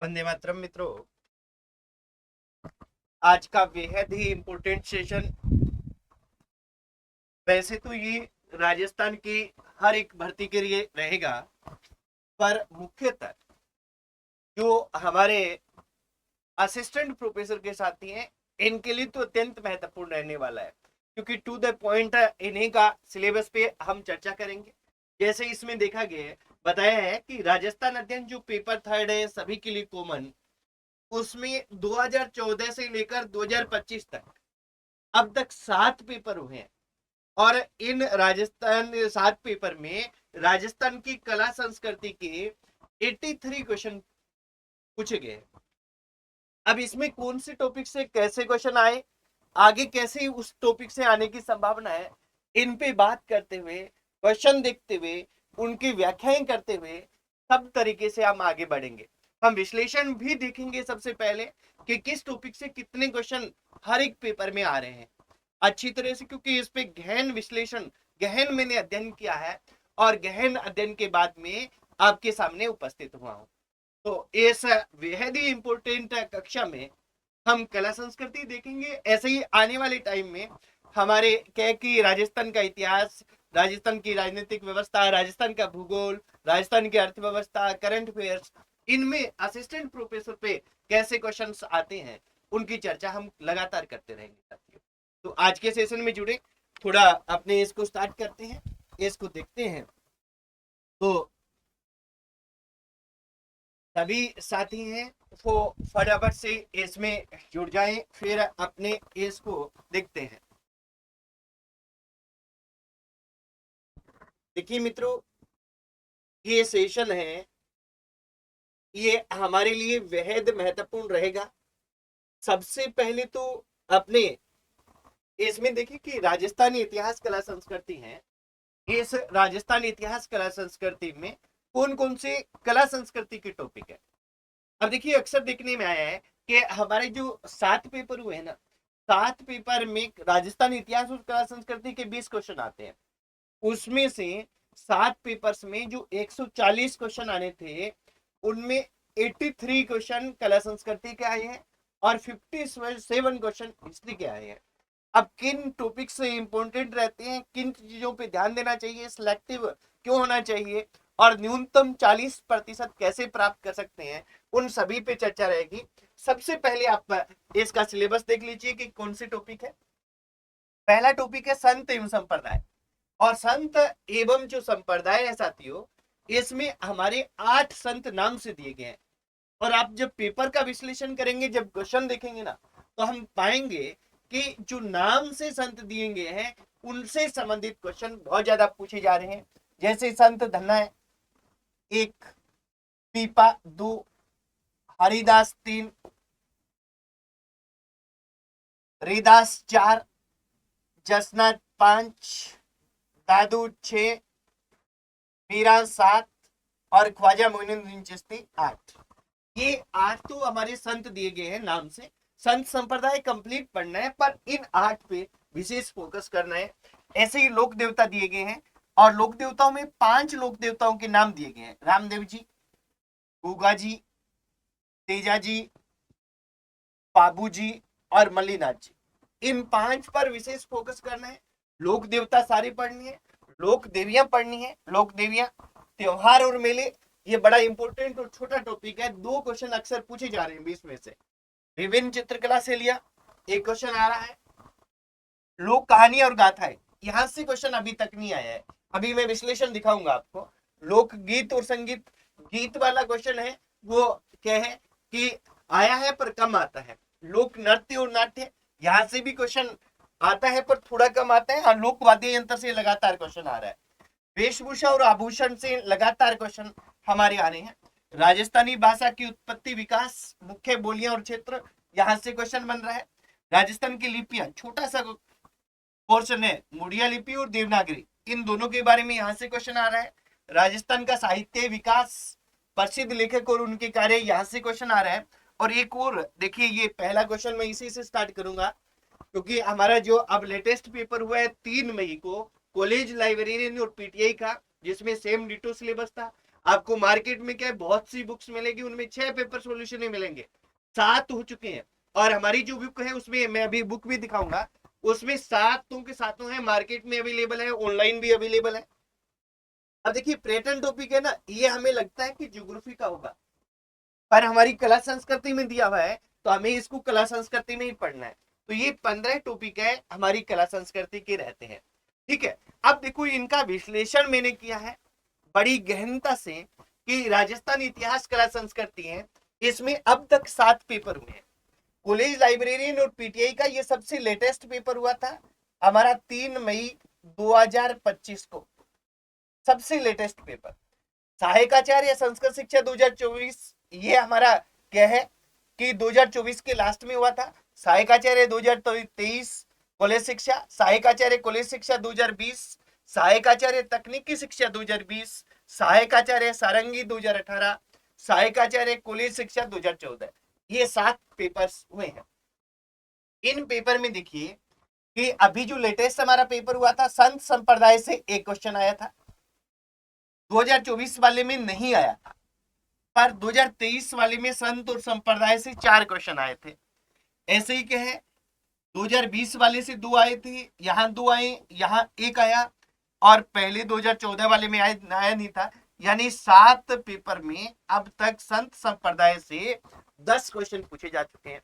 वंदे मातरम मित्रों। आज का बेहद ही इम्पोर्टेंट सेशन। वैसे तो ये राजस्थान की हर एक भर्ती के लिए रहेगा, पर मुख्यतः जो हमारे असिस्टेंट प्रोफेसर के साथी हैं, इनके लिए तो अत्यंत महत्वपूर्ण रहने वाला है, क्योंकि टू द पॉइंट इन्हीं का सिलेबस पे हम चर्चा करेंगे। जैसे इसमें देखा गया है, बताया है कि राजस्थान अध्ययन जो पेपर थर्ड है सभी के लिए कॉमन, उसमें 2014 से लेकर 2025 तक अब तक 7 पेपर हुए हैं। और इन राजस्थान 7 पेपर में राजस्थान की कला संस्कृति के 83 क्वेश्चन पूछे गए। अब इसमें कौन से टॉपिक से कैसे क्वेश्चन आए, आगे कैसे उस टॉपिक से आने की संभावना है, इन पे बात करते हुए, क्वेश्चन देखते हुए, उनकी व्याख्याएं करते हुए सब तरीके से हम आगे बढ़ेंगे। हम विश्लेषण भी देखेंगे सबसे पहले कि किस टॉपिक से कितने क्वेश्चन हर एक पेपर में आ रहे हैं अच्छी तरह से, क्योंकि इस पे गहन विश्लेषण, गहन मैंने अध्ययन किया है और गहन अध्ययन के बाद में आपके सामने उपस्थित हुआ हूं। तो इस बेहद ही इंपॉर्टेंट कक्षा में हम कला संस्कृति देखेंगे। ऐसे ही आने वाले टाइम में हमारे क्या कि राजस्थान का इतिहास, राजस्थान की राजनीतिक व्यवस्था, राजस्थान का भूगोल, राजस्थान की अर्थव्यवस्था, करंट अफेयर्स, इनमें असिस्टेंट प्रोफेसर पे कैसे क्वेश्चंस आते हैं, उनकी चर्चा हम लगातार करते रहेंगे साथियों। तो आज के सेशन में जुड़े, थोड़ा अपने इसको स्टार्ट करते हैं, इसको देखते हैं। तो सभी साथी हैं वो फटाफट से इसमें जुड़ जाएं, फिर अपने इसको देखते हैं। देखिए मित्रों, ये सेशन है, ये हमारे लिए बेहद महत्वपूर्ण रहेगा। सबसे पहले तो अपने इसमें देखिए कि राजस्थानी इतिहास कला संस्कृति है। इस राजस्थानी इतिहास कला संस्कृति में कौन कौन से कला संस्कृति के टॉपिक है। अब देखिए, अक्सर देखने में आया है कि हमारे जो 7 पेपर हुए हैं ना, 7 पेपर में राजस्थान इतिहास और कला संस्कृति के 20 क्वेश्चन आते हैं। उसमें से 7 पेपर्स में जो 140 क्वेश्चन आने थे, उनमें 83 क्वेश्चन कला संस्कृति के आए हैं और 57 क्वेश्चन हिस्ट्री के आए हैं। अब किन टॉपिक से इंपॉर्टेंट रहते हैं, किन चीजों पे ध्यान देना चाहिए, सिलेक्टिव क्यों होना चाहिए और न्यूनतम 40% कैसे प्राप्त कर सकते हैं, उन सभी पे चर्चा रहेगी। सबसे पहले आप इसका सिलेबस देख लीजिए कि कौन से टॉपिक है। पहला टॉपिक है संत एवं संप्रदाय। और संत एवं जो संप्रदाय है साथियों, इसमें हमारे 8 संत नाम से दिए गए हैं। और आप जब पेपर का विश्लेषण करेंगे, जब क्वेश्चन देखेंगे ना, तो हम पाएंगे कि जो नाम से संत दिए गए हैं, उनसे संबंधित क्वेश्चन बहुत ज्यादा पूछे जा रहे हैं। जैसे संत धन्ना है 1, पीपा 2, हरिदास 3, हरिदास 4, जसनाथ 5, दादू 6, मीरा 7 और ख्वाजा मोइनुद्दीन चिश्ती 8। ये 8 तो हमारे संत दिए गए हैं नाम से। संत संप्रदाय कंप्लीट पढ़ना है, पर इन 8 पे विशेष फोकस करना है। ऐसे ही लोक देवता दिए गए हैं, और लोक देवताओं में 5 लोक देवताओं के नाम दिए गए हैं। रामदेव जी, गुगा जी, तेजा जी, बाबू जी और मल्लीनाथ जी। इन 5 पर विशेष फोकस करना है। लोक देवता सारी पढ़नी है, लोक देवियां पढ़नी है। लोक देवियां, त्योहार और मेले, ये बड़ा इंपॉर्टेंट और छोटा टॉपिक है। 2 क्वेश्चन अक्सर पूछे जा रहे हैं 20 में से। विभिन्न चित्रकला से लिया एक क्वेश्चन आ रहा है। लोक कहानी और गाथाएं, यहां से क्वेश्चन अभी तक नहीं आया है। अभी मैं विश्लेषण दिखाऊंगा आपको। लोक गीत और संगीत, गीत वाला क्वेश्चन है, वो क्या है कि आया है पर कम आता है। लोक नृत्य और नाट्य, यहां से भी क्वेश्चन आता है पर थोड़ा कम आता है। हाँ, लोक वाद्य यंत्र से लगातार क्वेश्चन आ रहा है। वेशभूषा और आभूषण से लगातार क्वेश्चन हमारे आ रहे हैं। राजस्थानी भाषा की उत्पत्ति, विकास, मुख्य बोलियां और क्षेत्र, यहां से क्वेश्चन बन रहा है। राजस्थान की लिपियां, छोटा सा पोर्शन है, मुड़िया लिपि और देवनागरी, इन दोनों के बारे में यहां से क्वेश्चन आ रहा है। राजस्थान का साहित्य, विकास, प्रसिद्ध लेखक और उनके कार्य, यहां से क्वेश्चन आ रहा है। और एक और देखिए, ये पहला क्वेश्चन मैं इसी से स्टार्ट करूंगा, क्योंकि हमारा जो अब लेटेस्ट पेपर हुआ है 3 मई को, कॉलेज लाइब्रेरियन और पीटीआई का, जिसमें सेम डिटो सिलेबस था। आपको मार्केट में क्या है, बहुत सी बुक्स मिलेगी, उनमें 6 पेपर सॉल्यूशन ही मिलेंगे, 7 हो चुके हैं। और हमारी जो बुक है उसमें मैं अभी बुक भी दिखाऊंगा, उसमें 7 के 7 है, मार्केट में अवेलेबल है, ऑनलाइन भी अवेलेबल है। अब देखिए पैटर्न टॉपिक है ना, ये हमें लगता है कि ज्योग्राफी का होगा, पर हमारी कला संस्कृति में दिया हुआ है, तो हमें इसको कला संस्कृति में ही पढ़ना है। तो ये 15 टॉपिक है हमारी कला संस्कृति के रहते हैं। ठीक है, अब देखो इनका विश्लेषण मैंने किया है बड़ी गहनता से कि राजस्थान इतिहास कला संस्कृति है, इसमें अब तक 7 पेपर हुए हैं। कॉलेज लाइब्रेरियन और पीटीआई का ये सबसे लेटेस्ट पेपर हुआ था हमारा 3 मई 2025 को, सबसे लेटेस्ट पेपर। सहायकाचार्य संस्कृत शिक्षा 2024, ये हमारा क्या है कि 2024 के लास्ट में हुआ था। सहायकाचार्य 2023 कॉलेज शिक्षा, सहायकाचार्य कॉलेज शिक्षा 2020, सहायकाचार्य तकनीकी शिक्षा 2020, सहायकाचार्य सारंगी 2018, सहायकाचार्य कॉलेज शिक्षा 2014, ये 7 पेपर्स हुए हैं। इन पेपर में देखिए कि अभी जो लेटेस्ट हमारा पेपर हुआ था संत संप्रदाय से एक क्वेश्चन आया था, 2024 वाले में नहीं आया था, पर 2023 वाले में संत और संप्रदाय से 4 क्वेश्चन आए थे। ऐसे ही क्या है 2020 वाले से 2 आए थे, यहाँ 2 आए, यहाँ 1 आया, और पहले 2014 वाले में आया नहीं था। यानी 7 पेपर में अब तक संत संप्रदाय से 10 क्वेश्चन पूछे जा चुके हैं।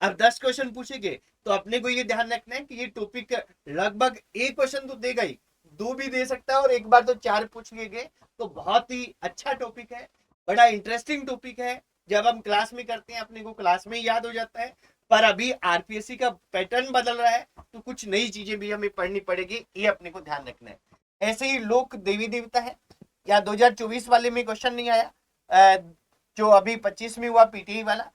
अब 10 क्वेश्चन पूछेंगे तो अपने को ये ध्यान रखना है कि ये टॉपिक लगभग एक क्वेश्चन तो देगा ही, 2 भी दे सकता है, और एक बार तो 4 पूछ लेंगे, तो बहुत ही अच्छा टॉपिक है, बड़ा इंटरेस्टिंग टॉपिक है। जब हम क्लास में करते हैं अपने को क्लास में याद हो जाता है, पर अभी आरपीएससी का पैटर्न बदल रहा है, तो कुछ नई चीजें भी हमें पढ़नी पड़ेगी, ये अपने को ध्यान रखना है। ऐसे ही लोक देवी देवता है, या 2024 वाले में क्वेश्चन नहीं आया, जो अभी 25 में हुआ पीटीई वाला,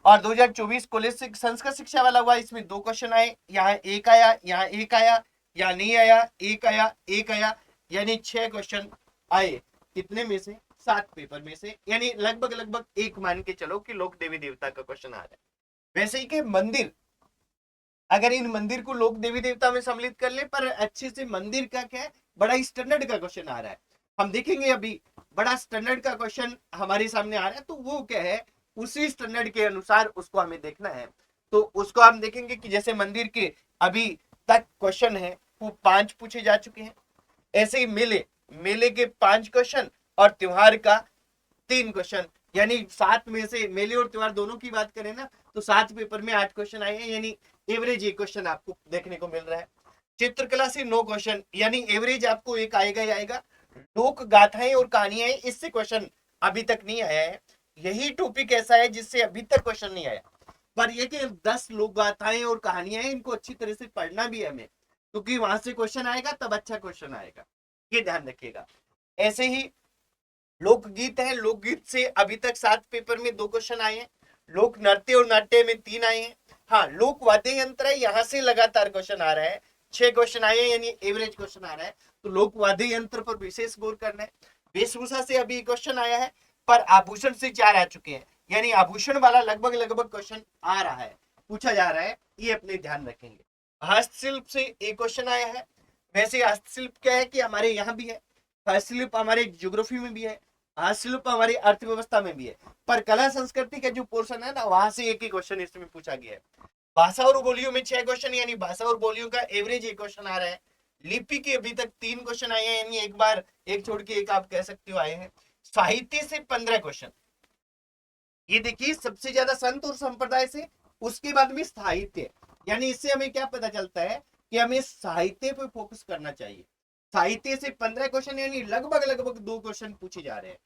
और 2024 कॉलेज संस्कृत शिक्षा वाला हुआ, इसमें 2 क्वेश्चन आए, यहाँ 1 आया, यहाँ 1 आया, या नहीं आया, 1 आया, 1 आया, यानी 6 क्वेश्चन आए। कितने में से? 7 पेपर में से, यानी लगभग लगभग 1 मान के चलो कि लोक देवी देवता का क्वेश्चन आ रहा है। वैसे ही के मंदिर, अगर इन मंदिर को लोक देवी देवता में सम्मिलित कर ले, पर अच्छे से मंदिर का क्या है, बड़ा स्टैंडर्ड का क्वेश्चन आ रहा है, हम देखेंगे अभी बड़ा स्टैंडर्ड का क्वेश्चन हमारे सामने आ रहा है, तो वो क्या है उसी स्टैंडर्ड के अनुसार उसको हमें देखना है। तो उसको हम देखेंगे कि जैसे मंदिर के अभी तक क्वेश्चन है वो 5 पूछे जा चुके हैं। ऐसे ही मेले के 5 क्वेश्चन, और त्योहार का 3 क्वेश्चन, यानी 7 में से मेले और त्योहार दोनों की बात करें ना, तो 7 पेपर में 8 क्वेश्चन आए हैं, यानी एवरेज 1 क्वेश्चन आपको देखने को मिल रहा है। चित्रकला से 9 क्वेश्चन, यानी एवरेज आपको 1 आएगा ही आएगा। लोक गाथाएं और कहानियां, इससे क्वेश्चन अभी तक नहीं आया है, यही टॉपिक ऐसा है जिससे अभी तक क्वेश्चन नहीं आया। पर ये कि 10 लोक गाथाएं और कहानियां हैं, इनको अच्छी तरह से पढ़ना भी है हमें, क्योंकि वहां से क्वेश्चन आएगा तब अच्छा क्वेश्चन आएगा, ये ध्यान रखिएगा। ऐसे ही लोकगीत है, लोकगीत से अभी तक 7 पेपर में 2 क्वेश्चन आए हैं। लोक नृत्य और नाट्य में 3 आए हैं। हाँ, लोक वाद्य यंत्र है, यहाँ से लगातार क्वेश्चन आ रहा है, 6 क्वेश्चन आए हैं, यानी एवरेज क्वेश्चन आ रहा है, तो लोक वाद्य यंत्र पर विशेष गौर करना है। वेशभूषा से अभी क्वेश्चन आया है, पर आभूषण से 4 आ चुके हैं, यानी आभूषण वाला लगभग लगभग क्वेश्चन आ रहा है, पूछा जा रहा है, ये अपने ध्यान रखेंगे। हस्तशिल्प से एक क्वेश्चन आया है। वैसे हस्तशिल्प क्या है कि हमारे यहाँ भी है, हस्तशिल्प हमारे ज्योग्राफी में भी है, हस्तशिल्प हमारी अर्थव्यवस्था में भी है, पर कला संस्कृति का जो पोर्शन है ना, वहां से एक ही क्वेश्चन इसमें पूछा गया है। भाषा और बोलियों में 6 क्वेश्चन, यानी भाषा और बोलियों का एवरेज 1 क्वेश्चन आ रहा है। लिपि के अभी तक 3 क्वेश्चन आए हैं, यानी एक बार एक छोड़ के एक आप कह सकते हो आए हैं। साहित्य से 15 क्वेश्चन, ये देखिए सबसे ज्यादा संत और संप्रदाय से, उसके बाद में साहित्य, यानी इससे हमें क्या पता चलता है कि हमें साहित्य पे फोकस करना चाहिए। साहित्य से 15 क्वेश्चन, यानी लगभग लगभग 2 क्वेश्चन पूछे जा रहे हैं।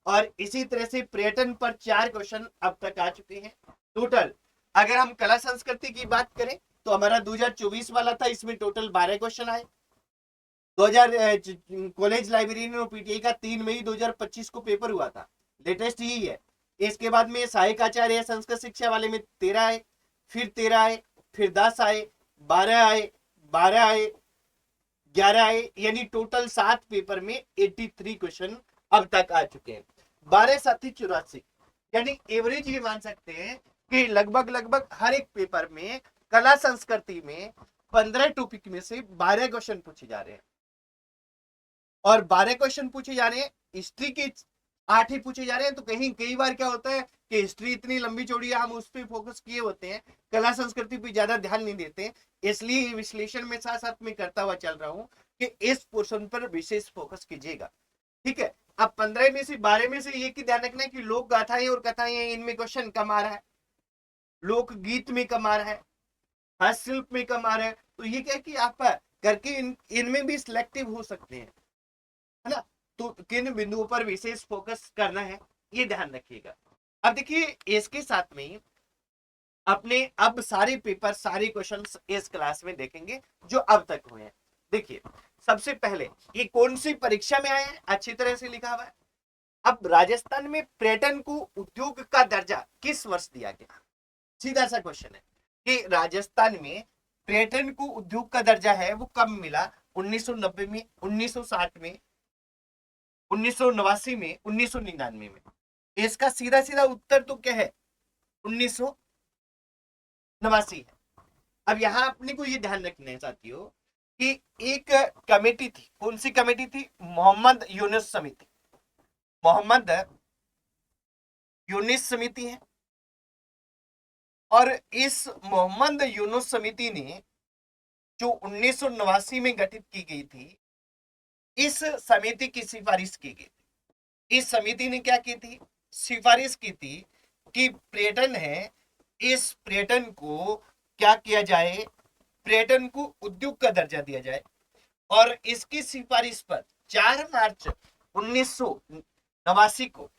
और इसी तरह से पर्यटन पर 4 क्वेश्चन अब तक आ चुके हैं टोटल। अगर हम कला संस्कृति की बात करें तो हमारा 2024 वाला था, इसमें टोटल 12 क्वेश्चन आए। 2000 कॉलेज लाइब्रेरी और पीटीआई का 3 मई 2025 को पेपर हुआ था, लेटेस्ट यही है। इसके बाद में सहायक आचार्य संस्कृत शिक्षा वाले में 13 आए, फिर 13 आए, फिर 10 आए, 12 आए, 12 आए, 11 आए, यानी टोटल 7 पेपर में 83 क्वेश्चन अब तक आ चुके हैं। 12 साथी 84, यानी एवरेज ये मान सकते हैं कि लगभग लगभग हर एक पेपर में कला संस्कृति में 15 टॉपिक में से 12 क्वेश्चन पूछे जा रहे हैं। और 12 क्वेश्चन पूछे जा रहे हैं, हिस्ट्री के 8 ही पूछे जा रहे हैं, तो कहीं कई बार क्या होता है कि हिस्ट्री इतनी लंबी चौड़ी है, हम उस पर फोकस किए होते हैं, कला संस्कृति पे ज्यादा ध्यान नहीं देते, इसलिए विश्लेषण में साथ साथ में करता हुआ चल रहा हूं कि इस पोर्शन पर विशेष फोकस कीजिएगा। ठीक है, अब 15 में से 12 में से ये की ध्यान रखना है कि लोक गाथाएं और कथाएं, इनमें क्वेश्चन कम आ रहा है, लोकगीत में कम आ रहा है, हस्तशिल्प में कम आ रहा है, तो ये क्या है कि आप करके इनमें भी सिलेक्टिव हो सकते हैं, है ना। तो किन बिंदुओं पर विशेष फोकस करना है ये ध्यान रखिएगा। अब देखिए इसके साथ में अपने अब सारे पेपर सारे क्वेश्चंस इस क्लास में देखेंगे जो अब तक हुए हैं। देखिए सबसे पहले ये कौन सी परीक्षा में आया है, अच्छी तरह से लिखा हुआ है। अब राजस्थान में पर्यटन को उद्योग का दर्जा किस वर्ष दिया गया, सीधा सा क्वेश्चन है कि राजस्थान में पर्यटन को उद्योग का दर्जा है वो कब मिला, 1990 में, 1960 में, 1989 में, 1999 में। इसका सीधा सीधा उत्तर तो क्या है, 1989 है। अब यहां अपने को ये ध्यान रखना है साथियों कि एक कमेटी थी, कौन सी कमेटी थी, मोहम्मद यूनुस समिति, मोहम्मद यूनुस समिति है। और इस मोहम्मद यूनुस समिति ने जो 1989 में गठित की गई थी, इस समिति की सिफारिश की गई थी। इस समिति ने क्या की थी, सिफारिश की थी कि पर्यटन है, इस पर्यटन को क्या किया जाए, पर्यटन को उद्योग का दर्जा दिया जाए। और इसकी सिफारिश पर 4 मार्च 1989 को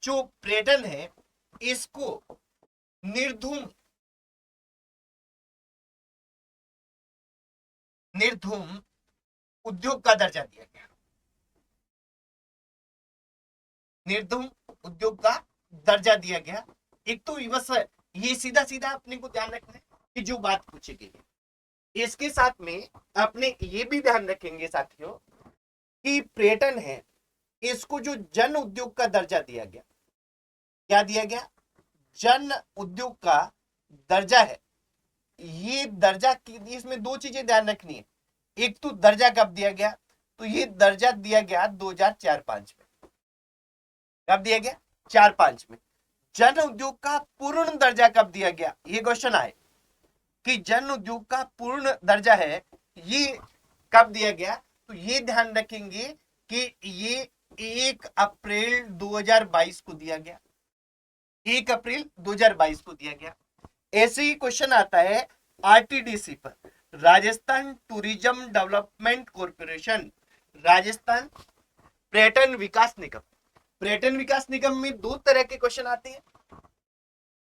जो पर्यटन है इसको निर्धूम निर्धूम उद्योग का दर्जा दिया गया, निर्धूम उद्योग का दर्जा दिया गया। एक तो बस ये सीधा सीधा अपने को ध्यान रखना है कि जो बात पूछी गई है, इसके साथ में अपने ये भी ध्यान रखेंगे साथियों कि पर्यटन है इसको जो जन उद्योग का दर्जा दिया गया, क्या दिया गया, जन उद्योग का दर्जा है। ये दर्जा की इसमें दो चीजें ध्यान रखनी है, एक तो दर्जा कब दिया गया, तो ये दर्जा दिया गया 2004-5 में। कब दिया गया, 4-5 में। जन उद्योग का पूर्ण दर्जा कब दिया गया, ये क्वेश्चन आए कि जन उद्योग का पूर्ण दर्जा है ये कब दिया गया, तो ये ध्यान रखेंगे कि ये 1 अप्रैल 2022 को दिया गया, 1 अप्रैल 2022 को दिया गया। ऐसे ही क्वेश्चन आता है आरटीडीसी पर, Rajasthan tourism development corporation, Rajasthan पर्यटन विकास निगम। पर्यटन विकास निगम में दो तरह के क्वेश्चन आते हैं,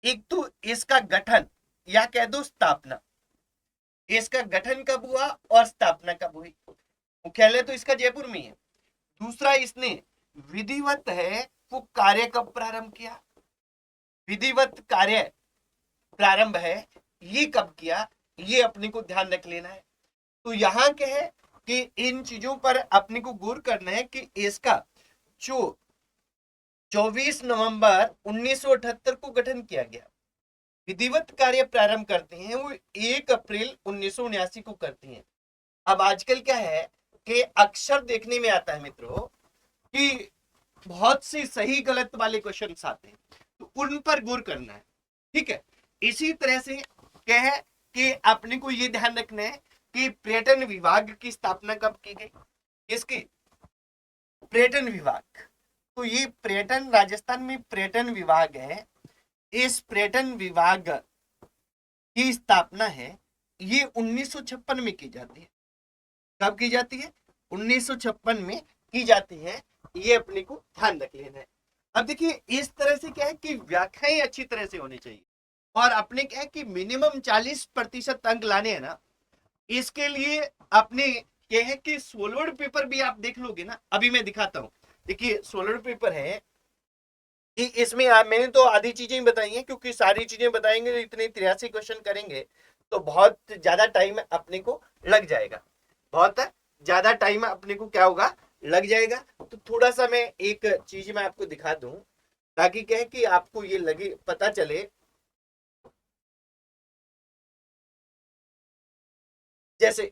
एक तो इसका गठन या कह दो स्थापना, इसका गठन कब हुआ और स्थापना कब हुई। मुख्यालय तो इसका जयपुर में है। दूसरा इसने विधिवत है वो कार्य कब प्रारंभ किया, विधिवत कार्य प्रारंभ है ये कब किया, ये अपने को ध्यान रख लेना है। तो यहां क्या है कि इन चीजों पर अपने को गौर करना है कि इसका जो 24 नवंबर 1978 को गठन किया गया, विधिवत कार्य प्रारंभ करते हैं वो 1 अप्रैल 1979 को करते हैं। अब आजकल क्या है कि अक्सर देखने में आता है मित्रों कि बहुत सी सही गलत वाले क्वेश्चन आते हैं, तो उन पर गौर करना है। ठीक है, इसी तरह से क्या है कि अपने को यह ध्यान रखना है कि पर्यटन विभाग की स्थापना कब की गई, इसकी पर्यटन विभाग, तो ये पर्यटन राजस्थान में पर्यटन विभाग है, इस पर्यटन विभाग की स्थापना है ये 1956 में की जाती है। कब की जाती है, 1956 में की जाती है, ये अपने को ध्यान रख लेना है। अब देखिए इस तरह से क्या है कि व्याख्याएं अच्छी तरह से होनी चाहिए, और अपने क्या है कि मिनिमम 40% अंक लाने हैं ना, इसके लिए अपने ये है कि सोलर पेपर भी आप देख लोगे ना, अभी मैं दिखाता हूं। देखिए सोलर पेपर है कि इसमें मैंने तो आधी चीजें बताई हैं, क्योंकि सारी चीजें बताएंगे तो इतने 83 क्वेश्चन करेंगे तो बहुत ज्यादा टाइम अपने को लग जाएगा, बहुत ज्यादा टाइम अपने को क्या होगा, लग जाएगा। तो थोड़ा सा मैं एक चीज मैं आपको दिखा दूं ताकि क्या है कि आपको ये लगे पता चले। जैसे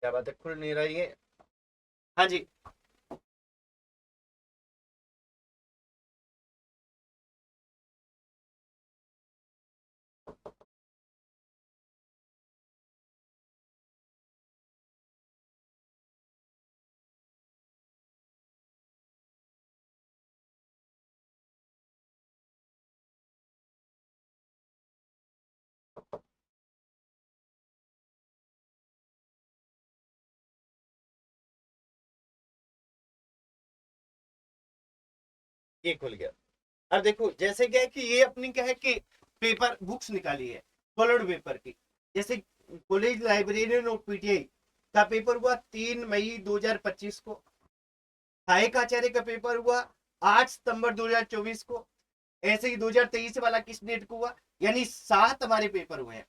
क्या बात है, खुल नहीं रही है। हाँ जी। ये खुल गया। अब देखो जैसे क्या है कि ये अपनी क्या है कि पेपर बुक्स निकाली है कलर्ड पेपर की। जैसे कॉलेज लाइब्रेरियन और पीटीआई का पेपर हुआ 3 मई 2025 को। सहायक आचार्य का पेपर हुआ 8 सितंबर 2024 को। ऐसे ही 2023 वाला किस डेट को हुआ, यानी 7 हमारे पेपर हुए हैं।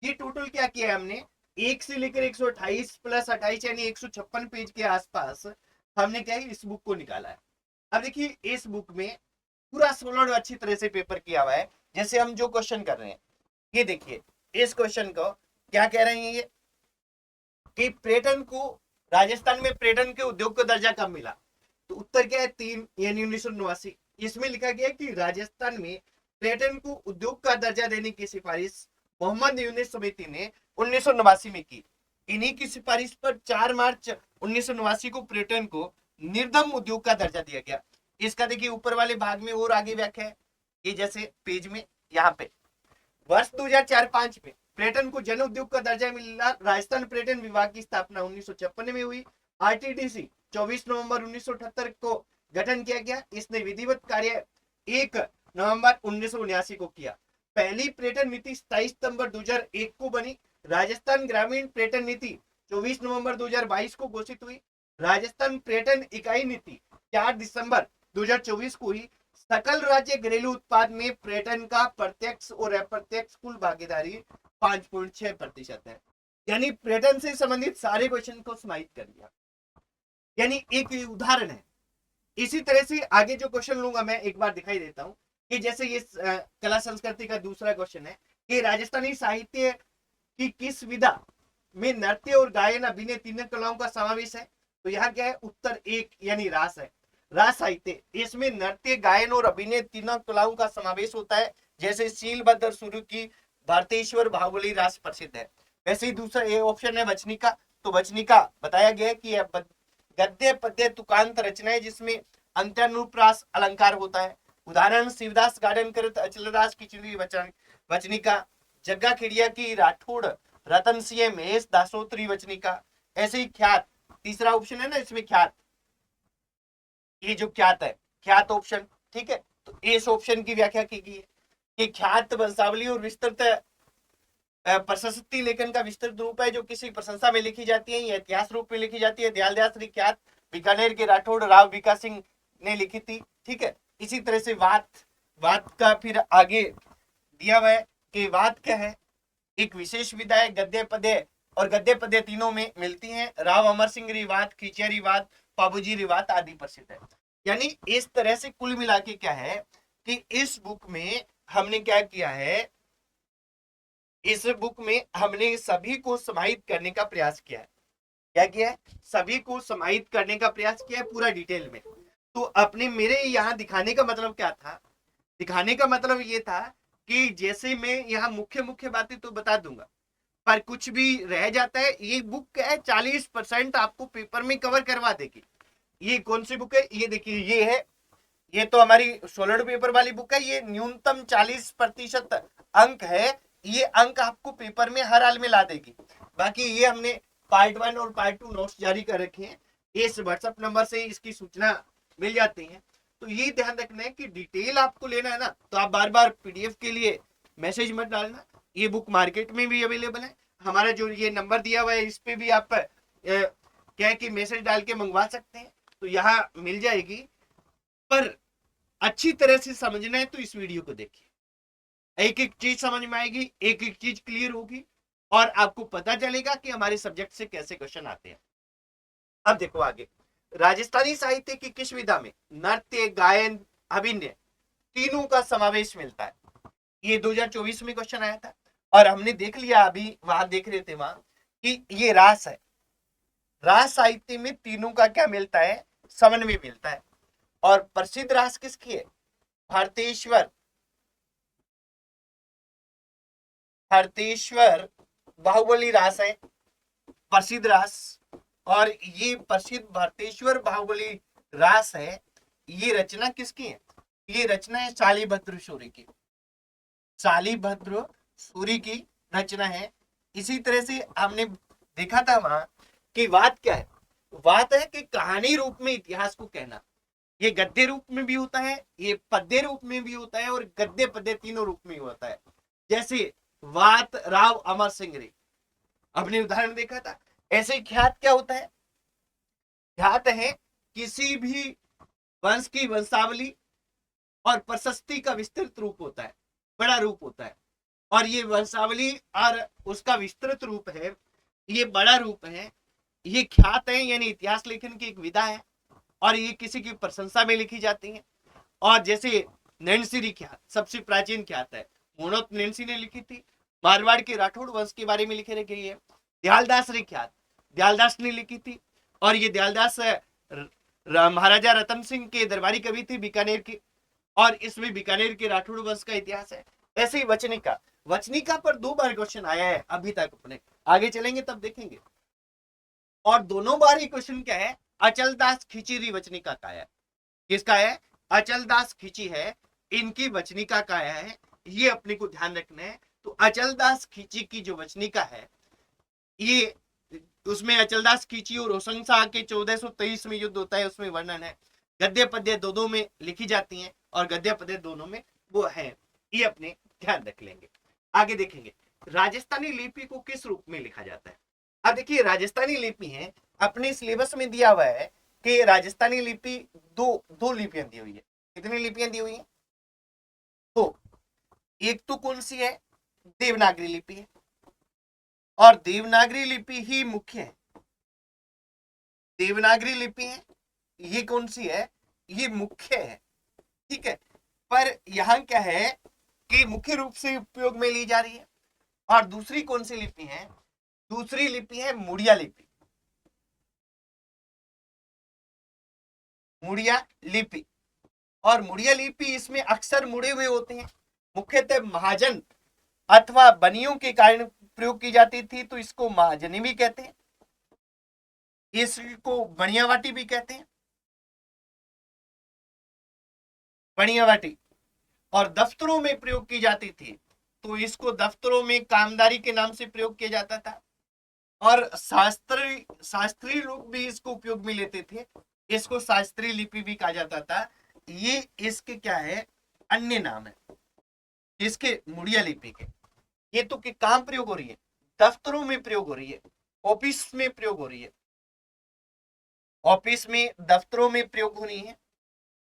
ये टोटल क्या किया है हमने, 1 से लेकर 128 प्लस 28 यानी 156 पेज के आसपास हमने क्या है इस बुक को निकाला है। अब देखिए इस बुक में पूरा सोलर अच्छी तरह से पेपर किया हुआ है। जैसे हम जो क्वेश्चन कर रहे हैं, ये देखिए इस क्वेश्चन को क्या कह रहे हैं ये कि पर्यटन को, राजस्थान में पर्यटन के उद्योग को दर्जा कब मिला। तो उत्तर क्या है 3 यानी 1989। इसमें लिखा गया कि राजस्थान में पर्यटन को उद्योग का दर्जा देने की सिफारिश मोहम्मद यूनुस समिति ने 1989 में की। इन्हीं की सिफारिश पर 4 मार्च 1989 को पर्यटन को निर्दम उद्योग का दर्जा दिया गया। इसका देखिए ऊपर वाले भाग में और आगे व्याख्या है, ये जैसे पेज में यहाँ पे वर्ष 2004-5 में पर्यटन को जन उद्योग का दर्जा मिला। राजस्थान पर्यटन विभाग की स्थापना 1956 में हुई। आरटीडीसी 24 नवंबर 1978 को गठन किया गया। इसने विधिवत कार्य 1 नवंबर 1979 को किया। पहली पर्यटन नीति 27 सितंबर 2001 को बनी। राजस्थान ग्रामीण पर्यटन नीति 24 नवंबर 2022 को घोषित हुई। राजस्थान पर्यटन इकाई नीति 4 दिसंबर 2024 को हुई। सकल राज्य घरेलू उत्पाद में पर्यटन का प्रत्यक्ष और अप्रत्यक्ष कुल भागीदारी 5.6% है। यानी पर्यटन से संबंधित सारे क्वेश्चन को समाहित कर लिया, यानी एक उदाहरण है। इसी तरह से आगे जो क्वेश्चन लूंगा मैं एक बार दिखाई देता हूं कि जैसे ये कला संस्कृति का दूसरा क्वेश्चन है कि राजस्थानी साहित्य की किस विधा में नृत्य और गायन अभिनय तीनों कलाओं का समावेश है। तो यहाँ क्या है उत्तर 1 यानी रास है। रास साहित्य, इसमें नृत्य गायन और अभिनय तीनों कलाओं का समावेश होता है। जैसे शीलभद्र शुरू की भारतेश्वर बाहुबली रास प्रसिद्ध है। वैसे ही दूसरा ए ऑप्शन है वचनिका। तो वचनिका बताया गया है कि गद्य पद्य तुकांत रचनाएं जिसमें अंत्यानुप्रास अलंकार होता है। उदाहरण शिवदास गार्डन करत अचलदास की वचनिका, जग्गा खिड़िया की राठौड़ रतन सिंह महेश दासोत्री वचनिका। ऐसे ही ख्यात, तीसरा ऑप्शन है ना इसमें ख्यात, ये जो ख्यात है ख्यात ऑप्शन, ठीक है। तो इस ऑप्शन की व्याख्या की गई है कि ख्यात वंशावली और विस्तृत प्रशस्ति लेखन का विस्तृत रूप है जो किसी प्रशंसा में लिखी जाती है या इतिहास रूप में लिखी जाती है। दयालदास ख्यात बीकानेर के राठौड़ राव बीका सिंह ने लिखी थी, ठीक है। इसी तरह से वात का फिर आगे दिया हुआ है कि वात क्या है, एक विशेष विधा है। गद्य पद्य और गद्य पद्य तीनों में मिलती हैं। राव अमर सिंह रिवात, खिचिया रिवात, पाबूजी रिवात आदि प्रसिद्ध है। यानी इस तरह से कुल मिला के क्या है कि इस बुक में हमने क्या किया है, इस बुक में हमने सभी को समाहित करने का प्रयास किया है। क्या किया है, सभी को समाहित करने का प्रयास किया है पूरा डिटेल में। तो अपने मेरे यहाँ दिखाने का मतलब क्या था, दिखाने का मतलब ये था कि जैसे मैं यहाँ मुख्य मुख्य बातें तो बता दूंगा पर कुछ भी रह जाता है। ये बुक क्या है 40% आपको पेपर में कवर करवा देगी। ये कौन सी बुक है, ये देखिए ये है, ये तो हमारी सोलर पेपर वाली बुक है। ये न्यूनतम 40% अंक है। ये अंक आपको पेपर में हर हाल में ला देगी। बाकी ये हमने पार्ट 1 और पार्ट 2 नोट्स जारी कर रखे हैं। इस व्हाट्सएप नंबर से इसकी सूचना मिल जाती है। तो ये ध्यान रखना है कि डिटेल आपको लेना है ना तो आप बार बार पीडीएफ के लिए मैसेज मत डालना। ये बुक मार्केट में भी अवेलेबल है। हमारा जो ये नंबर दिया हुआ है इस पे भी आप क्या है कि मैसेज डाल के मंगवा सकते हैं, तो यहाँ मिल जाएगी। पर अच्छी तरह से समझना है तो इस वीडियो को देखिए, एक एक चीज समझ में आएगी, एक एक चीज क्लियर होगी और आपको पता चलेगा कि हमारे सब्जेक्ट से कैसे क्वेश्चन आते हैं। अब देखो आगे, राजस्थानी साहित्य की किस विधा में नृत्य गायन अभिनय तीनों का समावेश मिलता है। ये 2024 में क्वेश्चन आया था और हमने देख लिया, अभी वहां देख रहे थे वहां कि ये रास है। रास साहित्य में तीनों का क्या मिलता है, समन्वय मिलता है। और प्रसिद्ध रास किसकी है, भारतेश्वर, भारतेश्वर बाहुबली रास है प्रसिद्ध रास। और ये प्रसिद्ध भारतेश्वर बाहुबली रास है, ये रचना किसकी है, ये रचना है शालिभद्र सूरी की, शालिभद्र सूरी की रचना है। इसी तरह से हमने देखा था वहां कि बात क्या है, बात है कि कहानी रूप में इतिहास को कहना, ये गद्य रूप में भी होता है, ये पद्य रूप में भी होता है, और गद्य पद्य तीनों रूप में होता है। जैसे वात राव अमर सिंह रे, अपने उदाहरण देखा था। ऐसे ख्यात क्या होता है, ख्यात है किसी भी वंश की वंशावली और प्रशस्ति का विस्तृत रूप होता है, बड़ा रूप होता है। और ये वंशावली और उसका विस्तृत रूप है, ये बड़ा रूप है, ये ख्यात है, यानी इतिहास लेखन की एक विधा है, और ये किसी की प्रशंसा में लिखी जाती है। और जैसे नैनसिरी ख्यात सबसे प्राचीन ख्यात है, मोनोत नैनसी ने लिखी थी, मारवाड़ के राठौड़ वंश के बारे में लिखे गई है। दयालदास री ख्यात दयालदास ने लिखी थी, और ये दयालदास महाराजा रतन सिंह के दरबारी कवि थे बीकानेर के, और इसमें बीकानेर के राठौड़ वंश का इतिहास है। ऐसे ही वचनिका, वचनिका पर 2 बार क्वेश्चन आया है अभी तक, अपने आगे चलेंगे तब देखेंगे। और दोनों बार ही क्वेश्चन क्या है, अचलदास खिचीरी वचनिका का है, किसका है, अचलदास खिची है, इनकी वचनिका का है, ये अपने को ध्यान रखना है। तो अचलदास खिची की जो वचनिका है, ये उसमें अचलदास खिची और होशंग शाह के 1423 में युद्ध होता है, उसमें वर्णन है। गद्य पद्य दोनों में लिखी जाती हैं, और गद्य पद्य दोनों में वो है, ये अपने ध्यान रख लेंगे। आगे देखेंगे राजस्थानी लिपि को किस रूप में लिखा जाता है। अब देखिए राजस्थानी लिपि है, अपने सिलेबस में दिया हुआ है कि राजस्थानी लिपि दो लिपियां दी हुई है। कितनी लिपियां दी हुई है, तो एक तो कौन सी है, देवनागरी लिपि है, और देवनागरी लिपि ही मुख्य है, देवनागरी लिपि है, ये कौन सी है, ये मुख्य है, ठीक है। पर यहां क्या है कि मुख्य रूप से उपयोग में ली जा रही है। और दूसरी कौन सी लिपि है, दूसरी लिपि है मुड़िया लिपि, मुड़िया लिपि। और मुड़िया लिपि इसमें अक्सर मुड़े हुए होते हैं, मुख्यतः महाजन अथवा बनियों के कारण प्रयोग की जाती थी, तो इसको महाजनी भी कहते हैं, इसको बनियावाटी भी कहते हैं, बनियावाटी। और दफ्तरों में प्रयोग की जाती थी, तो इसको दफ्तरों में कामदारी के नाम से प्रयोग किया जाता था। और शास्त्री लोग भी इसको उपयोग में लेते थे, इसको शास्त्रीय लिपि भी कहा जाता था। ये इसके क्या है, अन्य नाम है इसके, मुड़िया लिपि के। ये तो कि कहां प्रयोग हो रही है, दफ्तरों में प्रयोग हो रही है, ऑफिस में प्रयोग हो रही है, ऑफिस में दफ्तरों में प्रयोग हो रही है,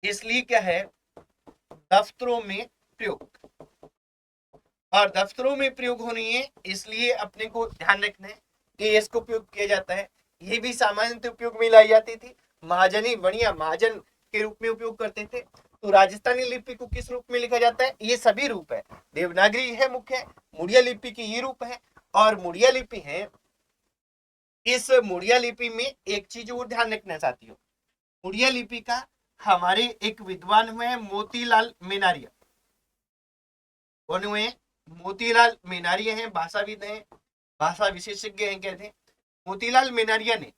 इसलिए क्या है, दफ्तरों में प्रयोग, और दफ्तरों में प्रयोग हो रही है, इसलिए अपने को ध्यान रखना है कि इसको उपयोग किया जाता है। ये भी सामान्यतः उपयोग में लाई जाती थी, महाजनी बढ़िया महाजन के रूप में उपयोग करते थे। तो राजस्थानी लिपि को किस रूप में लिखा जाता है, ये सभी रूप है, देवनागरी है मुख्य, मुड़िया लिपि की ये रूप है, और मुड़िया लिपि है। इस मुड़िया लिपि में एक चीज और ध्यान रखना चाहती हूँ, मुड़िया लिपि का हमारे एक विद्वान हुए हैं मोतीलाल मेनारिया, कौन हुए, मोतीलाल मेनारिया हैं, भाषाविद हैं, भाषा विशेषज्ञ हैं, कहते हैं। मोतीलाल मेनारिया ने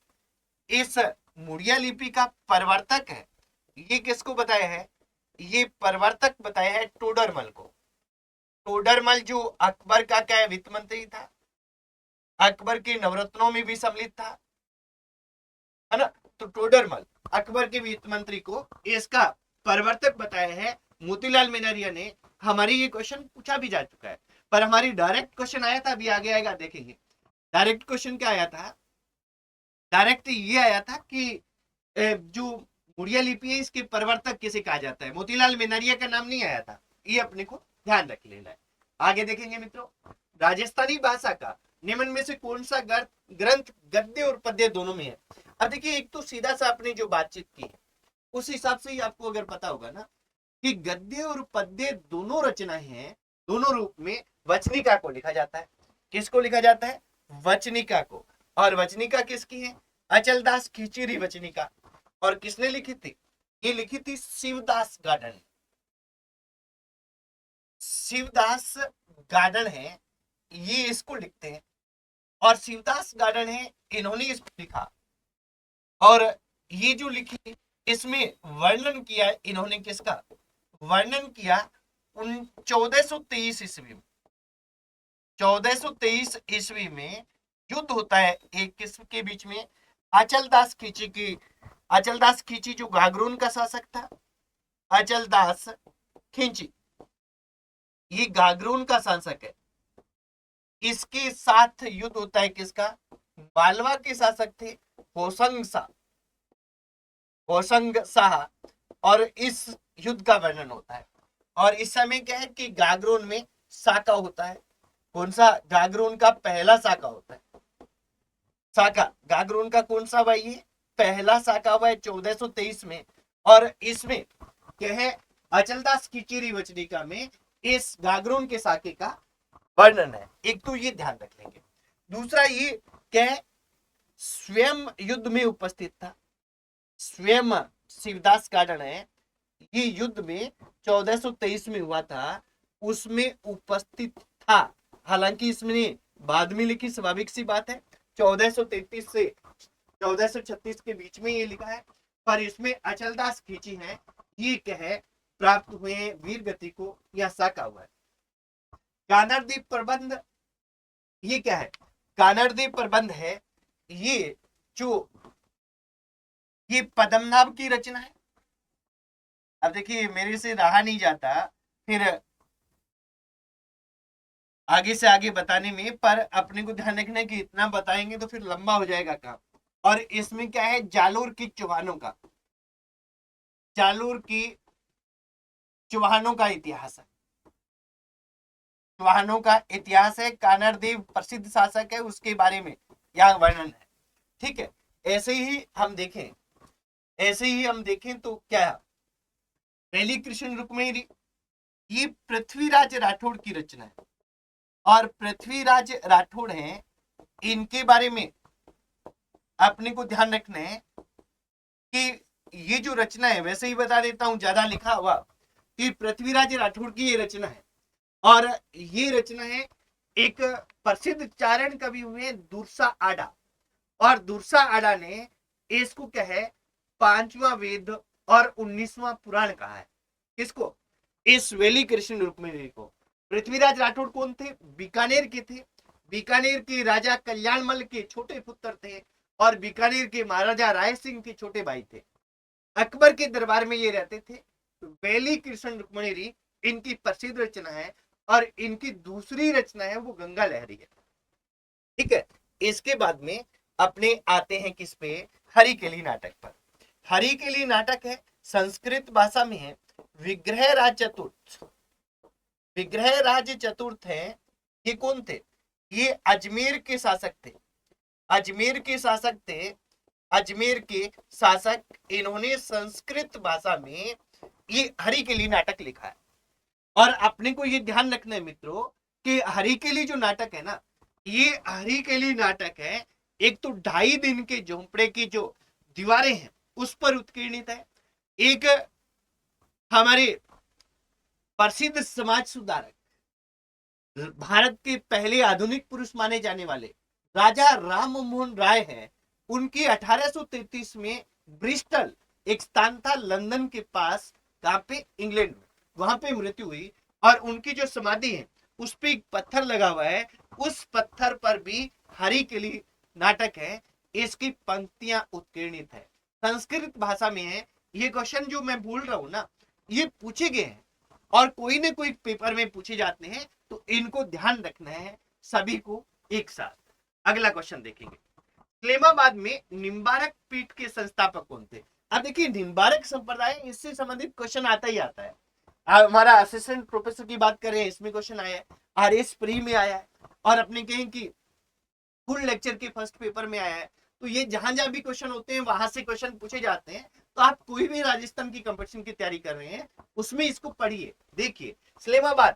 इस मुड़िया लिपि का प्रवर्तक है, ये किसको बताया है, ये प्रवर्तक बताया है टोडरमल को। टोडरमल जो अकबर का क्या वित्त मंत्री था, अकबर के नवरत्नों में भी सम्मिलित था, है ना। तो टोडरमल अकबर के वित्त मंत्री को इसका प्रवर्तक बताया है मोतीलाल मेनारिया ने। हमारी ये क्वेश्चन पूछा भी जा चुका है, पर हमारी डायरेक्ट क्वेश्चन आया था, अभी आगे आएगा देखेंगे। डायरेक्ट क्वेश्चन क्या आया था, डायरेक्ट ये आया था कि जो मुड़िया लिपि है इसके प्रवर्तक किसे कहा जाता है, मोतीलाल मेनारिया का नाम नहीं आया था, ये अपने को ध्यान रख लेना है। आगे देखेंगे मित्रों, राजस्थानी भाषा का निम्न में से कौन सा ग्रंथ गद्य और पद्य दोनों में है। अब देखिए एक तो सीधा सा आपने जो बातचीत की है उस हिसाब से ही आपको अगर पता होगा ना कि गद्य और पद्य दोनों रचनाएं हैं, दोनों रूप में वचनिका को लिखा जाता है। किसको लिखा जाता है, वचनिका को। और वचनिका किसकी है, अचलदास खींची वचनिका। और किसने लिखी थी? ये लिखी थी शिवदास गार्डन। शिवदास गार्डन है, ये इसको लिखते हैं। और शिवदास गार्डन है, इन्होंने इसको लिखा। और ये जो लिखी, इसमें वर्णन किया इन्होंने किसका? वर्णन किया 1423 ईस्वी में। 1423 ईस्वी में युद्ध होता है एक किसके बीच में? अचलदास खींची की। अचलदास खींची जो गागरून का शासक था, अचलदास खींची, ये गागरून का शासक है। इसके साथ युद्ध होता है किसका? मालवा के शासक थे होशंग शाह। होशंग शाह। और इस युद्ध का वर्णन होता है। और इस समय क्या है कि गागरोन में साका होता है। कौन सा? गागरोन का पहला साका होता है। साका गागरोन का कौन सा भाई? ये पहला साका हुआ है 1423 में। और इसमें क्या है? अचलदास खींची वचनिका में इस गागरोन के साके का वर्णन है। एक तो ये ध्यान रख लेंगे। दूसरा ये क्या है? स्वयं युद्ध में उपस्थित था। स्वयं शिवदास गार्डन है, ये युद्ध में 1423 में हुआ था, उसमें उपस्थित था। हालांकि इसमें बाद में लिखी, स्वाभाविक सी बात है, 1433 से 1436 के बीच में ये लिखा है। पर इसमें अचलदास खींची है, ये क्या है? प्राप्त हुए वीर गति को, यह साका हुआ है। कानरद्वीप प्रबंध, ये क्या है? कानरद्वीप प्रबंध है, ये जो ये पद्मनाभ की रचना है। अब देखिए मेरे से रहा नहीं जाता फिर आगे से आगे बताने में, पर अपने को ध्यान रखना है कि इतना बताएंगे तो फिर लंबा हो जाएगा काम। और इसमें क्या है? जालोर की चौहानों का, जालोर की चौहानों का इतिहास है। चौहानों का इतिहास है। कानरदेव प्रसिद्ध शासक है, उसके बारे में यहाँ वर्णन है। ठीक है, ऐसे ही हम देखें, ऐसे ही हम देखें तो क्या? पहली कृष्ण रुक्मिणी, ये पृथ्वीराज राठौड़ की रचना है। और पृथ्वीराज राठौड़ हैं, इनके बारे में अपने को ध्यान रखना है कि ये जो रचना है, वैसे ही बता देता हूं, ज्यादा लिखा हुआ कि पृथ्वीराज राठौड़ की ये रचना है। और ये रचना है एक प्रसिद्ध चारण कवि हुए दुर्सा आडा। और दुर्सा आडा ने इसको क्या है? 5वां वेद और 19वां पुराण कहा है। किसको? इस वेली कृष्ण रुक्मिणी को। पृथ्वीराज राठौड़ कौन थे? बीकानेर के थे। बीकानेर के राजा कल्याणमल के छोटे पुत्र थे और बीकानेर के महाराजा राय सिंह के छोटे भाई थे। अकबर के दरबार में ये रहते थे। वेली कृष्ण रुक्मिणी इनकी प्रसिद्ध रचना है। और इनकी दूसरी रचना है वो गंगा लहरी है। ठीक है, इसके बाद में अपने आते हैं किस पे? हरिकेली नाटक पर। हरिकेली नाटक है, संस्कृत भाषा में है विग्रह राज चतुर्थ। विग्रह राज चतुर्थ है, ये कौन थे? ये अजमेर के शासक थे। अजमेर के शासक थे। अजमेर के शासक, इन्होंने संस्कृत भाषा में ये हरिकेली नाटक लिखा है। और अपने को ये ध्यान रखना है मित्रों कि हरिकेली जो नाटक है ना, ये हरिकेली नाटक है, एक तो 2.5 दिन के झोंपड़े की जो दीवारें हैं उस पर उत्कीर्णित है। एक हमारे प्रसिद्ध समाज सुधारक, भारत के पहले आधुनिक पुरुष माने जाने वाले राजा राम मोहन राय हैं, उनकी 1833 में ब्रिस्टल एक स्थान था लंदन के पास, कहां पे? इंग्लैंड में, वहां पे मृत्यु हुई। और उनकी जो समाधि है उस पे एक पत्थर लगा हुआ है, उस पत्थर पर भी हरिकेली नाटक है, इसकी पंक्तियां उत्कीर्णित है। संस्कृत भाषा में है। ये क्वेश्चन जो मैं बोल रहा हूं ना, ये पूछे गए हैं और कोई ना कोई पेपर में पूछे जाते हैं, तो इनको ध्यान रखना है सभी को एक साथ। अगला क्वेश्चन देखेंगे, इस्लामाबाद में निम्बारक पीठ के संस्थापक कौन थे? अब देखिए निम्बारक संप्रदाय, इससे संबंधित क्वेश्चन आता ही आता है। हमारा असिस्टेंट प्रोफेसर की बात करें, इसमें क्वेश्चन आया है, आरएस प्री में आया है, और अपने कहें कि फुल लेक्चर के फर्स्ट पेपर में आया है। तो ये जहां जहां भी क्वेश्चन होते हैं वहां से क्वेश्चन पूछे जाते हैं। तो आप कोई भी राजस्थान की कंपटीशन की तैयारी कर रहे हैं उसमें इसको पढ़िए। देखिए इस्लामाबाद,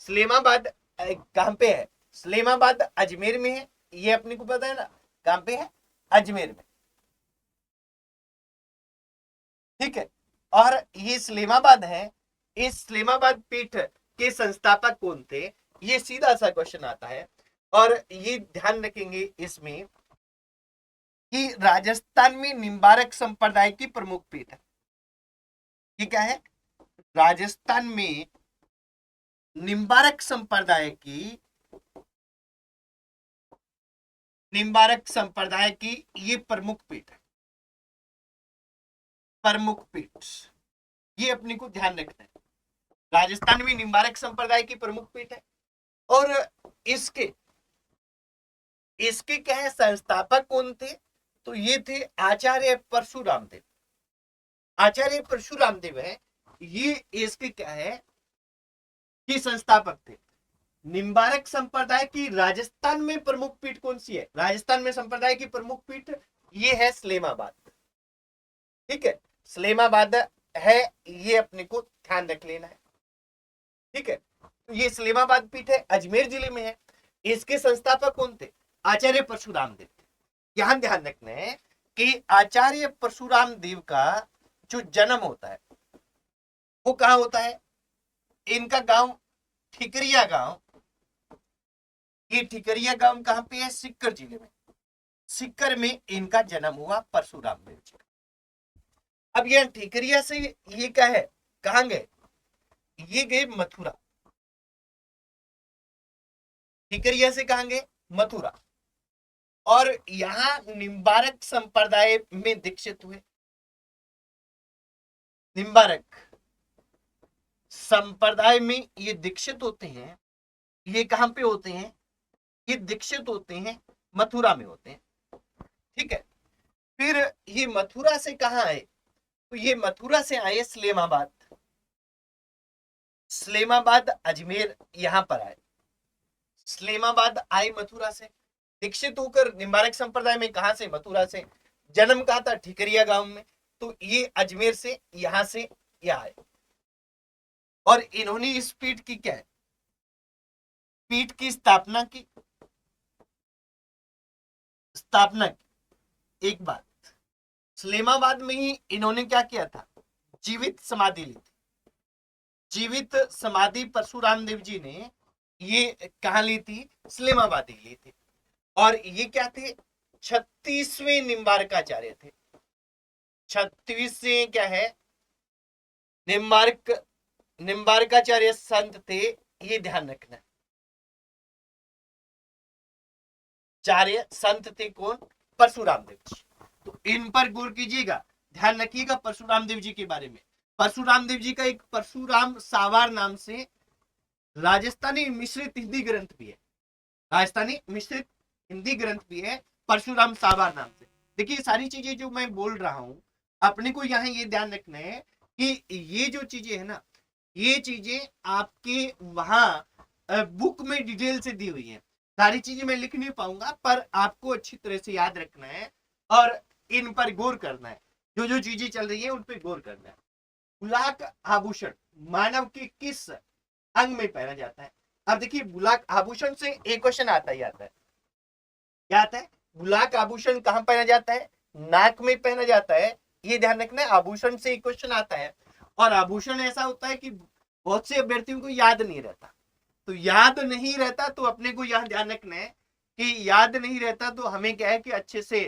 इस्लामाबाद कहां पे है? इस्लामाबाद अजमेर में है, ये अपने को पता है ना कहां पे है? अजमेर में, ठीक है। और ये इस्लामाबाद है, इस इस्लामाबाद पीठ के संस्थापक कौन थे, ये सीधा सा क्वेश्चन आता है। और ये ध्यान रखेंगे इसमें कि राजस्थान में निम्बारक संप्रदाय की प्रमुख पीठ है। ये क्या है, राजस्थान में निम्बारक संप्रदाय की ये प्रमुख पीठ है, प्रमुख पीठ, ये अपने को ध्यान रखना है। राजस्थान में निम्बारक संप्रदाय की प्रमुख पीठ है। और इसके क्या है, संस्थापक कौन थे, तो ये थे आचार्य परशुराम देव। आचार्य परशुराम देव है ये इसके क्या है कि संस्थापक थे। निम्बारक संप्रदाय की राजस्थान में प्रमुख पीठ कौन सी है, राजस्थान में संप्रदाय की प्रमुख पीठ ये है इस्लामाबाद, ठीक है, इस्लामाबाद है, ये अपने को ध्यान रख लेना है, ठीक है। तो ये इस्लामाबाद पीठ है, अजमेर जिले में है। इसके संस्थापक कौन थे, आचार्य परशुराम देव। यहां ध्यान रखना है कि आचार्य परशुराम देव का जो जन्म होता है वो कहां होता है, इनका गांव ठिकरिया गांव, ये ठिकरिया गांव कहां पे है, सीकर जिले में, सीकर में इनका जन्म हुआ परशुराम देव जी का। अब यह ठिकरिया से ये क्या है, कहां गए, ये गए मथुरा, ठिकरिया से कहां गए, मथुरा। और यहां निम्बारक संप्रदाय में दीक्षित हुए। निम्बारक संप्रदाय में ये दीक्षित होते हैं, ये कहां पे होते हैं, ये दीक्षित होते हैं मथुरा में होते हैं, ठीक है। फिर ये मथुरा से कहां आए, तो ये मथुरा से आए इस्लामाबाद, इस्लामाबाद अजमेर यहां पर आए, इस्लामाबाद आए मथुरा से, दीक्षित होकर निम्बारक संप्रदाय में, कहां से, मथुरा से। जन्म कहा था ठिकरिया गांव में, तो ये अजमेर से यहां से यहाँ आए। और इन्होंने इस पीठ की क्या है, पीठ की स्थापना की, एक बात, इस्लामाबाद में ही इन्होंने क्या किया था, जीवित समाधि ली थी। जीवित समाधि परशुराम देव जी ने ये कहां ली थी, इस्लामाबाद ही ली थी। और ये क्या थे, 36वें निम्बारकाचार्य थे, 36वें क्या है, निम्बारकाचार्य संत थे, ये ध्यान रखना है। चार्य संत थे कौन, परशुराम देव जी। तो इन पर गौर कीजिएगा, ध्यान रखिएगा परशुराम देव जी के बारे में। परशुराम देव जी का एक परशुराम सावार नाम से राजस्थानी मिश्रित हिंदी ग्रंथ भी है, राजस्थानी मिश्रित हिंदी ग्रंथ भी है परशुराम सावार नाम से। देखिए सारी चीजें जो मैं बोल रहा हूं, अपने को यहाँ ये ध्यान रखना है कि ये जो चीजें है ना, ये चीजें आपके वहां बुक में डिटेल से दी हुई है। सारी चीजें मैं लिख नहीं पाऊंगा, पर आपको अच्छी तरह से याद रखना है और इन पर गौर करना है। जो जो चीजें चल रही है उन पर गौर करना है। बुलाक आभूषण मानव के किस अंग में पहना जाता है। अब देखिए बुलाक आभूषण से एक क्वेश्चन आता ही आता है, क्या आता है, बुलाक आभूषण कहां पहना जाता है, नाक में पहना जाता है, ये ध्यान रखना है। आभूषण से एक क्वेश्चन आता है, और आभूषण ऐसा होता है कि बहुत से अभ्यर्थियों को याद नहीं रहता, तो याद नहीं रहता तो अपने को यह ध्यान रखना है कि याद नहीं रहता तो हमें क्या है कि अच्छे से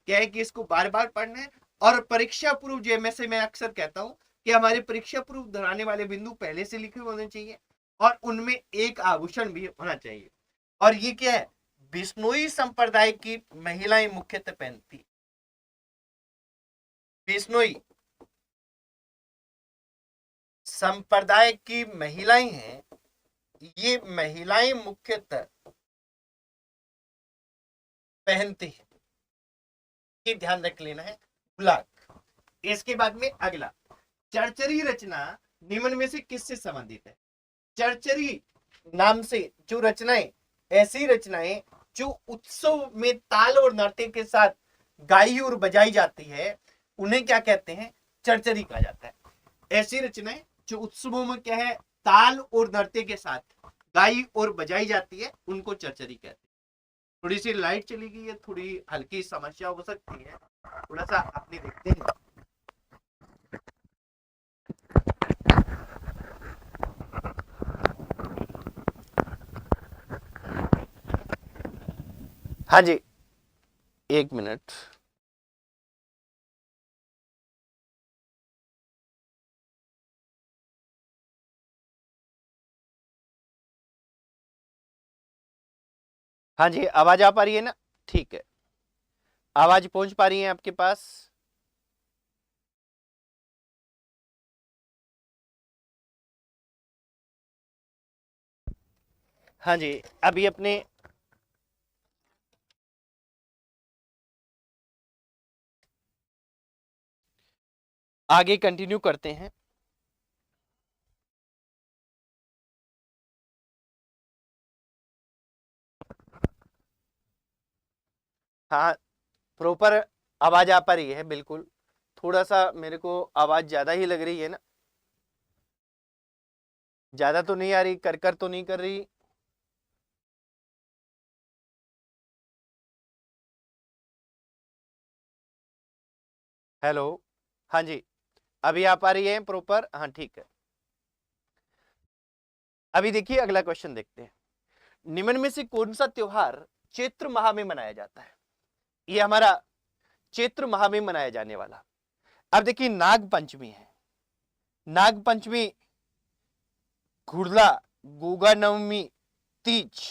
क्या है कि इसको बार बार पढ़ना है। और परीक्षा पूर्व, जैसे मैं अक्सर कहता हूं कि हमारे परीक्षा पूर्व दोहराने वाले बिंदु पहले से लिखे होने चाहिए और उनमें एक आभूषण भी होना चाहिए। और ये क्या है, बिश्नोई संप्रदाय की महिलाएं मुख्यतः पहनती, बिश्नोई संप्रदाय की महिलाएं हैं, ये महिलाएं मुख्यतः पहनती है, ये ध्यान रख लेना है। बुलाक। इसके बाद में अगला, चरचरी रचना निम्न में से किससे संबंधित है। चरचरी नाम से जो रचनाएं, ऐसी रचनाएं जो उत्सव में ताल और नृत्य के साथ गाई और बजाई जाती है, उन्हें क्या कहते हैं, चरचरी कहा जाता है। ऐसी रचनाएं जो उत्सवों में क्या है, ताल और नृत्य के साथ गाई और बजाई जाती है, उनको चरचरी कहते हैं। थोड़ी सी लाइट चली गई है, थोड़ी हल्की समस्या हो सकती है, थोड़ा सा अपने देखते हैं। हाँ जी, एक मिनट। हाँ जी, आवाज आ पा रही है ना? ठीक है, आवाज पहुंच पा रही है आपके पास? हाँ जी, अभी अपने आगे कंटिन्यू करते हैं। हाँ, प्रॉपर आवाज आ पा रही है बिल्कुल। थोड़ा सा मेरे को आवाज ज्यादा ही लग रही है ना? ज्यादा तो नहीं आ रही, कर कर तो नहीं कर रही? हेलो, हाँ जी, अभी आ पा रही है प्रॉपर? हाँ ठीक है। अभी देखिए, अगला क्वेश्चन देखते हैं। निम्न में से कौन सा त्योहार चैत्र माह में मनाया जाता है? ये हमारा चैत्र माह में मनाया जाने वाला। अब देखिए, नाग पंचमी है, नाग पंचमी, घुड़ला, गोगा नवमी, तीज।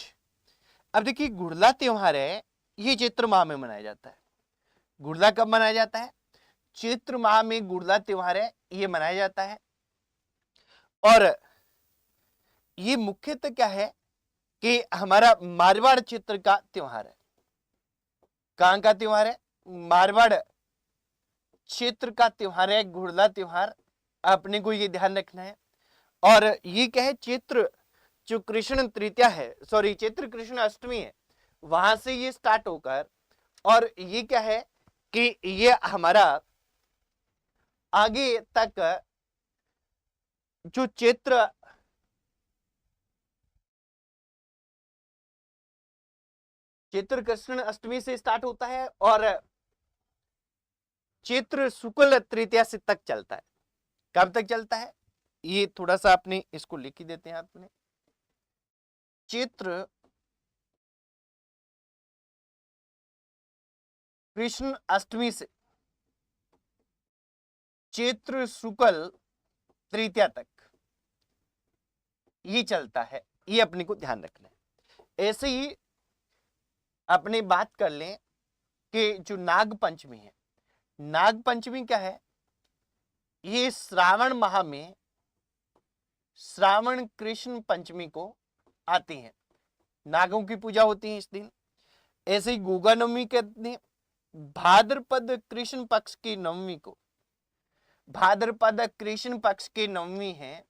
अब देखिए, घुड़ला त्योहार है, ये चैत्र माह में मनाया जाता है। घुड़ला कब मनाया जाता है? चैत्र माह में घुड़ला त्योहार है, ये मनाया जाता है। और ये मुख्यतः क्या है कि हमारा मारवाड़ क्षेत्र का त्योहार है। कहां का त्योहार है? मारवाड़ क्षेत्र का त्योहार है घुड़ला त्योहार। अपने को ये ध्यान रखना है। और ये क्या है, चैत्र जो कृष्ण तृतीया है, सॉरी चैत्र कृष्ण अष्टमी है, वहां से ये स्टार्ट होकर, और ये क्या है कि ये हमारा आगे तक जो चैत्र कृष्ण अष्टमी से स्टार्ट होता है और चैत्र शुक्ल तृतीया से तक चलता है। कब तक चलता है? ये थोड़ा सा अपने इसको लिख ही देते हैं आपने। चैत्र कृष्ण अष्टमी से चैत्र शुक्ल तृतीया तक ये चलता है, ये अपने को ध्यान रखना है। ऐसे ही अपने बात कर लें कि जो नाग पंचमी है, नाग पंचमी क्या है? ये श्रावण माह में श्रावण कृष्ण पंचमी को आती है, नागों की पूजा होती है इस दिन। ऐसे ही गोगा नवमी कहते हैं, भाद्रपद कृष्ण पक्ष की नवमी को, भाद्रपद कृष्ण पक्ष की नवमी है।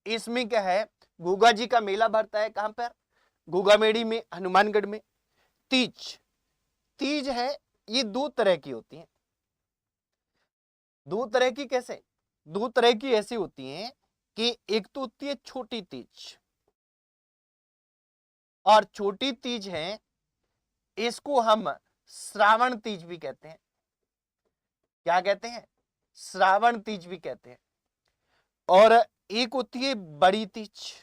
इसमें क्या है, गोगा जी का मेला भरता है। कहां पर? गोगा मेड़ी में, हनुमानगढ़ में। तीज, तीज है, ये दो तरह की होती है। दो तरह की कैसे? दो तरह की ऐसी होती हैं कि एक तो होती है छोटी तीज, और छोटी तीज है, इसको हम श्रावण तीज भी कहते हैं। क्या कहते हैं? श्रावण तीज भी कहते हैं। और एक होती है बड़ी तीज।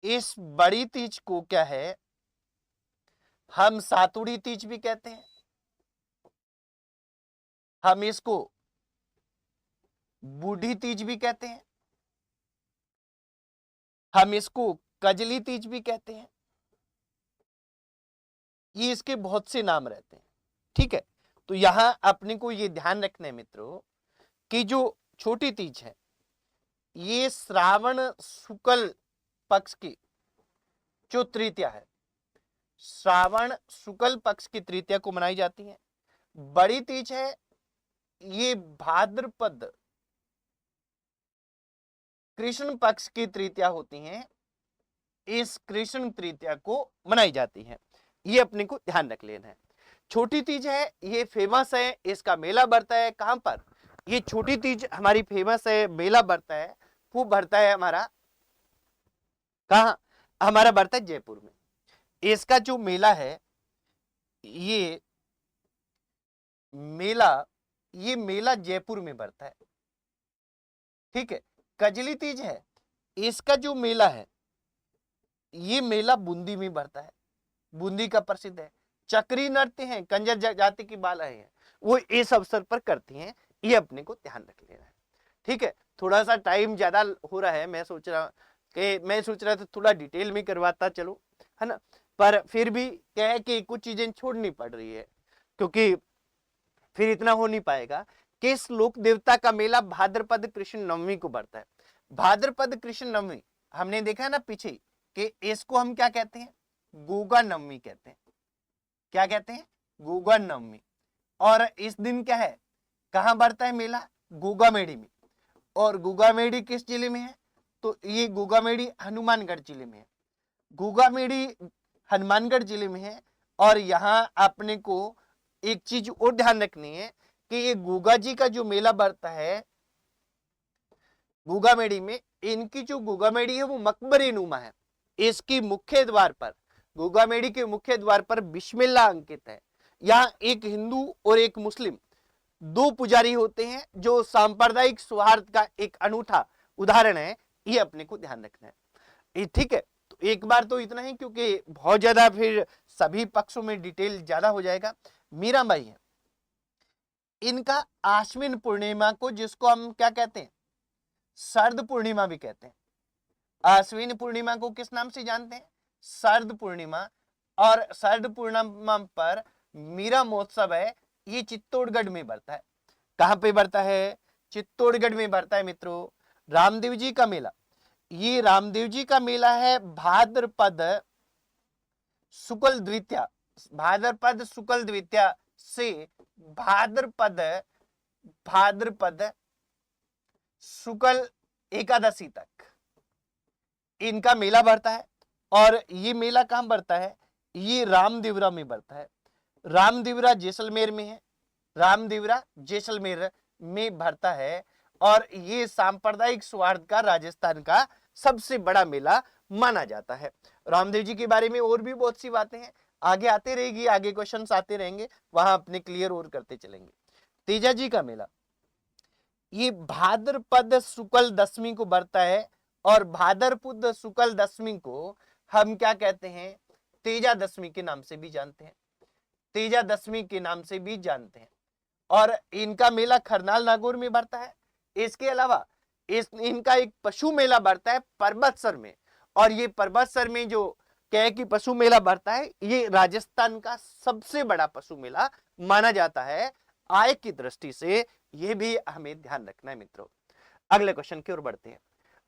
इस बड़ी तीज को क्या है, हम सातुड़ी तीज भी कहते हैं। हम इसको बूढ़ी तीज भी कहते हैं। हम इसको कजली तीज भी कहते हैं। ये इसके बहुत से नाम रहते हैं, ठीक है। तो यहां अपने को ये ध्यान रखना है मित्रों कि जो छोटी तीज है, ये श्रावण शुक्ल पक्ष की जो तृतीया है, श्रावण शुक्ल पक्ष की तृतीया को मनाई जाती है। बड़ी तीज है, ये भाद्रपद कृष्ण पक्ष की तृतीया होती हैं, इस कृष्ण तृतीया को मनाई जाती है। ये अपने को ध्यान रख लेना है। छोटी तीज है, ये फेमस है, इसका मेला बढ़ता है। कहां पर? ये छोटी तीज हमारी फेमस है, मेला बढ़ता है, खूब बढ़ता है हमारा। कहां? हमारा बढ़ता है जयपुर में। इसका जो मेला है, ये मेला जयपुर में बढ़ता है। ठीक है। कजली तीज है, इसका जो मेला है ये मेला बूंदी में बढ़ता है, बूंदी का प्रसिद्ध है। चक्री नृत्य हैं, कंजर जाति की बालाएं हैं, वो इस अवसर पर करती हैं, ये अपने को ध्यान रख लेना है। ठीक है। थोड़ा सा टाइम ज्यादा हो रहा है, मैं सोच रहा था थोड़ा डिटेल में करवाता चलो, है ना, पर फिर भी क्या है कि कुछ चीजें छोड़नी पड़ रही है, क्योंकि फिर इतना हो नहीं पाएगा। किस लोक देवता का मेला भाद्रपद कृष्ण नवमी को बढ़ता है? भाद्रपद कृष्ण नवमी हमने देखा है ना पीछे कि इसको हम क्या कहते हैं? गोगा नवमी कहते हैं। क्या कहते हैं? गोगा नवमी। और इस दिन क्या है, कहां बढ़ता है मेला? गोगामेड़ी में। और गोगामेड़ी किस जिले में है? तो ये गोगामेड़ी हनुमानगढ़ जिले में है। गोगामेड़ी हनुमानगढ़ जिले में है। और यहां अपने को एक चीज और ध्यान रखनी है कि ये गोगा जी का जो मेला बढ़ता है गोगामेड़ी में, इनकी जो गोगामेड़ी है वो मकबरे नुमा है। इसकी मुख्य द्वार पर, गोगामेड़ी के मुख्य द्वार पर बिस्मिल्लाह अंकित है। यहाँ एक हिंदू और एक मुस्लिम दो पुजारी होते हैं, जो सांप्रदायिक सौहार्द का एक अनूठा उदाहरण है, ये अपने को ध्यान रखना है। ठीक है। तो एक बार तो इतना ही, क्योंकि बहुत ज्यादा फिर सभी पक्षों में डिटेल ज्यादा हो जाएगा। मीराबाई है, इनका आश्विन पूर्णिमा को, जिसको हम क्या कहते हैं? शरद पूर्णिमा भी कहते हैं। आश्विन पूर्णिमा को किस नाम से जानते हैं? शरद पूर्णिमा। और शरद पूर्णिमा पर मीरा महोत्सव है, ये चित्तौड़गढ़ में बढ़ता है। कहां पे बढ़ता है? चित्तौड़गढ़ में बढ़ता है मित्रों। रामदेव जी का मेला, ये रामदेव जी का मेला है भाद्रपद शुक्ल द्वितीया, भाद्रपद शुक्ल द्वितीया से भाद्रपद शुक्ल एकादशी तक इनका मेला बढ़ता है। और ये मेला कहां बढ़ता है? ये रामदेवरा में बढ़ता है। रामदेवरा जैसलमेर में है, रामदेवरा जैसलमेर में बढ़ता है। और ये सांप्रदायिक सौहार्द का राजस्थान का सबसे बड़ा मेला माना जाता है। रामदेव जी के बारे में और भी बहुत सी बातें हैं, आगे आते रहेगी, आगे क्वेश्चंस आते रहेंगे, वहां अपने क्लियर और करते चलेंगे। तेजा जी का मेला, ये भाद्रपद शुक्ल दशमी को बढ़ता है। और भाद्रपद शुक्ल दशमी को हम क्या कहते हैं? तेजा दशमी के नाम से भी जानते हैं, तेजा दशमी के नाम से भी जानते हैं। और इनका मेला खरनाल नागौर में बढ़ता है। इसके अलावा इनका एक पशु मेला बढ़ता है पर्वतसर में। और ये पर्वतसर में जो क्या कि पशु मेला बढ़ता है, ये राजस्थान का सबसे बड़ा पशु मेला माना जाता है। आय की दृष्टि से यह भी हमें ध्यान रखना है मित्रों। अगले क्वेश्चन की ओर बढ़ते हैं।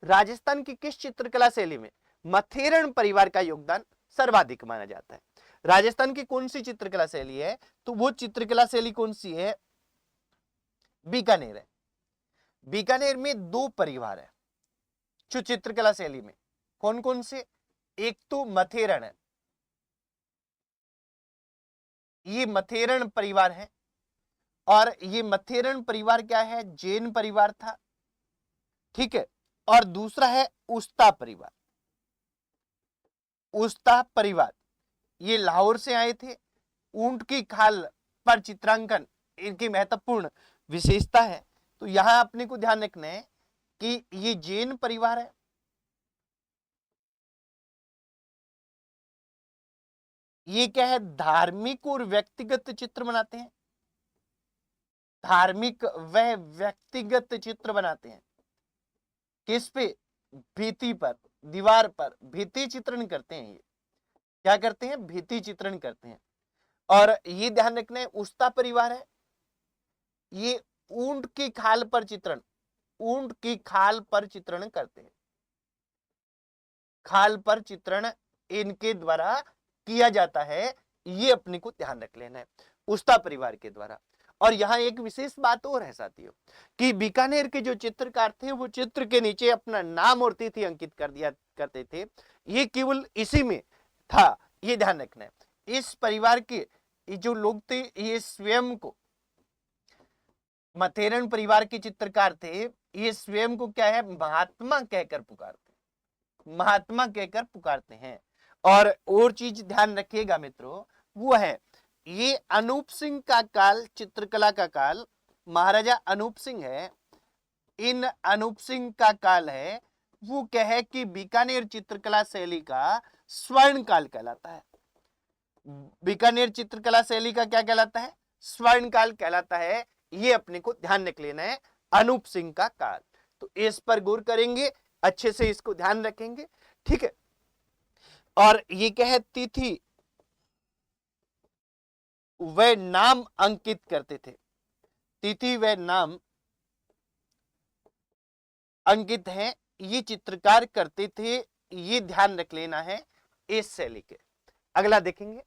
राजस्थान की किस चित्रकला शैली में मथेरण परिवार का योगदान सर्वाधिक माना जाता है? राजस्थान की कौन सी चित्रकला शैली है? तो वो चित्रकला शैली कौन सी है? बीकानेर है। बीकानेर में दो परिवार है जो चित्रकला शैली में, कौन कौन से? एक तो मथेरण है, ये मथेरण परिवार है। और ये मथेरण परिवार क्या है? जैन परिवार था। ठीक है। और दूसरा है उस्ता परिवार। उस्ता परिवार ये लाहौर से आए थे। ऊंट की खाल पर चित्रांकन इनकी महत्वपूर्ण विशेषता है। तो यहां अपने को ध्यान रखना है कि ये जैन परिवार है। ये क्या है? धार्मिक और व्यक्तिगत चित्र बनाते हैं, धार्मिक व व्यक्तिगत चित्र बनाते हैं। किस पे? भित्ति पर, दीवार पर भित्ति चित्रण करते हैं। ये क्या करते हैं? भित्ति चित्रण करते हैं। और ये ध्यान रखना है उस्ता परिवार है, ये ऊंट की खाल पर चित्रण, ऊंट की खाल पर चित्रण करते हैं। खाल पर चित्रण इनके द्वारा किया जाता है, ये अपने को ध्यान रख लेना है, उस्ता परिवार के द्वारा। और यहां एक विशेष बात और है साथियों कि बीकानेर के जो चित्रकार थे वो चित्र के नीचे अपना नाम और तिथि अंकित कर दिया करते थे। ये केवल इसी में था, ये ध्यान रखना है। इस परिवार के जो लोग थे ये स्वयं को, मथेरण परिवार के चित्रकार थे, ये स्वयं को क्या है? महात्मा कहकर पुकारते, महात्मा कहकर पुकारते हैं। और चीज ध्यान रखिएगा मित्रों, वो है ये अनूप सिंह का काल, चित्रकला का काल महाराजा अनूप सिंह है। इन अनूप सिंह का काल है वो क्या है कि बीकानेर चित्रकला शैली का स्वर्ण काल कहलाता है। बीकानेर चित्रकला शैली का क्या कहलाता है? स्वर्ण काल कहलाता है। ये अपने को ध्यान रख लेना है, अनूप सिंह का काल। तो इस पर गौर करेंगे, अच्छे से इसको ध्यान रखेंगे, ठीक है। और ये क्या है, तिथि वे नाम अंकित करते थे, तिथि वे नाम अंकित है, ये चित्रकार करते थे, ये ध्यान रख लेना है इस शैली के। अगला देखेंगे,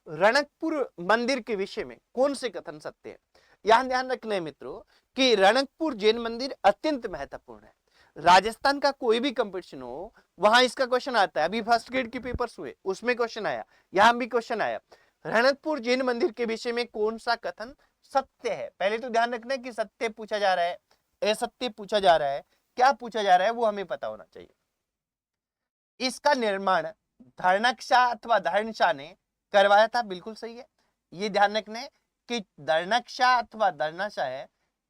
रणकपुर मंदिर के विषय में कौन से कथन सत्य है? यहां ध्यान रखना है मित्रों कि रणकपुर जैन मंदिर अत्यंत महत्वपूर्ण है। राजस्थान का कोई भी कंपटीशन हो वहां इसका क्वेश्चन आता है। अभी फर्स्ट ग्रेड के पेपर्स हुए उसमें क्वेश्चन आया, यहां भी क्वेश्चन आया। रणकपुर जैन मंदिर के विषय में कौन सा कथन सत्य है? पहले तो ध्यान रखना है कि सत्य पूछा जा रहा है, असत्य पूछा जा रहा है, क्या पूछा जा रहा है वो हमें पता होना चाहिए। इसका निर्माण धर्णकशाह अथवा धर्णशाह ने करवाया था, बिल्कुल सही है। ये ध्यान रखना है कि धर्णकशाह अथवा धर्णशाह है,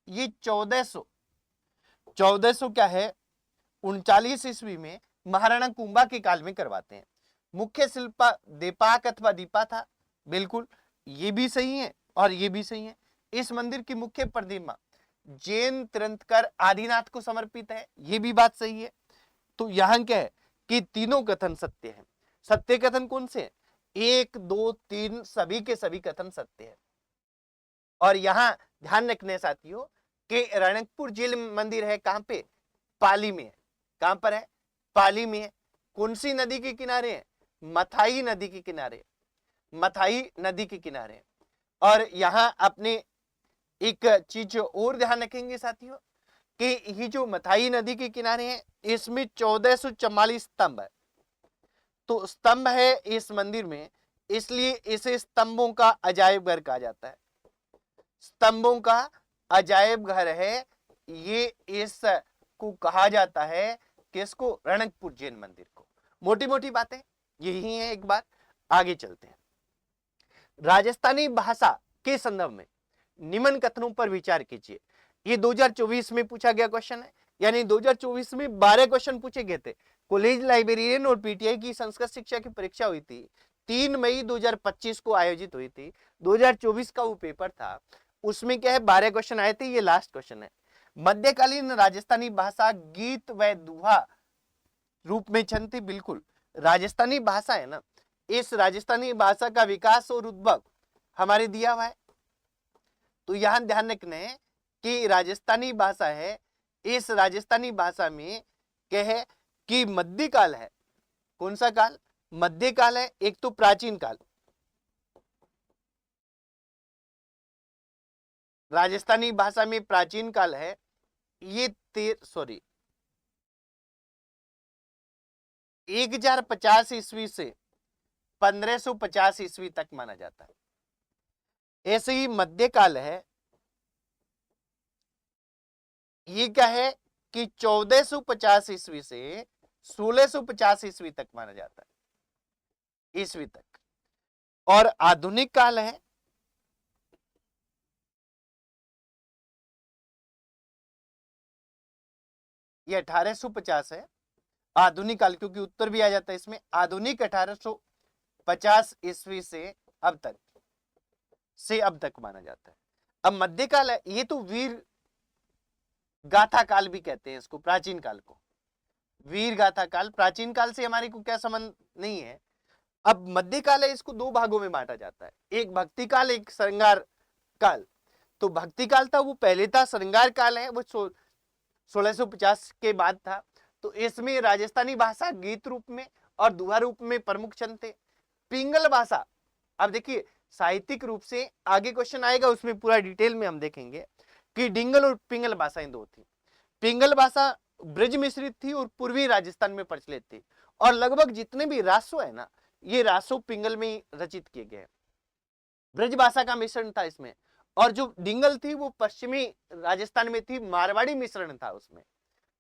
ये 1400 क्या है 39 ईस्वी में महाराणा कुंभा के काल में करवाते हैं। मुख्य शिल्पा दीपाक अथवा दीपा था, बिल्कुल ये भी सही है और ये भी सही है। इस मंदिर की मुख्य प्रतिमा जैन तीर्थंकर आदिनाथ को समर्पित है, ये भी बात सही है। तो यहां क्या है कि तीनों कथन सत्य है। सत्य कथन कौन से हैं? 1 2 3 सभी के सभी कथन सत्य है। और यहां ध्यान रखने साथियों कि रणकपुर जैन मंदिर है कहां पे? पाली में है। कहां पर है? पाली में है। कौन सी नदी के किनारे है? मथाई नदी के किनारे, मथाई नदी के किनारे। और यहां अपने एक चीज और ध्यान रखेंगे साथियों कि ये जो मथाई नदी के किनारे है इसमें 1444 स्तंभ है। तो स्तंभ है इस मंदिर में, इसलिए इसे स्तंभों का अजायब घर कहा जाता है। स्तंभों का अजायब घर है ये, इस को कहा जाता है किसको? रणकपुर जैन मंदिर को। मोटी मोटी बातें यही है। एक बार आगे चलते हैं। राजस्थानी भाषा के संदर्भ में निम्न कथनों पर विचार कीजिए। ये 2024 में पूछा गया क्वेश्चन है, यानी 2024 में 12 क्वेश्चन पूछे गए थे। कॉलेज लाइब्रेरियन और पीटीआई की संस्कृत शिक्षा की परीक्षा हुई थी, 3 मई 2025 को आयोजित हुई थी। 2024 का वो पेपर था, उसमें क्या है 12 क्वेश्चन आए थे। ये लास्ट क्वेश्चन है। मध्यकालीन राजस्थानी भाषा गीत व दोहा रूप में छंद थी, बिल्कुल राजस्थानी भाषा है ना। इस राजस्थानी भाषा का विकास और उद्भव हमारे दिया हुआ है। तो यहां ध्यान रखना है कि राजस्थानी भाषा है, इस राजस्थानी भाषा में क्या है कि मध्यकाल है। कौन सा काल? मध्यकाल है। एक तो प्राचीन काल, राजस्थानी भाषा में प्राचीन काल है, ये 1050 ईस्वी से 1550 ईस्वी तक माना जाता है। ऐसे ही मध्यकाल है, ये क्या है कि 1450 ईस्वी से 1650 ईस्वी तक माना जाता है, ईस्वी तक। और आधुनिक काल है, ये 1850 है। आधुनिक काल क्योंकि उत्तर भी आ जाता है इसमें। आधुनिक 1850 ईस्वी से अब तक माना जाता है। अब मध्यकाल है, ये तो वीर गाथा काल भी कहते हैं इसको, प्राचीन काल को वीर गाथा काल। प्राचीन काल से हमारे को क्या संबंध नहीं है। अब मध्यकाल है, इसको 2 भागों में बांटा जाता है, एक भक्ति काल, एक श्रृंगार काल। तो भक्ति काल था वो पहले था, श्रृंगार काल है वो 1650 के बाद था। तो इसमें राजस्थानी भाषा गीत रूप में और दोहा रूप में प्रमुख छंद थे। पिंगल भाषा, अब देखिए साहित्यिक रूप से आगे क्वेश्चन आएगा उसमें पूरा डिटेल में हम देखेंगे कि डिंगल और पिंगल भाषाएं 2 थी। पिंगल भाषा ब्रज मिश्रित थी और पूर्वी राजस्थान में प्रचलित थी। और लगभग जितने भी रासो है ना, ये रासो पिंगल में ही रचित किए गए। ब्रज भाषा का मिश्रण था इसमें। और जो डिंगल थी वो पश्चिमी राजस्थान में थी, मारवाड़ी मिश्रण था उसमें,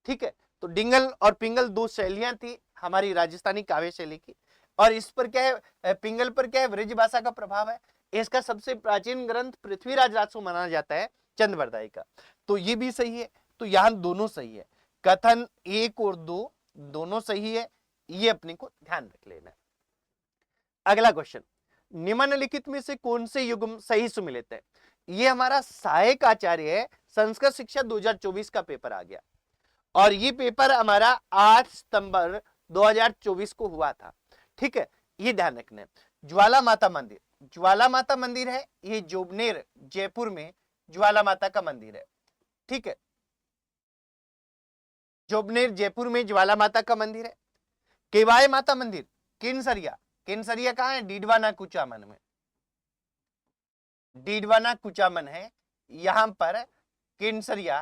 ठीक है। तो डिंगल और पिंगल 2 शैलियां थी हमारी राजस्थानी काव्य शैली की। और इस पर क्या है, पिंगल पर क्या है, ब्रज भाषा का प्रभाव है। इसका सबसे प्राचीन ग्रंथ पृथ्वीराज राजसो माना जाता है चंद्रवरदाई का, तो ये भी सही है। तो यहां दोनों सही है, कथन 1 और 2 दोनों सही है, ये अपने को ध्यान रख लेना है। अगला क्वेश्चन, निम्नलिखित में से कौन से युग्म सही सुमिलित है? ये हमारा सहायक आचार्य है, संस्कृत शिक्षा 2024 का पेपर आ गया, और ये पेपर हमारा 8 सितंबर 2024 को हुआ था। ठीक है, ये ध्यान रखना है। ज्वाला माता मंदिर, ज्वाला माता मंदिर है ये जोबनेर जयपुर में ज्वाला माता का मंदिर है। ठीक है, जोबनेर जयपुर में ज्वाला माता का मंदिर है। केवाय माता मंदिर केनसरिया, केनसरिया कहां है, डीडवाना कुचामन में, डीडवाना कुचामन है, यहां पर केनसरिया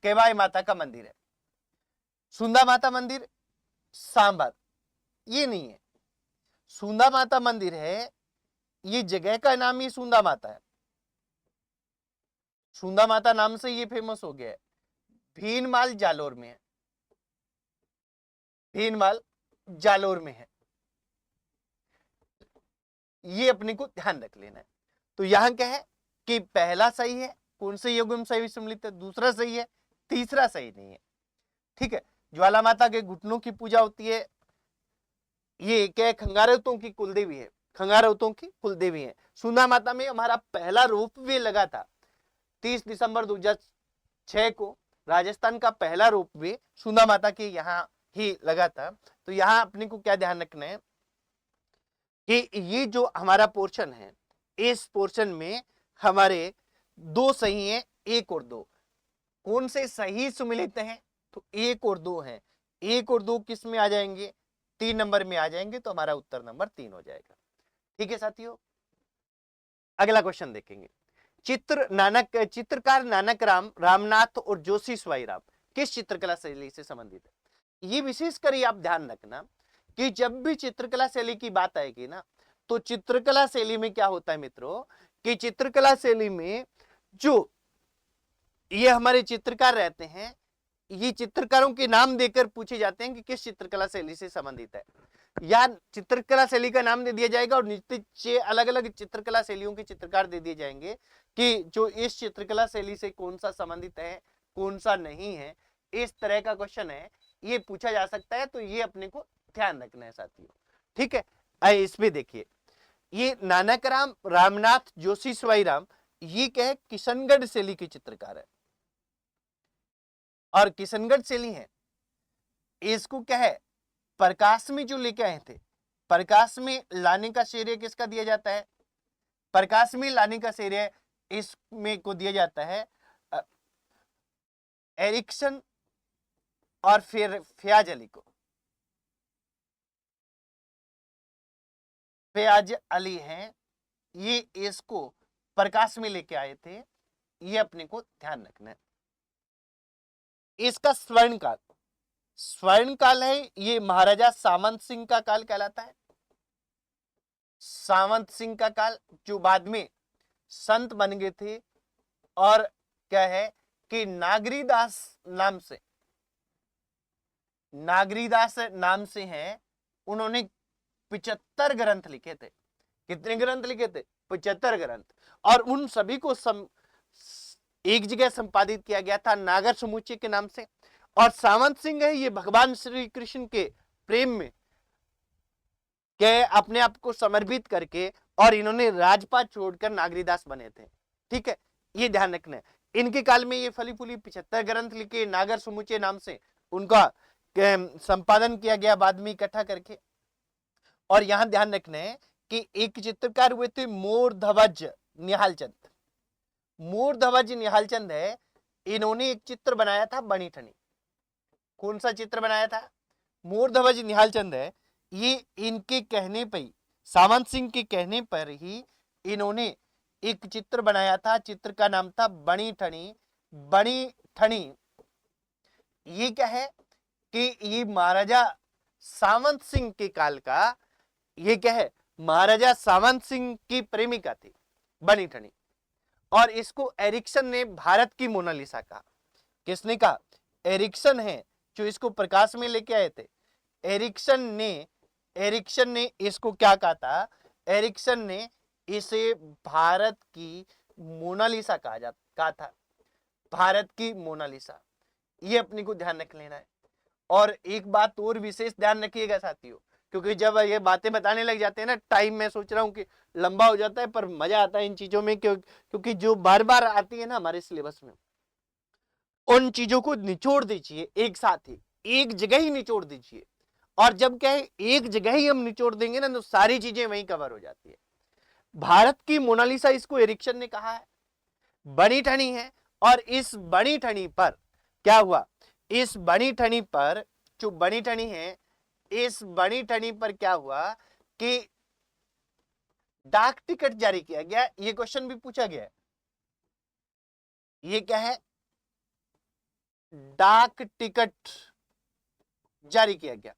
केवाय माता का मंदिर है। सुंदा माता मंदिर सांबर, ये नहीं है, सुंदा माता मंदिर है, ये जगह का नाम ही सुंदा माता है, सुंदा माता नाम से ये फेमस हो गया है। भीनमाल जालोर में है, भीनमाल जालोर में है, ये अपने को ध्यान रख लेना है। तो यहां क्या है कि पहला सही है, कौन से युग्म सही सम्मिलित है, दूसरा सही है, तीसरा सही नहीं है। ठीक है, ज्वाला माता के घुटनों की पूजा होती है, ये क्या है, खंगारवतों की कुलदेवी है, खंगारवतों की कुलदेवी है। सुंदा माता में हमारा पहला रोपवे लगा था 30 दिसंबर 2006 को, राजस्थान का पहला रोपवे सुंदा माता के यहाँ ही लगा था। तो यहाँ अपने को क्या ध्यान रखना है कि ये जो हमारा पोर्शन है, इस पोर्शन में हमारे 2 सही हैं, 1 और 2। कौन से सही सुमिलित हैं, तो 1 और 2 हैं। 1 और 2 किस में आ जाएंगे, 3 नंबर में आ जाएंगे, तो हमारा उत्तर नंबर 3 हो जाएगा। ठीक है साथियों, अगला क्वेश्चन देखेंगे। चित्रकार नानक राम, रामनाथ और जोशी स्वाई राम किस चित्रकला शैली से संबंधित है? ये विशेषकर आप ध्यान रखना कि जब भी चित्रकला शैली की बात आएगी ना, तो चित्रकला शैली में क्या होता है मित्रों, कि चित्रकला शैली में जो ये हमारे चित्रकार रहते हैं, ये चित्रकारों के नाम देकर पूछे जाते हैं कि किस चित्रकला शैली से संबंधित है, या चित्रकला शैली का नाम दे दिया जाएगा और नीचे अलग अलग चित्रकला शैलियों के चित्रकार दे दिए जाएंगे कि जो इस चित्रकला शैली से कौन सा संबंधित है, कौन सा नहीं है। इस तरह का क्वेश्चन है, ये पूछा जा सकता है, तो ये अपने को ध्यान रखना है साथियों। ठीक है, आइए इसमें देखिए, ये नानक राम, रामनाथ, जोशी स्वाई राम, ये क्या है, किशनगढ़ शैली के चित्रकार है, और किशनगढ़ शैली है, इसको क्या है, प्रकाश में जो लेके आए थे, प्रकाश में लाने का श्रेय किसका दिया जाता है, प्रकाश में लाने का श्रेय इसमें को दिया जाता है एरिक्सन और फिर फयाज अली को। फयाज अली हैं, ये इसको प्रकाश में लेके आए थे, ये अपने को ध्यान रखना है। इसका स्वर्ण काल, स्वर्ण काल है, ये महाराजा सामंत सिंह का काल कहलाता है। सामंत सिंह का काल, जो बाद में संत बन गए थे, और क्या है कि नागरीदास नाम से, नागरीदास नाम से हैं, उन्होंने 75 ग्रंथ लिखे थे। कितने ग्रंथ लिखे थे, 75 ग्रंथ, और उन सभी को एक जगह संपादित किया गया था नागर समुच्चय के नाम से। और सावंत सिंह है, ये भगवान श्री कृष्ण के प्रेम में के अपने आप को समर्पित करके, और इन्होंने राजपाट छोड़कर नागरीदास बने थे। ठीक है, ये ध्यान रखना है। इनके काल में ये फली फूली 75 ग्रंथ लिखे नागर समुच्चय नाम से, उनका संपादन किया गया बाद में इकट्ठा करके। और यहां ध्यान रखना है कि एक चित्रकार हुए थे मोर ध्वज निहालचंद, मोर ध्वज निहालचंद है, इन्होंने एक चित्र बनाया था बनी ठनी। कौन सा चित्र बनाया था, मोर ध्वज निहालचंद है, ये इनके कहने पर, सावंत सिंह के कहने पर ही इन्होंने एक चित्र बनाया था, चित्र का नाम था बनी ठनी। बनी ठनी ये क्या है कि ये महाराजा सावंत सिंह के काल का, ये क्या है, महाराजा सावंत सिंह की प्रेमिका थी बनी ठनी। और इसको एरिक्सन ने भारत की मोनालिसा कहा। किसने कहा, एरिक्सन है जो इसको प्रकाश में लेके आए थे। एरिक्सन ने एरिक्सन ने इसको क्या कहा था? एरिक्सन ने इसे भारत की मोनालिसा कहा था, भारत की मोनालिसा। ये अपने को ध्यान रख लेना है। और एक बात और विशेष ध्यान रखिएगा साथियों, क्योंकि जब ये बातें बताने लग जाते हैं ना, टाइम मैं सोच रहा हूं कि लंबा हो जाता है, पर मजा आता है इन चीजों में, क्योंकि जो बार बार आती है ना हमारे सिलेबस में, उन चीजों को निचोड़ दीजिए एक साथ ही, एक जगह ही निचोड़ दीजिए। और जब क्या है, एक जगह ही हम निचोड़ देंगे ना, तो सारी चीजें वहीं कवर हो जाती है। भारत की मोनालिसा इसको एरिक्सन ने कहा है, बनी ठनी है। और इस बनी ठनी पर क्या हुआ, इस बनी ठनी पर, जो बनी ठनी है, इस बनी ठनी पर क्या हुआ कि डाक टिकट जारी किया गया। ये क्वेश्चन भी पूछा गया है। ये क्या है? डाक टिकट जारी किया गया।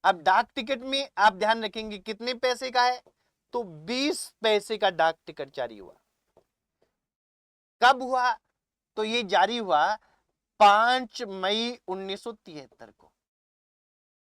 अब डाक टिकट में आप ध्यान रखेंगे कितने पैसे का है, तो 20 पैसे का डाक टिकट जारी हुआ। कब हुआ? तो ये जारी हुआ 5 मई 1973 को।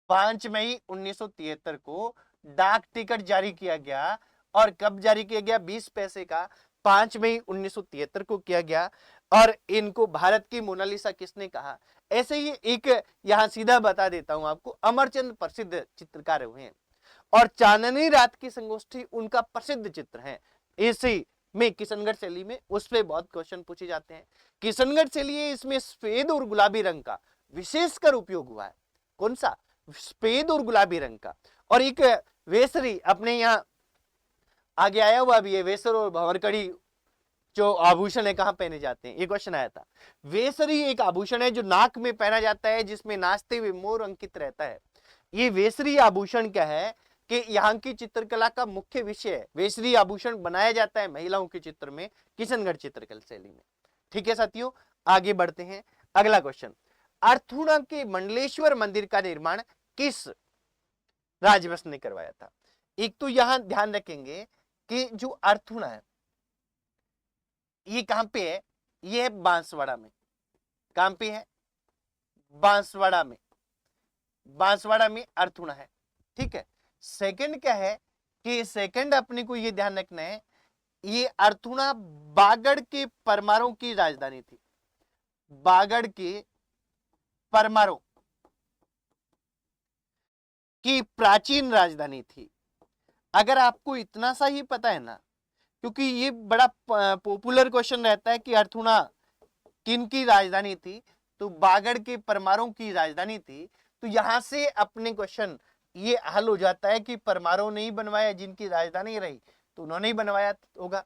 5 मई 1973 को डाक टिकट जारी किया गया। और कब जारी किया गया? 20 पैसे का, 5 मई 1973 को किया गया। और इनको भारत की मोनालिसा किसने कहा? ऐसे ही एक यहां सीधा बता देता हूं आपको, अमरचंद प्रसिद्ध चित्रकार हुए हैं, और चांदनी रात की संगोष्ठी उनका प्रसिद्ध चित्र है। इसी में किशनगढ़ शैली में, उस पर बहुत क्वेश्चन पूछे जाते हैं। किशनगढ़ शैली है, इसमें सफेद और गुलाबी रंग का विशेषकर उपयोग हुआ है। कौन सा? सफेद और गुलाबी रंग का। और एक वेसरी अपने यहाँ आगे आया हुआ भी है, वेसर और भंवरकड़ी जो आभूषण है कहां पहने जाते हैं, ये क्वेश्चन आया था। वेसरी एक आभूषण है जो नाक में पहना जाता है, जिसमें नाचते हुए मोर अंकित रहता है। ये वेसरी आभूषण क्या है कि यहाँ की चित्रकला का मुख्य विषय है। वेसरी आभूषण बनाया जाता है महिलाओं के चित्र में, किशनगढ़ चित्रकला शैली में। ठीक है साथियों, आगे बढ़ते हैं। अगला क्वेश्चन, अर्थुणा के मंडलेश्वर मंदिर का निर्माण किस राजवंश ने करवाया था? एक तो यहां ध्यान रखेंगे कि जो अर्थुणा है, ये कहां पे है? ये है बांसवाड़ा में। कहां पे है? बांसवाड़ा में। बांसवाड़ा में अर्थुणा है। ठीक है। सेकंड क्या है कि सेकंड अपने को ये ध्यान रखना है, ये अर्थुणा बागड़ के परमारों की राजधानी थी। बागड़ के परमारों की प्राचीन राजधानी थी। अगर आपको इतना सा ही पता है ना, क्योंकि ये बड़ा पॉपुलर क्वेश्चन रहता है कि अर्थुणा किन की राजधानी थी, तो बागड़ के परमारों की राजधानी थी। तो यहां से अपने क्वेश्चन ये हल हो जाता है कि परमारों ने ही बनवाया, जिनकी राजधानी रही तो उन्होंने ही बनवाया होगा।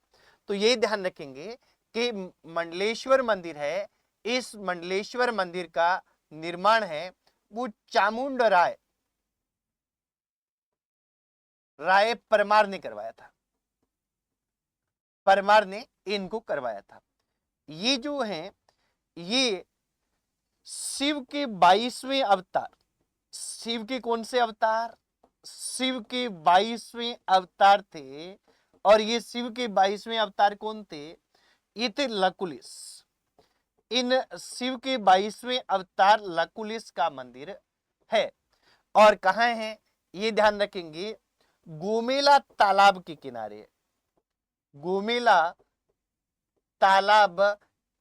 तो ये ध्यान रखेंगे कि मंडलेश्वर मंदिर है, इस मंडलेश्वर मंदिर का निर्माण है वो चामुंड राय परमार ने करवाया था। परमार ने इनको करवाया था। ये जो है, ये शिव के 22वें अवतार, शिव के कौन से अवतार? शिव के 22वें अवतार थे। और ये शिव के 22वें अवतार कौन थे? ये थे लकुलिस। इन शिव के 22वें अवतार लकुलिस का मंदिर है। और कहां है ये ध्यान रखेंगे, गोमेला तालाब के किनारे। गोमेला तालाब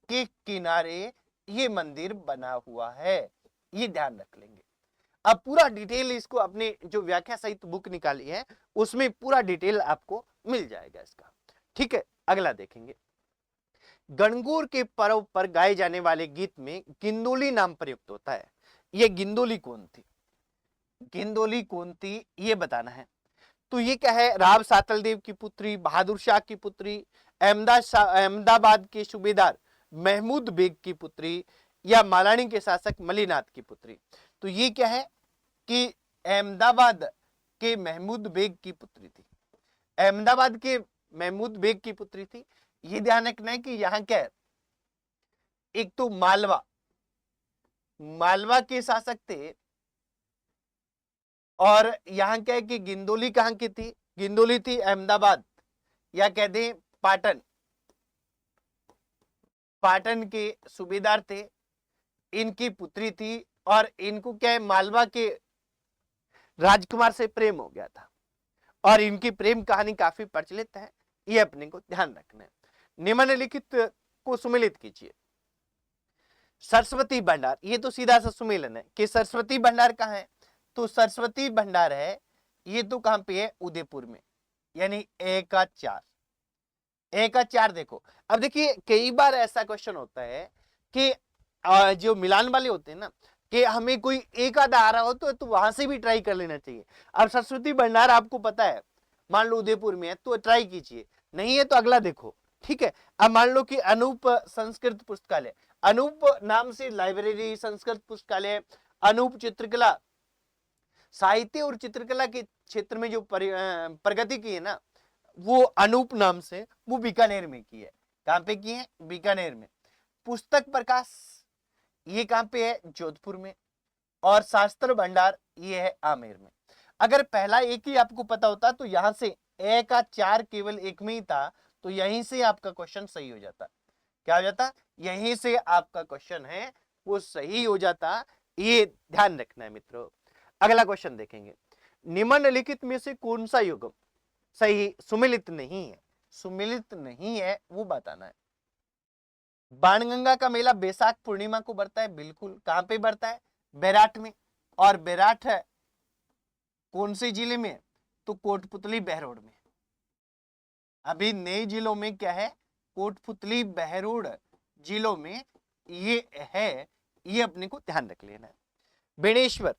के किनारे ये मंदिर बना हुआ है, ये ध्यान रख लेंगे। अब पूरा डिटेल इसको अपने जो व्याख्या सहित बुक निकाली है उसमें पूरा डिटेल आपको मिल जाएगा इसका। ठीक है, अगला देखेंगे। गणगौर के पर्व पर गाए जाने वाले गीत में गिंदोली नाम प्रयुक्त होता है। ये गिंदोली कौन थी? गिंदोली कौन थी ये बताना है। तो ये क्या है? राव सातल देव की पुत्री, बहादुर शाह की पुत्री, अहमदाबाद के सूबेदार महमूद बेग की पुत्री, या मालानी के शासक मलिनाथ की पुत्री। तो ये क्या है कि अहमदाबाद के महमूद बेग की पुत्री थी। अहमदाबाद के महमूद बेग की पुत्री थी। ये ध्यान रखना है कि यहां क्या है, एक तो मालवा, मालवा के शासक थे। और यहां क्या है कि गिंदोली कहां की थी? गिंदोली थी अहमदाबाद, या कहते हैं पाटन, पाटन के सूबेदार थे, इनकी पुत्री थी। और इनको क्या है, मालवा के राजकुमार से प्रेम हो गया था और इनकी प्रेम कहानी काफी प्रचलित है, ये अपने को ध्यान रखना है। निम्नलिखित को सुमेलित कीजिए। सरस्वती भंडार, ये तो सीधा सा सुमेलन है कि सरस्वती भंडार कहाँ है, तो सरस्वती भंडार है ये तो कहां पे है, उदयपुर में, यानी ए का 4। ए का 4 देखो, अब देखिए कई बार ऐसा क्वेश्चन होता है कि जो मिलान वाले होते हैं ना, कि हमें कोई एक आधा आ रहा हो तो वहां से भी ट्राई कर लेना चाहिए। अब सरस्वती भंडार आपको पता है, मान लो उदयपुर में है तो ट्राई कीजिए, नहीं है तो अगला देखो, ठीक है। अब मान लो कि अनूप संस्कृत पुस्तकालय, अनूप नाम से लाइब्रेरी, संस्कृत पुस्तकालय, अनूप चित्रकला, साहित्य और चित्रकला के क्षेत्र में जो प्रगति की है ना, वो अनूप नाम से, वो बीकानेर में की है। कहां पे की है, बीकानेर में। पुस्तक प्रकाश ये कहां पे है, जोधपुर में। और शास्त्र भंडार ये है आमेर में। अगर पहला एक ही आपको पता होता तो यहां से ए का 4 केवल एक में ही था, तो यहीं से आपका क्वेश्चन सही हो जाता। क्या हो जाता, यहीं से आपका क्वेश्चन है वो सही हो जाता। ये ध्यान रखना है मित्रों। अगला क्वेश्चन देखेंगे, निम्नलिखित में से कौन सा युग्म सही सुमेलित नहीं है, सुमेलित नहीं है वो बताना है। बाणगंगा का मेला बैसाख पूर्णिमा को बढ़ता है, बिल्कुल। कहां पे बढ़ता है, बैराट में। और बैराट है कौन से जिले में, तो कोटपुतली बहरोड में। अभी नए जिलों में क्या है, कोटपुतली बहरोड जिलों में ये है, ये अपने को ध्यान रख लेना है। बेणेश्वर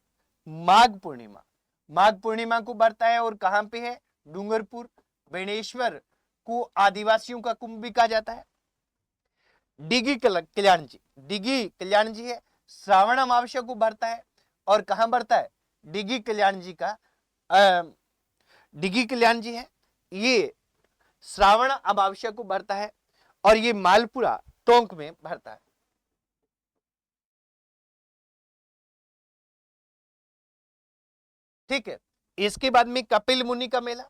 माघ पूर्णिमा, माघ पूर्णिमा को बढ़ता है और कहां पे है, डूंगरपुर। बेणेश्वर को आदिवासियों का कुंभ भी कहा जाता है। डिगी कल्याण जी, डिगी कल्याण जी है, श्रावण अमावस्या को बढ़ता है और कहां बढ़ता है, डिगी कल्याण जी का डिगी कल्याण जी है, ये श्रावण अमावस्या को बढ़ता है और ये मालपुरा टोंक में बढ़ता है। ठीक है। इसके बाद में कपिल मुनि का मेला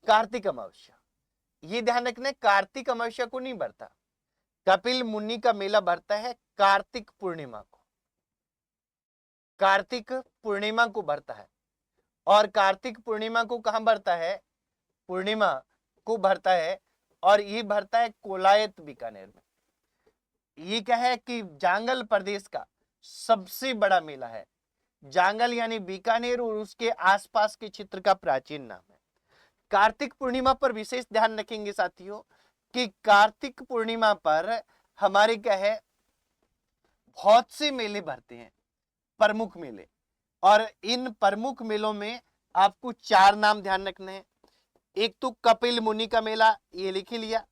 कार्तिक अमावस्या, ये ध्यान रखना है, कार्तिक अमावस्या को नहीं बढ़ता, कपिल मुनि का मेला बढ़ता है कार्तिक पूर्णिमा को, कार्तिक पूर्णिमा को बढ़ता है। और कार्तिक पूर्णिमा को कहां बढ़ता है, पूर्णिमा को बढ़ता है और ये बढ़ता है कोलायत बीकानेर में। ये क्या है कि जांगल प्रदेश का सबसे बड़ा मेला है। जांगल यानी बीकानेर और उसके आसपास के क्षेत्र का प्राचीन नाम है। कार्तिक पूर्णिमा पर विशेष ध्यान रखेंगे साथियों कि कार्तिक पूर्णिमा पर हमारे क्या है, बहुत से मेले भरते हैं, प्रमुख मेले। और इन प्रमुख मेलों में आपको 4 नाम ध्यान रखने हैं। एक तो कपिल मुनि का मेला, ये लिख लिया,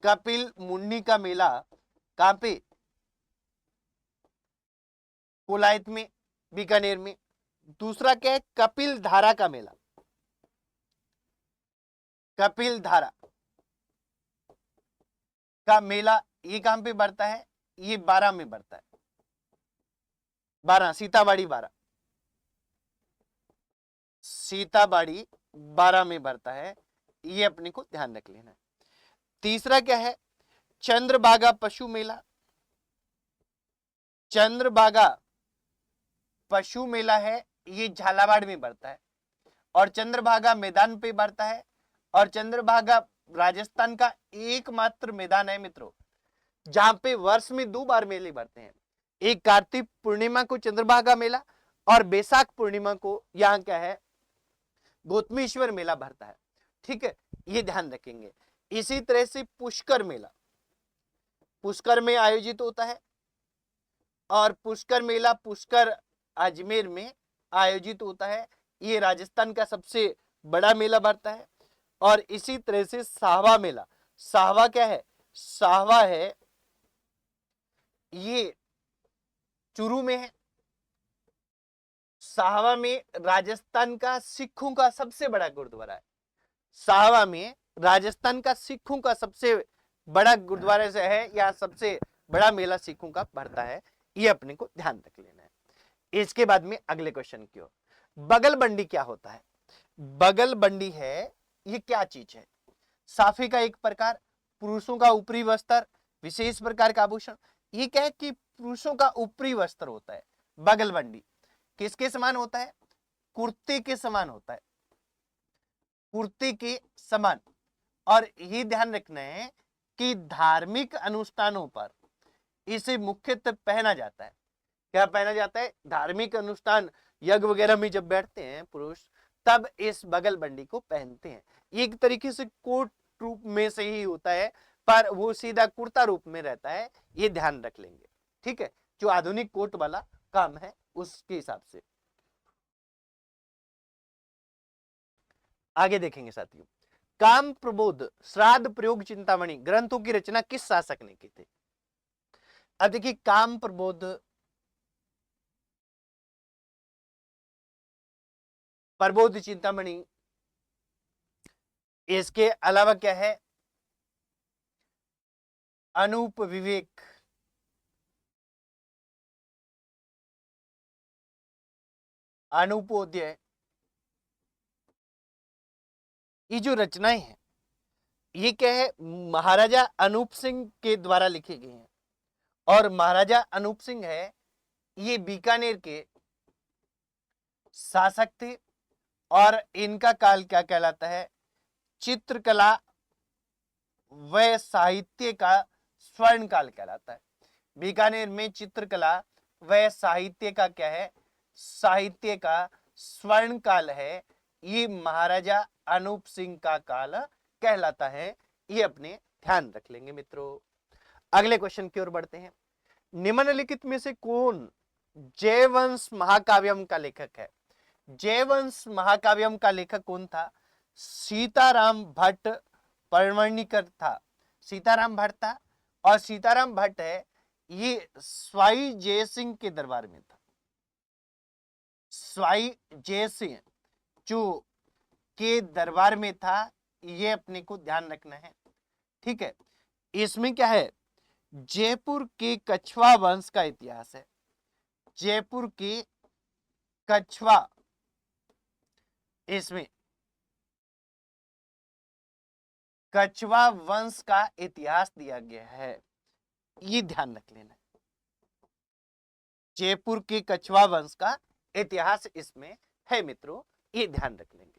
कपिल मुनि का मेला कहां पे, कोलायत में, बीकानेर में। दूसरा क्या है, कपिल धारा का मेला, कपिल धारा का मेला ये कहां पे बढ़ता है, ये 12 में बढ़ता है, 12 सीताबाड़ी 12, सीताबाड़ी 12 में बढ़ता है, ये अपने को ध्यान रख लेना है। तीसरा क्या है, चंद्रभागा पशु मेला, चंद्रभागा पशु मेला है, ये झालावाड़ में बढ़ता है और चंद्रभागा मैदान पे बढ़ता है। और चंद्रभागा राजस्थान का एकमात्र मैदान है मित्रों जहां पे वर्ष में 2 बार मेले बढ़ते हैं, एक कार्तिक पूर्णिमा को चंद्रभागा मेला और बैसाख पूर्णिमा को यहाँ क्या है, गौतमेश्वर मेला भरता है। ठीक है, ये ध्यान रखेंगे। इसी तरह से पुष्कर मेला पुष्कर में आयोजित होता है और पुष्कर मेला पुष्कर अजमेर में आयोजित होता है, ये राजस्थान का सबसे बड़ा मेला भरता है। और इसी तरह से साहवा मेला, साहवा क्या है, साहवा है ये चूरू में है। साहवा में राजस्थान का सिखों का सबसे बड़ा गुरुद्वारा है, साहवा में राजस्थान का सिखों का सबसे बड़ा गुरुद्वारा से है, या सबसे बड़ा मेला सिखों का भरता है, ये अपने को ध्यान रख लेना है। इसके बाद में अगले क्वेश्चन की ओर, बगल बंडी क्या होता है, बगल बंडी है ये क्या चीज है, साफे का एक प्रकार, पुरुषों का ऊपरी वस्त्र, विशेष प्रकार का आभूषण। ये क्या है कि पुरुषों का ऊपरी वस्त्र होता है बगल बंडी, किसके समान होता है, कुर्ते के समान होता है, कुर्ते के समान। और ये ध्यान रखना है कि धार्मिक अनुष्ठानों पर इसे मुख्यतः पहना जाता है। क्या पहना जाता है? धार्मिक अनुष्ठान, यज्ञ वगैरह में जब बैठते हैं पुरुष, तब इस बगल बंडी को पहनते हैं। ये एक तरीके से कोट रूप में से ही होता है, पर वो सीधा कुर्ता रूप में रहता है, ये ध्यान रख लेंगे। ठीक है, जो आधुनिक कोट वाला काम है उसके हिसाब से। आगे देखेंगे साथियों, काम प्रबोध, श्राद्ध, प्रयोग, चिंतामणि ग्रंथों की रचना किस शासक ने की थी? अब देखिए, काम प्रबोध, प्रबोध, चिंतामणि, इसके अलावा क्या है? अनूप विवेक, अनूपोदय, ये जो रचनाएं हैं ये क्या है? महाराजा अनूप सिंह के द्वारा लिखी गई हैं। और महाराजा अनूप सिंह है, ये बीकानेर के शासक थे और इनका काल क्या कहलाता है? चित्रकला व साहित्य का स्वर्ण काल कहलाता है। बीकानेर में चित्रकला व साहित्य का क्या है? साहित्य का स्वर्ण काल है। ये महाराजा अनूप सिंह का काल कहलाता है। ये अपने ध्यान रख लेंगे मित्रों। अगले क्वेश्चन की ओर बढ़ते हैं। निम्नलिखित में से कौन जयवंश महाकाव्यम का लेखक है? जयवंश महाकाव्यम का लेखक कौन था? सीताराम भट्ट पर्वणिकर था। सीताराम भट्ट था, और सीताराम भट्ट है ये स्वाई जयसिंह के दरबार में था। स्वाई जयसिंह जो के दरबार में था, ये अपने को ध्यान रखना है। ठीक है, इसमें क्या है? जयपुर के कछवा वंश का इतिहास है। जयपुर के कछवा, इसमें कछवा वंश का इतिहास दिया गया है, ये ध्यान रख लेना। जयपुर के कछवा वंश का इतिहास इसमें है मित्रों, ये ध्यान रख लेंगे।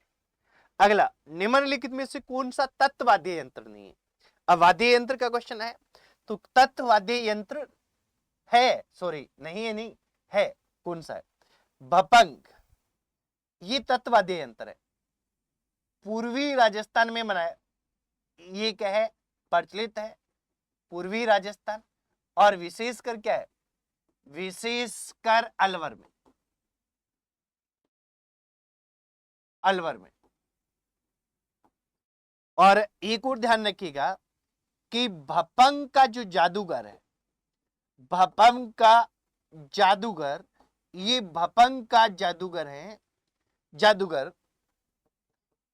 अगला, निम्नलिखित में से कौन सा तत्वाद्य यंत्र नहीं है? अब वाद्य यंत्र का क्वेश्चन है, तो तत्वाद्य यंत्र है, सॉरी नहीं है, नहीं है, कौन सा है? भपंग, ये तत्वाद्य यंत्र है। पूर्वी राजस्थान में मनाया, ये क्या है? प्रचलित है पूर्वी राजस्थान, और विशेषकर क्या है? विशेषकर अलवर में, अलवर में। और एक और ध्यान रखिएगा कि भपंग का जो जादूगर है, भपंग का जादूगर, ये भपंग का जादूगर है, जादूगर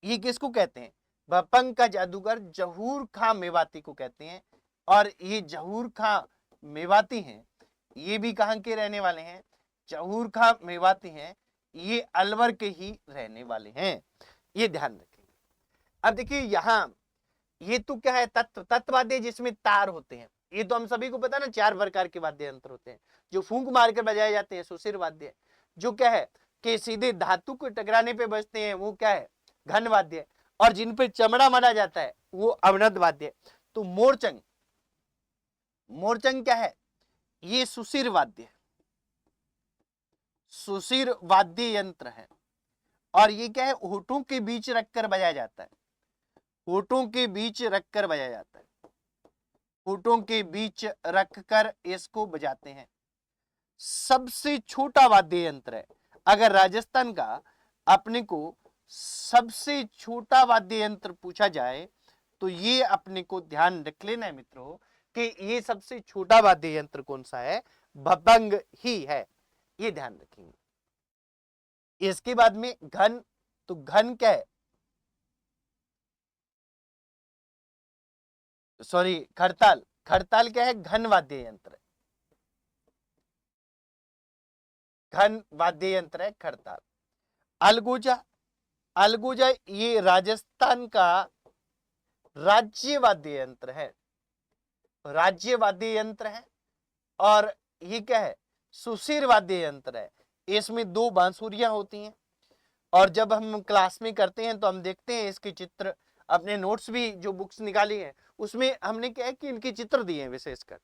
ये किसको कहते हैं? भपंग का जादूगर जहूर खां मेवाती को कहते हैं। और ये जहूर खां मेवाती हैं, ये भी कहां के रहने वाले हैं? जहूर खां मेवाती हैं, ये अलवर के ही रहने वाले हैं, ये ध्यान रखेंगे। अब देखिए यहां, ये तो क्या है? तत्वाद्य जिसमें तार होते हैं, ये तो हम सभी को पता ना, 4 प्रकार के वाद्य यंत्र होते हैं। जो फूंक मारकर बजाए जाते हैं सुशिर वाद्य, जो क्या है कि सीधे धातु को टकराने पे बजते हैं, वो क्या है? घन वाद्य। और जिन पे चमड़ा मारा जाता है वो अवनद वाद्य। तो मोरचंग, मोरचंग क्या है? ये सुशिर वाद्य, सुशिर वाद्य यंत्र है। और ये क्या है? होठों के बीच रखकर बजाया जाता है, होठों के बीच रखकर बजाया जाता है, होठों के बीच रखकर इसको बजाते हैं। सबसे छोटा वाद्य यंत्र है। अगर राजस्थान का अपने को सबसे छोटा वाद्य यंत्र पूछा जाए तो ये अपने को ध्यान रख लेना है मित्रों कि ये सबसे छोटा वाद्य यंत्र कौन सा है? भपंग ही है, ये ध्यान रखेंगे। इसके बाद में घन, तो घन क्या है? सॉरी, खड़ताल, खड़ताल क्या है? घन वाद्य यंत्र है, घन वाद्य यंत्र है खड़ताल। अलगोजा, अलगोजा ये राजस्थान का राज्य वाद्य यंत्र है, राज्य वाद्य यंत्र है। और ये क्या है? सुशिर वाद्य यंत्र है। इसमें 2 बांसुरियां होती हैं, और जब हम क्लास में करते हैं तो हम देखते हैं इसके चित्र, अपने नोट्स भी जो बुक्स निकाली हैं उसमें हमने क्या है कि इनके चित्र दिए हैं। विशेषकर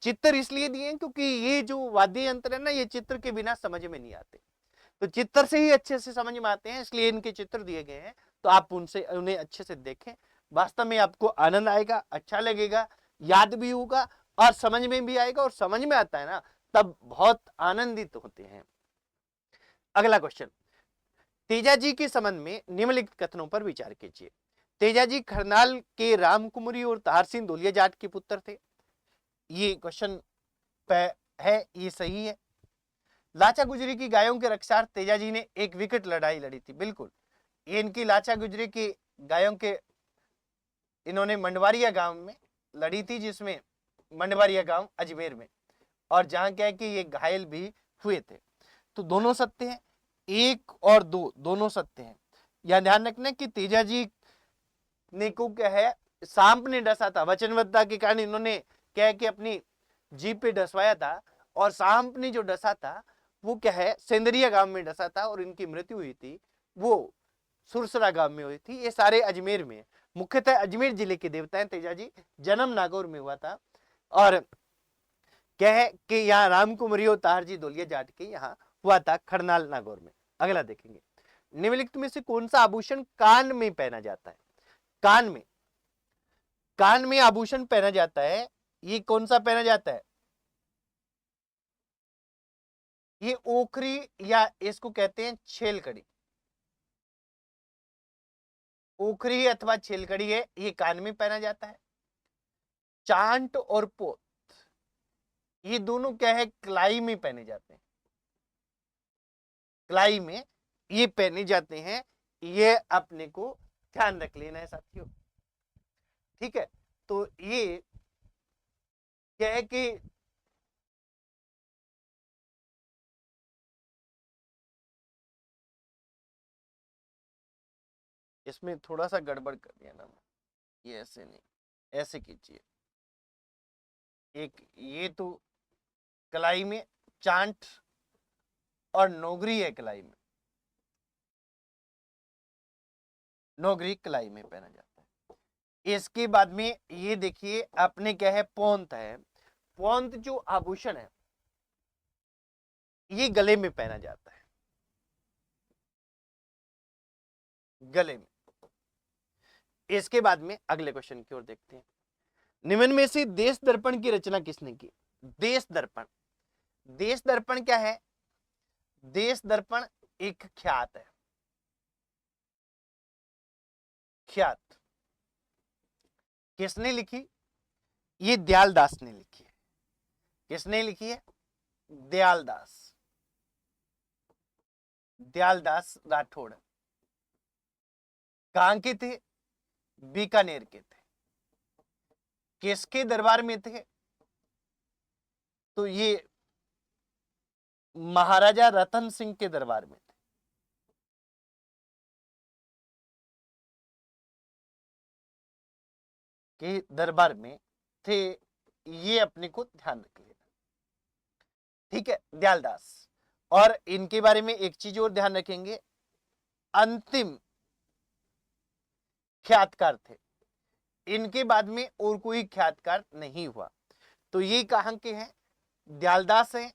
चित्र इसलिए दिए हैं क्योंकि ये जो वाद्य यंत्र है ना, ये चित्र के बिना समझ में नहीं आते, तो चित्र से ही अच्छे से समझ में आते हैं, इसलिए इनके चित्र दिए गए हैं। तो आप उन्हें अच्छे से देखें, वास्तव में आपको आनंद आएगा, अच्छा लगेगा, याद भी होगा और समझ में भी आएगा। और समझ में आता है ना तब बहुत आनंदित होते हैं। अगला क्वेश्चन, तेजाजी के संबंध में निम्नलिखित कथनों पर विचार कीजिए। तेजाजी खरनाल के रामकुमरी और तारसिंह धोलिया जाट के पुत्र थे। ये क्वेश्चन है, ये सही है। लाचा गुजरी की गायों के रक्षार्थ तेजाजी ने एक विकट लड़ाई लड़ी थी। बिल्कुल, ये इनकी लाचा गुजरी की गायों के इन्होंने मंडवारिया गांव में लड़ी थी, जिसमें मंडवारिया गांव अजमेर में, और जहां क्या है कि ये घायल भी हुए थे। तो दोनों सत्य हैं, 1 और 2 दोनों सत्य हैं। यह ध्यान रखना कि तेजाजी ने को क्या है, सांप ने डसा था, वचनबद्धता के कारण इन्होंने क्या है कि अपनी जीभ पे डसवाया था, और सांप ने जो डसा था वो क्या है, सेंदरिया गांव में डसा था, और इनकी मृत्यु हुई थी वो सुरसरा गांव में हुई थी। ये सारे अजमेर में, मुख्यतः अजमेर जिले के देवता हैं तेजाजी। जन्म नागौर में हुआ था, और क्या है कि यहाँ रामकुमरी और तारजी धोलिया जाट के यहाँ हुआ था, खरनाल नागौर में। अगला देखेंगे, निम्नलिखित में से कौन सा आभूषण कान में पहना जाता है? कान में आभूषण पहना जाता है, ये कौन सा पहना जाता है? ये ओखरी, या इसको कहते हैं छेलकड़ी। ओखरी अथवा छेलकड़ी है, ये कान में पहना जाता है। चांट और पोत, ये दोनों क्या है, कलाई में पहने जाते हैं, कलाई में ये पहने जाते हैं। ये अपने को ध्यान रख लेना है साथियों, ठीक है। तो ये क्या है कि इसमें थोड़ा सा गड़बड़ कर दिया ना, ये ऐसे नहीं, ऐसे कीजिए। एक ये तो कलाई में चांट और नोगरी है, कलाई में नोगरी कलाई में पहना जाता है। इसके बाद में ये देखिए अपने क्या है, पोंत है। पोंत जो आभूषण है ये गले में पहना जाता है, गले में। इसके बाद में अगले क्वेश्चन की ओर देखते हैं। निम्न में से देश दर्पण की रचना किसने की? देश दर्पण, देश दर्पण क्या है? देश दर्पण एक ख्यात है, ख्यात। किसने लिखी? ये दयालदास ने लिखी है। किसने लिखी है? दयालदास, दयालदास राठौड़। कहां के थे? बीकानेर के थे। किसके दरबार में थे? तो ये महाराजा रतन सिंह के दरबार में थे। के दरबार में थे, ये अपने को ध्यान रख लेना, ठीक है। दयालदास, और इनके बारे में एक चीज और ध्यान रखेंगे, अंतिम ख्यातकार थे, इनके बाद में और कोई ख्यातकार नहीं हुआ। तो ये कहां के हैं? दयालदास हैं,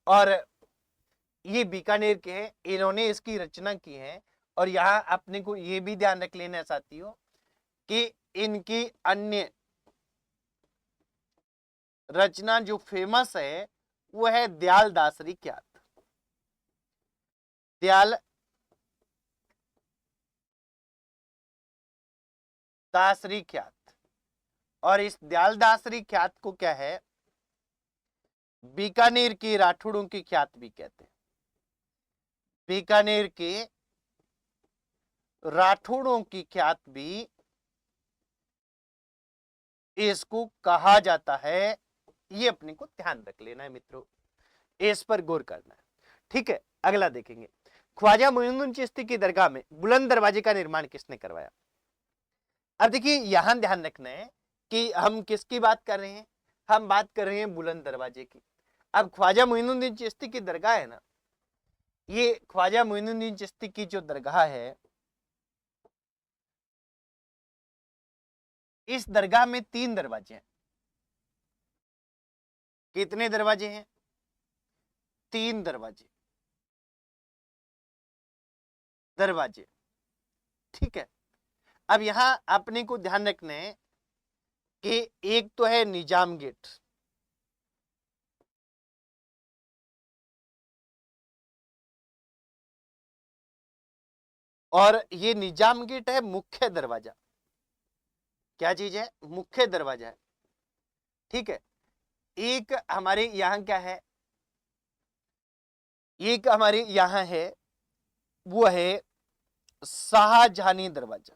और ये बीकानेर के हैं, इन्होंने इसकी रचना की है। और यहां अपने को ये भी ध्यान रख लेना है साथियों कि इनकी अन्य रचना जो फेमस है वो है दयाल दासरी ख्यात। दयाल दासरी ख्यात, और इस दयाल दासरी ख्यात को क्या है, बीकानेर के राठौड़ों की ख्यात भी कहते हैं। बीकानेर के राठौड़ों की ख्यात भी इसको कहा जाता है। ये अपने को ध्यान रख लेना है मित्रों, इस पर गौर करना है, ठीक है। अगला देखेंगे, ख्वाजा मोइनुद्दीन चिश्ती की दरगाह में बुलंद दरवाजे का निर्माण किसने करवाया? अब देखिए यहां ध्यान रखना है कि हम किसकी बात कर रहे हैं, हम बात कर रहे हैं बुलंद दरवाजे की। अब ख्वाजा मोइनुद्दीन चिश्ती की दरगाह है ना, ये ख्वाजा मोइनुद्दीन चिश्ती की जो दरगाह है, इस दरगाह में 3 दरवाजे हैं। कितने दरवाजे हैं? 3 दरवाजे। ठीक है, अब यहां अपने को ध्यान रखना है कि एक तो है निजाम गेट, और ये निजाम गेट है मुख्य दरवाजा। क्या चीज है? मुख्य दरवाजा है। ठीक है, एक हमारे यहां क्या है, एक हमारे यहां है, वो है शाहजहानी दरवाजा।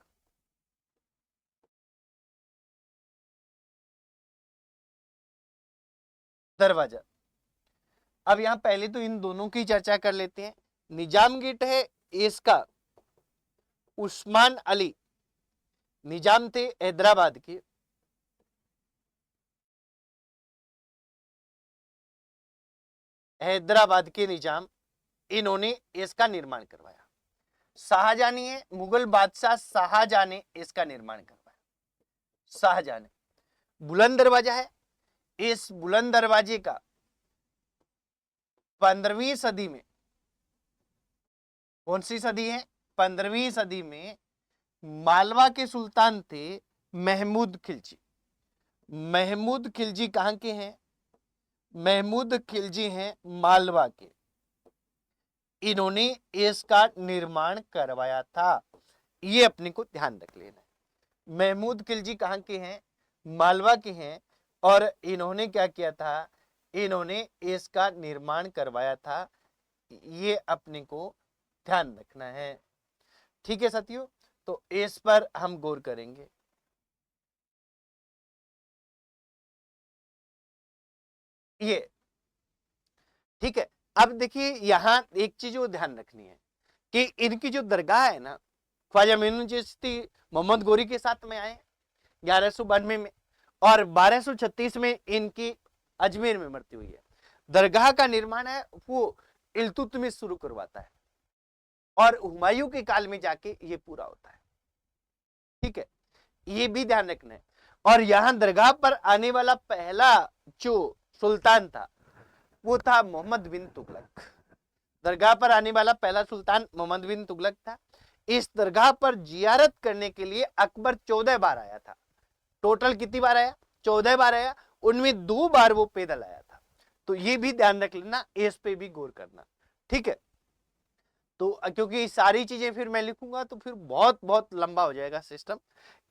दरवाजा, अब यहां पहले तो इन दोनों की चर्चा कर लेते हैं। निजाम गेट है इसका उस्मान अली निजाम थे हैदराबाद के, हैदराबाद के निजाम, इन्होंने इसका निर्माण करवाया। शाहजहानी है, मुगल बादशाह शाहजहां ने इसका निर्माण करवाया। शाहजहां ने। बुलंद दरवाजा है, इस बुलंद दरवाजे का 15वीं सदी में, कौन सी सदी है? 15वीं सदी में मालवा के सुल्तान थे महमूद खिलजी। महमूद खिलजी कहां के हैं? महमूद खिलजी हैं मालवा के। इन्होंने इसका निर्माण करवाया था, ये अपने को ध्यान रख लेना है। महमूद खिलजी कहां के हैं? मालवा के हैं, और इन्होंने क्या किया था? इन्होंने इसका निर्माण करवाया था, ये अपने को ध्यान रखना है। ठीक है साथियों, तो इस पर हम गौर करेंगे। ये ठीक है, अब देखिए यहां एक चीज वो ध्यान रखनी है कि इनकी जो दरगाह है ना, ख्वाजा मोइनुद्दीन चिश्ती मोहम्मद गोरी के साथ में आए 1192 में, और 1236 में इनकी अजमेर में मृत्यु हुई है। दरगाह का निर्माण है वो इल्तुतमिश शुरू करवाता है, और हुमायूं के काल में जाके ये पूरा होता है। ठीक है, ये भी ध्यान रखना है। और यहां दरगाह पर आने वाला पहला जो सुल्तान था वो था मोहम्मद बिन तुगलक। दरगाह पर आने वाला पहला सुल्तान मोहम्मद बिन तुगलक था। इस दरगाह पर जियारत करने के लिए अकबर 14 बार आया था। टोटल कितनी बार आया? 14 बार आया, उनमें 2 बार वो पैदल आया था। तो ये भी ध्यान रख लेना, इस पे भी गौर करना। ठीक है, तो क्योंकि सारी चीजें फिर मैं लिखूंगा तो फिर बहुत बहुत लंबा हो जाएगा सिस्टम।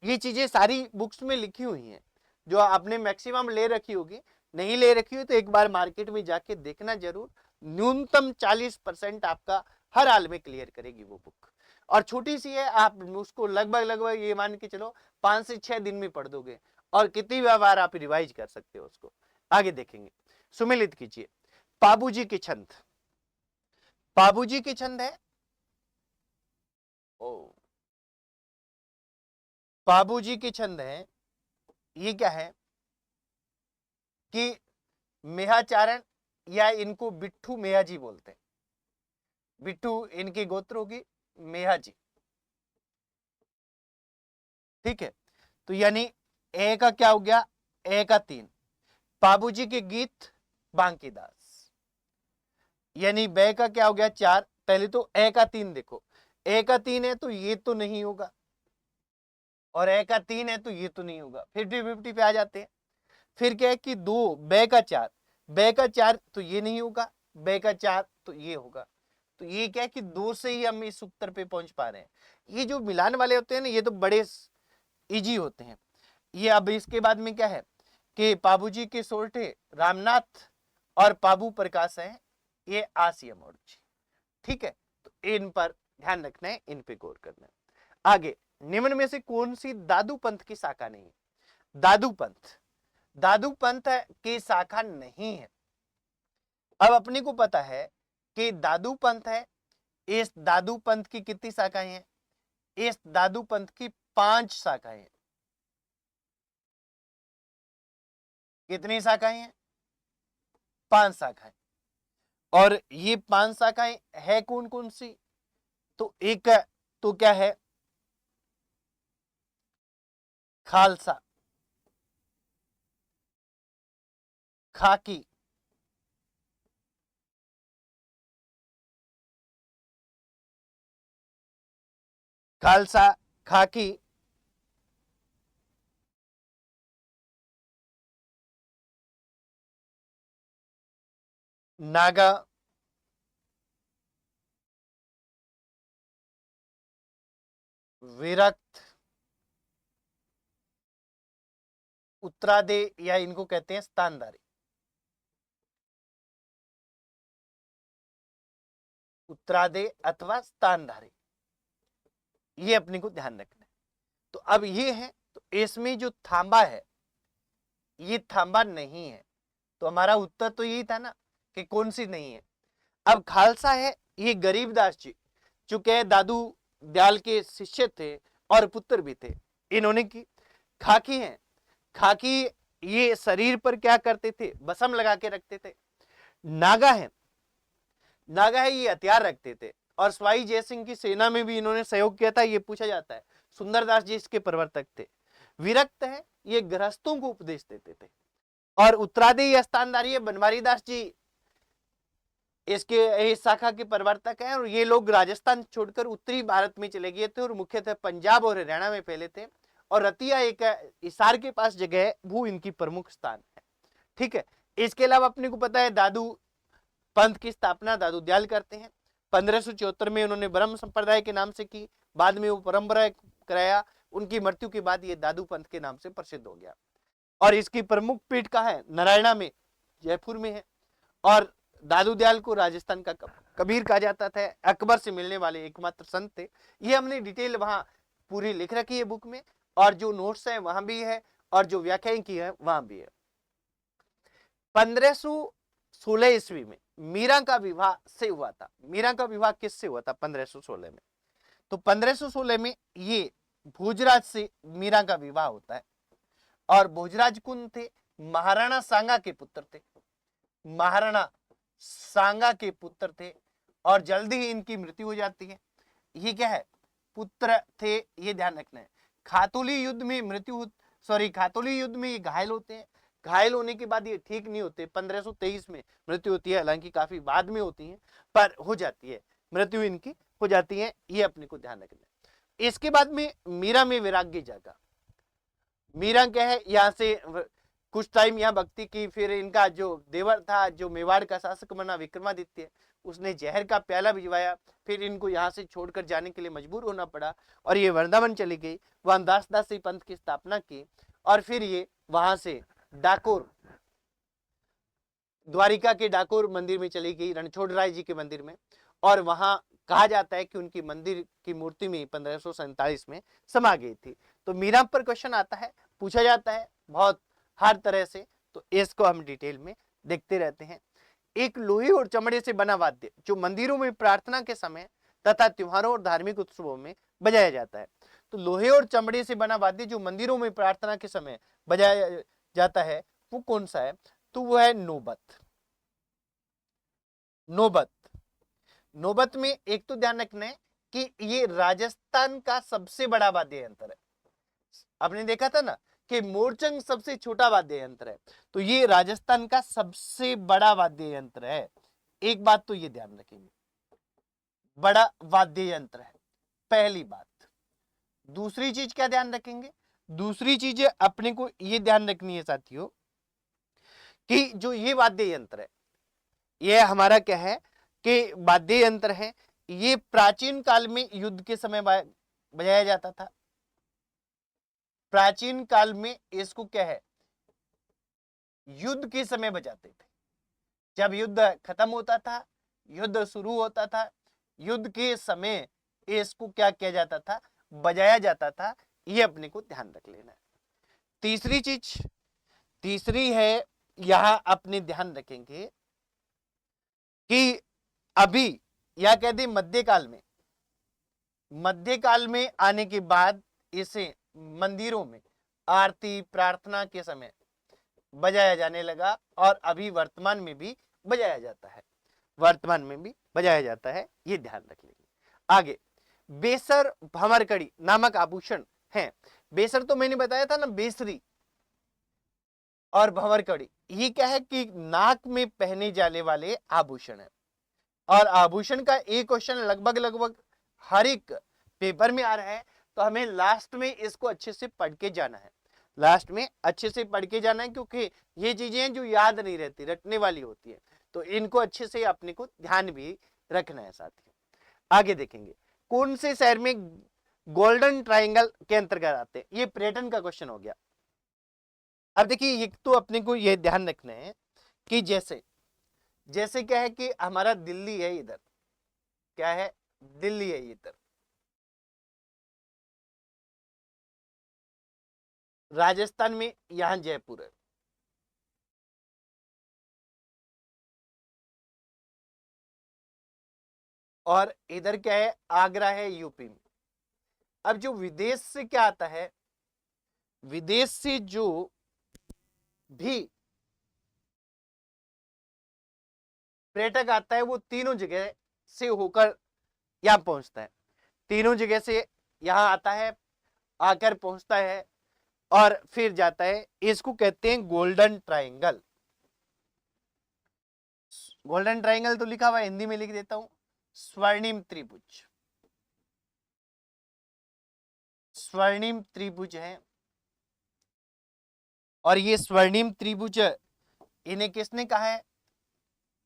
ये चीजें सारी बुक्स में लिखी हुई हैं, जो आपने मैक्सिमम ले रखी होगी। नहीं ले रखी हो तो एक बार मार्केट में जाके देखना जरूर। न्यूनतम 40% आपका हर हाल में क्लियर करेगी वो बुक, और छोटी सी है, आप उसको लगभग लगभग ये मान के चलो 5 से 6 दिन में पढ़ दोगे, और कितनी बार आप रिवाइज कर सकते हो उसको। आगे देखेंगे, सुमिलित कीजिए। बाबूजी के छंद, बाबूजी के छंद है, ओ बाबूजी के छंद है, ये क्या है कि मेहाचारण, या इनको बिट्ठू मेहा जी बोलते हैं। बिट्ठू इनकी गोत्र होगी, मेहा जी। ठीक है, तो यानी ए का क्या हो गया? ए का 3। बाबूजी के गीत बांकीदास, यानी बे का क्या हो गया? 4। पहले तो ए का 3 देखो, ए का 3 है तो ये तो नहीं होगा, और ए का 3 है तो ये तो नहीं होगा, 50-50 पे आ जाते हैं। फिर क्या है कि 2 बे का 4, बे का 4 तो ये नहीं होगा, बे का 4 तो ये होगा। तो ये क्या है कि 2 से ही हम इस उत्तर पे पहुंच पा रहे हैं। ये जो मिलान वाले होते हैं ना, ये तो बड़े इजी होते हैं। ये अब इसके बाद में क्या है कि बाबूजी के सोरठे रामनाथ और बाबू प्रकाश हैं, ये आसिया मोड़ जी। ठीक है, तो इन पर ध्यान रखना है, इन पे गौर करना है। आगे, निम्न में से कौन सी दादू पंथ की शाखा नहीं है? दादू पंथ, दादू पंथ की शाखा नहीं है। अब अपने को पता है कि दादू पंथ है, इस दादू पंथ की कितनी शाखाएं हैं? इस दादू पंथ की 5 शाखाएं हैं। कितनी शाखाएं हैं? 5 शाखाएं। और ये 5 शाखाएं है कौन कौन सी? तो एक तो क्या है, खालसा, खाकी, खालसा, खाकी, नागा, विरक्त, उत्तरादे या इनको कहते हैं स्थानधारी। उत्तरादे अथवा स्थानधारी, ये अपने को ध्यान रखना है। तो अब ये है, तो इसमें जो थांबा है ये थांबा नहीं है, तो हमारा उत्तर तो यही था ना कि कौन सी नहीं है। अब खालसा है, ये गरीबदास जी चूंकि दादू दयाल के शिष्य थे और पुत्र भी थे, इन्होंने की। खाकी है, खाकी ये शरीर पर क्या करते थे, बसम लगा के रखते थे। नागा है, नागा है ये हथियार रखते थे और स्वाई जयसिंह की सेना में भी इन्होंने सहयोग किया था, ये पूछा जाता है। सुंदरदास जी इसके प्रवर्तक थे। विरक्त है, ये गृहस्थों को उपदेश देते थे। और उत्तरादि स्थानधारी है, बनवारी दास जी इसके इस शाखा के प्रवर्तक हैं। और ये लोग राजस्थान छोड़कर उत्तरी भारत में चले गए थे और मुख्यतः पंजाब और हरियाणा में फैले थे। और रतिया एक हिसार के पास जगह है, वो इनकी प्रमुख स्थान है। ठीक है, इसके अलावा अपने को पता है दादू पंथ की स्थापना दादू दयाल करते हैं। 1574 में उन्होंने ब्रह्म संप्रदाय के नाम से की, बाद में वो परंपरा कराया। उनकी मृत्यु के बाद ये दादू पंथ के नाम से प्रसिद्ध हो गया। और इसकी प्रमुख पीठ कहाँ है? नारायणा में, जयपुर में है। और दादू दयाल को राजस्थान का कबीर कहा जाता था, अकबर से मिलने वाले एकमात्र संत थे। ये हमने डिटेल वहां पूरी लिख रखी है बुक में, और जो नोट्स है वहां भी है, और जो व्याख्याएं की है वहां भी है। 1516 ईस्वी में मीरा का विवाह से हुआ था। मीरा का विवाह किससे हुआ था? 1516 में। तो 1516 में ये भोजराज से मीरा का विवाह होता है। और भोजराज कौन थे? महाराणा सांगा के पुत्र थे। महाराणा सांगा के पुत्र थे, और जल्दी ही इनकी मृत्यु हो जाती है। ये क्या है? पुत्र थे, ये ध्यान रखना है। खातोली युद्ध में मृत्यु, खातोली युद्ध में ये घायल होते हैं। घायल होने के बाद ये ठीक नहीं होते, 1523 में मृत्यु होती है। हालांकि काफी बाद में होती है, पर हो जाती है मृत्यु, इनकी हो जाती है। ये अपने को ध्यान रखना है। इसके बाद में मीरा में वैराग्य जागा। मीरा क्या है, यहाँ से कुछ टाइम यहाँ भक्ति की, फिर इनका जो देवर था, जो मेवाड़ का शासक बना विक्रमादित्य, उसने जहर का प्याला भिजवाया। फिर इनको यहाँ से छोड़कर जाने के लिए मजबूर होना पड़ा, और ये वृंदावन चली गई, वहां दासदासी पंथ की स्थापना की। और फिर ये वहां से डाकोर, द्वारिका के डाकोर मंदिर में चली गई, रणछोड़ राय जी के मंदिर में। और वहां कहा जाता है कि उनकी मंदिर की मूर्ति में 1547 में समा गई थी। तो मीरा पर क्वेश्चन आता है, पूछा जाता है बहुत हर तरह से, तो इसको हम डिटेल में देखते रहते हैं। एक लोहे और चमड़े से बना वाद्य जो मंदिरों में प्रार्थना के समय तथा त्योहारों और धार्मिक उत्सवों में बजाया जाता है। तो लोहे और चमड़े से बना वाद्य जो मंदिरों में प्रार्थना के समय बजाया जाता है, वो कौन सा है? तो वो है नौबत। नौबत, नौबत में एक तो ध्यान रखना है कि ये राजस्थान का सबसे बड़ा वाद्य यंत्र है। आपने देखा था ना कि मोरचंग सबसे छोटा वाद्य यंत्र है, तो ये राजस्थान का सबसे बड़ा वाद्य यंत्र है। एक बात तो ये ध्यान रखेंगे, बड़ा वाद्य यंत्र है, पहली बात। दूसरी चीज क्या ध्यान रखेंगे? दूसरी चीज अपने को ये ध्यान रखनी है साथियों कि जो ये वाद्य यंत्र है, ये हमारा क्या है कि वाद्य यंत्र है, ये प्राचीन काल में युद्ध के समय बजाया जाता था। प्राचीन काल में इसको क्या है, युद्ध के समय बजाते थे। जब युद्ध खत्म होता था, युद्ध शुरू होता था, युद्ध के समय इसको क्या किया जाता था? बजाया जाता था। ये अपने को ध्यान रख लेना है। तीसरी चीज, तीसरी है, यहां अपने ध्यान रखेंगे कि अभी या कह दे मध्यकाल में, मध्यकाल में आने के बाद इसे मंदिरों में आरती प्रार्थना के समय बजाया जाने लगा, और अभी वर्तमान में भी बजाया जाता है। वर्तमान में भी बजाया जाता है, ये ध्यान रख लीजिए। आगे, बेसर भंवरकड़ी नामक आभूषण है। बेसर तो मैंने बताया था ना, बेसरी और भंवरकड़ी, ये क्या है कि नाक में पहने जाने वाले आभूषण है। और आभूषण का एक क्वेश्चन लगभग लगभग हर एक पेपर में आ रहा है, तो हमें लास्ट में इसको अच्छे से पढ़ के जाना है, लास्ट में अच्छे से पढ़ के जाना है, क्योंकि ये चीजें हैं जो याद नहीं रहती, रटने वाली होती है, तो इनको अच्छे से अपने को ध्यान भी रखना है साथियों। आगे देखेंगे, कौन से शहर में गोल्डन ट्राइंगल के अंतर्गत आते हैं, ये पर्यटन का क्वेश्चन हो गया। अब देखिए, एक तो अपने को ये ध्यान रखना है कि जैसे जैसे क्या है कि हमारा दिल्ली है, इधर क्या है, दिल्ली है इधर, राजस्थान में यहां जयपुर है, और इधर क्या है, आगरा है यूपी में। अब जो विदेश से क्या आता है, विदेश से जो भी पर्यटक आता है वो तीनों जगह से होकर यहां पहुंचता है, तीनों जगह से यहां आता है, आकर पहुंचता है और फिर जाता है। इसको कहते हैं गोल्डन ट्रायंगल। गोल्डन ट्रायंगल तो लिखा हुआ है, हिंदी में लिख देता हूं, स्वर्णिम त्रिभुज। स्वर्णिम त्रिभुज है, और ये स्वर्णिम त्रिभुज इन्हें किसने कहा है,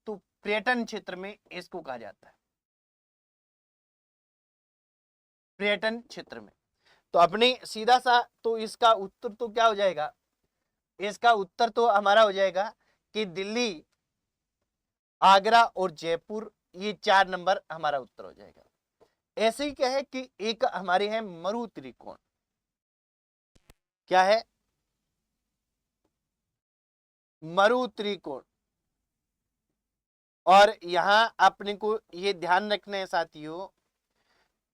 तो पर्यटन क्षेत्र में इसको कहा जाता है, पर्यटन क्षेत्र में। तो अपने सीधा सा तो इसका उत्तर तो क्या हो जाएगा, इसका उत्तर तो हमारा हो जाएगा कि दिल्ली, आगरा और जयपुर, ये 4 नंबर हमारा उत्तर हो जाएगा। ऐसे ही क्या है कि एक हमारे है मरु त्रिकोण, क्या है, मरु त्रिकोण। और यहां अपने को ये ध्यान रखना है साथियों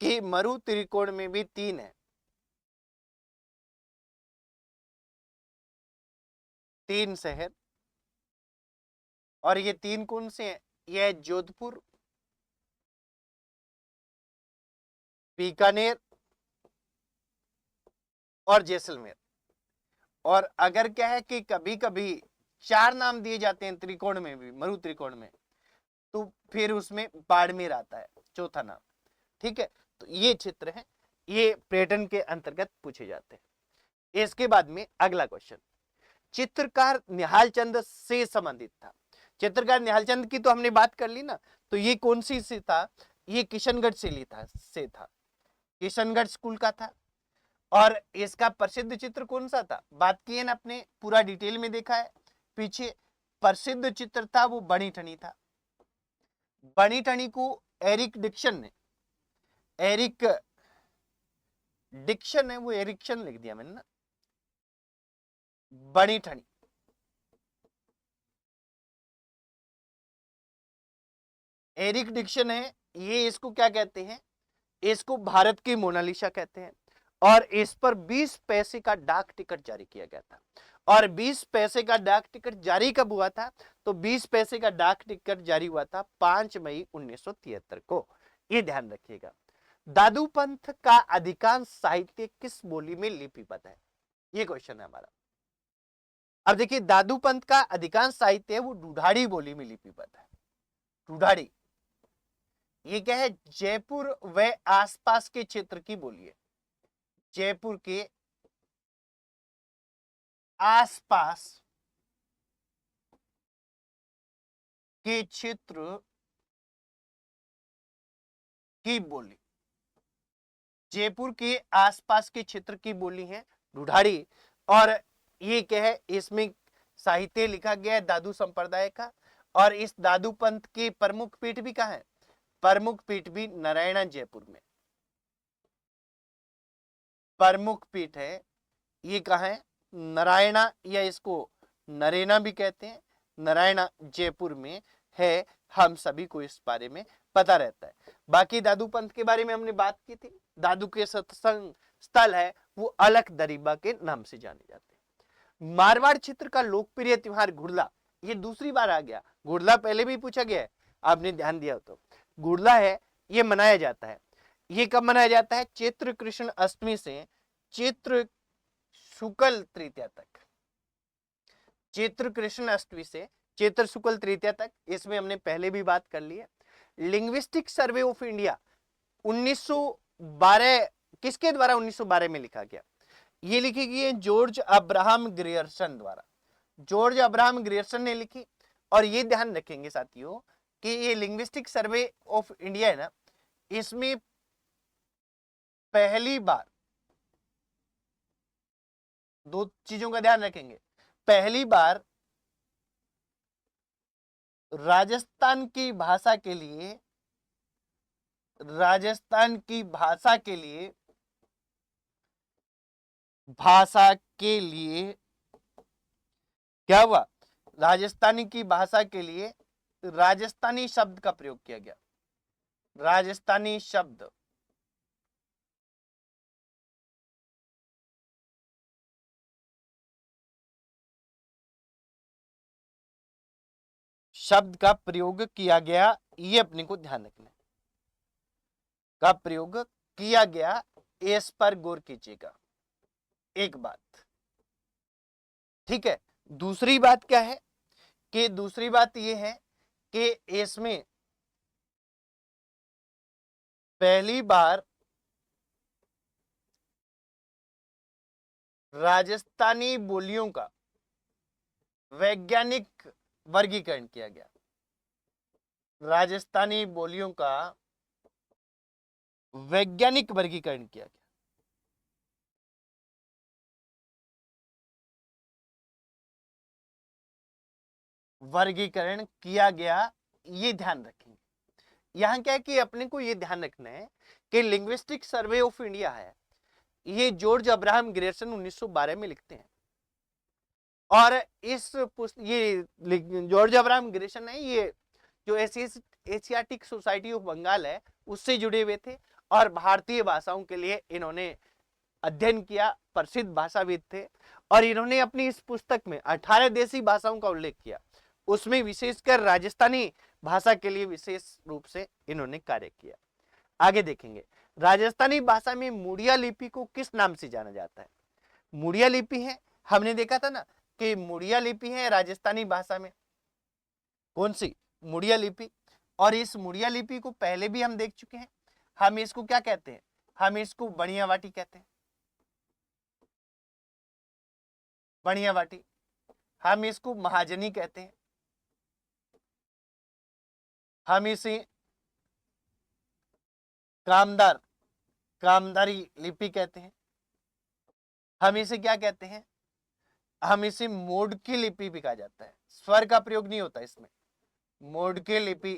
कि मरु त्रिकोण में भी 3 है, 3 शहर, और ये 3 कौन से हैं, ये जोधपुर, बीकानेर और जैसलमेर। और अगर क्या है कि कभी कभी 4 नाम दिए जाते हैं त्रिकोण में भी, मरु त्रिकोण में, तो फिर उसमें बाड़मेर आता है चौथा नाम, ठीक है। तो ये क्षेत्र है, ये पर्यटन के अंतर्गत पूछे जाते हैं। इसके बाद में अगला क्वेश्चन, चित्रकार निहाल चंद से संबंधित था। चित्रकार निहाल चंद की तो हमने बात कर ली ना, तो ये कौन सी से था, ये किशनगढ़ से था, किशनगढ़ स्कूल का था। और इसका प्रसिद्ध चित्र कौन सा था, बात की है ना, अपने पूरा डिटेल में देखा है पीछे। प्रसिद्ध चित्र था वो बनी ठनी था। बनी ठनी को एरिक डिक्सन ने, एरिक डिक्सन है, वो एरिक्सन लिख दिया मैंने ना, बनी ठनी। एरिक डिक्सन है, ये इसको क्या कहते हैं, इसको भारत की मोनालिसा कहते हैं। और इस पर 20 पैसे का डाक टिकट जारी किया गया था। और 20 पैसे का डाक टिकट जारी कब हुआ था, तो 20 पैसे का डाक टिकट जारी हुआ था 5 मई 1973 को, ये ध्यान रखिएगा। दादू पंथ का अधिकांश साहित्य किस बोली में लिपिबद्ध है, ये क्वेश्चन है हमारा। अब देखिए, दादू पंथ का अधिकांश साहित्य है वो ढूढ़ाड़ी बोली में लिपिबद्ध है। ढूढ़ाड़ी, ये क्या है, जयपुर व आसपास के क्षेत्र की बोली है, जयपुर के आसपास के क्षेत्र की बोली, जयपुर के आसपास के क्षेत्र की बोली है ढूढ़ाड़ी। और ये क्या है, इसमें साहित्य लिखा गया है दादू संप्रदाय का। और इस दादू पंथ की प्रमुख पीठ भी कहाँ है, प्रमुख पीठ भी नारायणा जयपुर में, प्रमुख पीठ है ये कहाँ है, नारायणा, या इसको नरेना भी कहते हैं, नारायणा जयपुर में है। हम सभी को इस बारे में पता रहता है। बाकी दादू पंथ के बारे में हमने बात की थी, दादू के सत्संग स्थल है वो अलख दरीबा के नाम से जाने जाते हैं। मारवाड़ क्षेत्र का लोकप्रिय त्योहार घुड़ला, ये दूसरी बार आ गया। घुड़ला पहले भी पूछा गया है, आपने ध्यान दिया हो तो। गुड़ला है ये मनाया जाता है, ये कब मनाया जाता है? चैत्र कृष्ण अष्टमी से चैत्र शुक्ल तृतीया तक, चैत्र कृष्ण अष्टमी से चैत्र शुक्ल तृतीया तक। इसमें हमने पहले भी बात कर ली है। लिंग्विस्टिक सर्वे ऑफ इंडिया 1912 किसके द्वारा 1912 में लिखा गया? ये लिखी गई है जॉर्ज अब्राहम ग्रियर्सन द्वारा। जॉर्ज अब्राहम ग्रियर्सन ने लिखी। और ये ध्यान रखेंगे साथियों कि ये लिंग्विस्टिक सर्वे ऑफ इंडिया है ना, इसमें पहली बार दो चीजों का ध्यान रखेंगे। पहली बार राजस्थान की भाषा के लिए, राजस्थान की भाषा के लिए, भाषा के लिए क्या हुआ? राजस्थानी की भाषा के लिए राजस्थानी शब्द का प्रयोग किया गया। राजस्थानी शब्द शब्द का प्रयोग किया गया, ये अपने को ध्यान रखना है। का प्रयोग किया गया, इस पर गौर कीजिएगा। एक बात, ठीक है। दूसरी बात क्या है कि दूसरी बात ये है कि इसमें पहली बार राजस्थानी बोलियों का वैज्ञानिक वर्गीकरण किया गया। राजस्थानी बोलियों का वैज्ञानिक वर्गीकरण किया गया। वर्गीकरण किया गया, ये ध्यान रखेंगे। यहां क्या है कि अपने को ये ध्यान रखना है कि लिंग्विस्टिक सर्वे ऑफ इंडिया है, ये जॉर्ज अब्राहम ग्रियर्सन 1912 में लिखते हैं। और इस ये जॉर्ज अब्राहम ग्रियर्सन है, ये जो एशियाटिक सोसाइटी ऑफ बंगाल है उससे जुड़े हुए थे और भारतीय भाषाओं के लिए इन्होंने अध्ययन किया, प्रसिद्ध भाषाविद थे। और इन्होंने अपनी इस पुस्तक में 18 देशी भाषाओं का उल्लेख किया, उसमें विशेषकर राजस्थानी भाषा के लिए विशेष रूप से इन्होंने कार्य किया। आगे देखेंगे, राजस्थानी भाषा में मुड़िया लिपि को किस नाम से जाना जाता है? मुड़िया लिपि है, हमने देखा था ना कि मुड़िया लिपि है राजस्थानी भाषा में। कौन सी? मुड़िया लिपि। और इस मुड़िया लिपि को पहले भी हम देख चुके हैं। हम इसको क्या कहते हैं? हम इसको बणियावाटी कहते हैं। बणियावाटी। हम इसको महाजनी कहते हैं। हम इसे कामदार, कामदारी लिपि कहते हैं। हम इसे क्या कहते हैं? हम इसे मोडकी लिपि भी कहा जाता है। स्वर का प्रयोग नहीं होता इसमें। मोडकी लिपि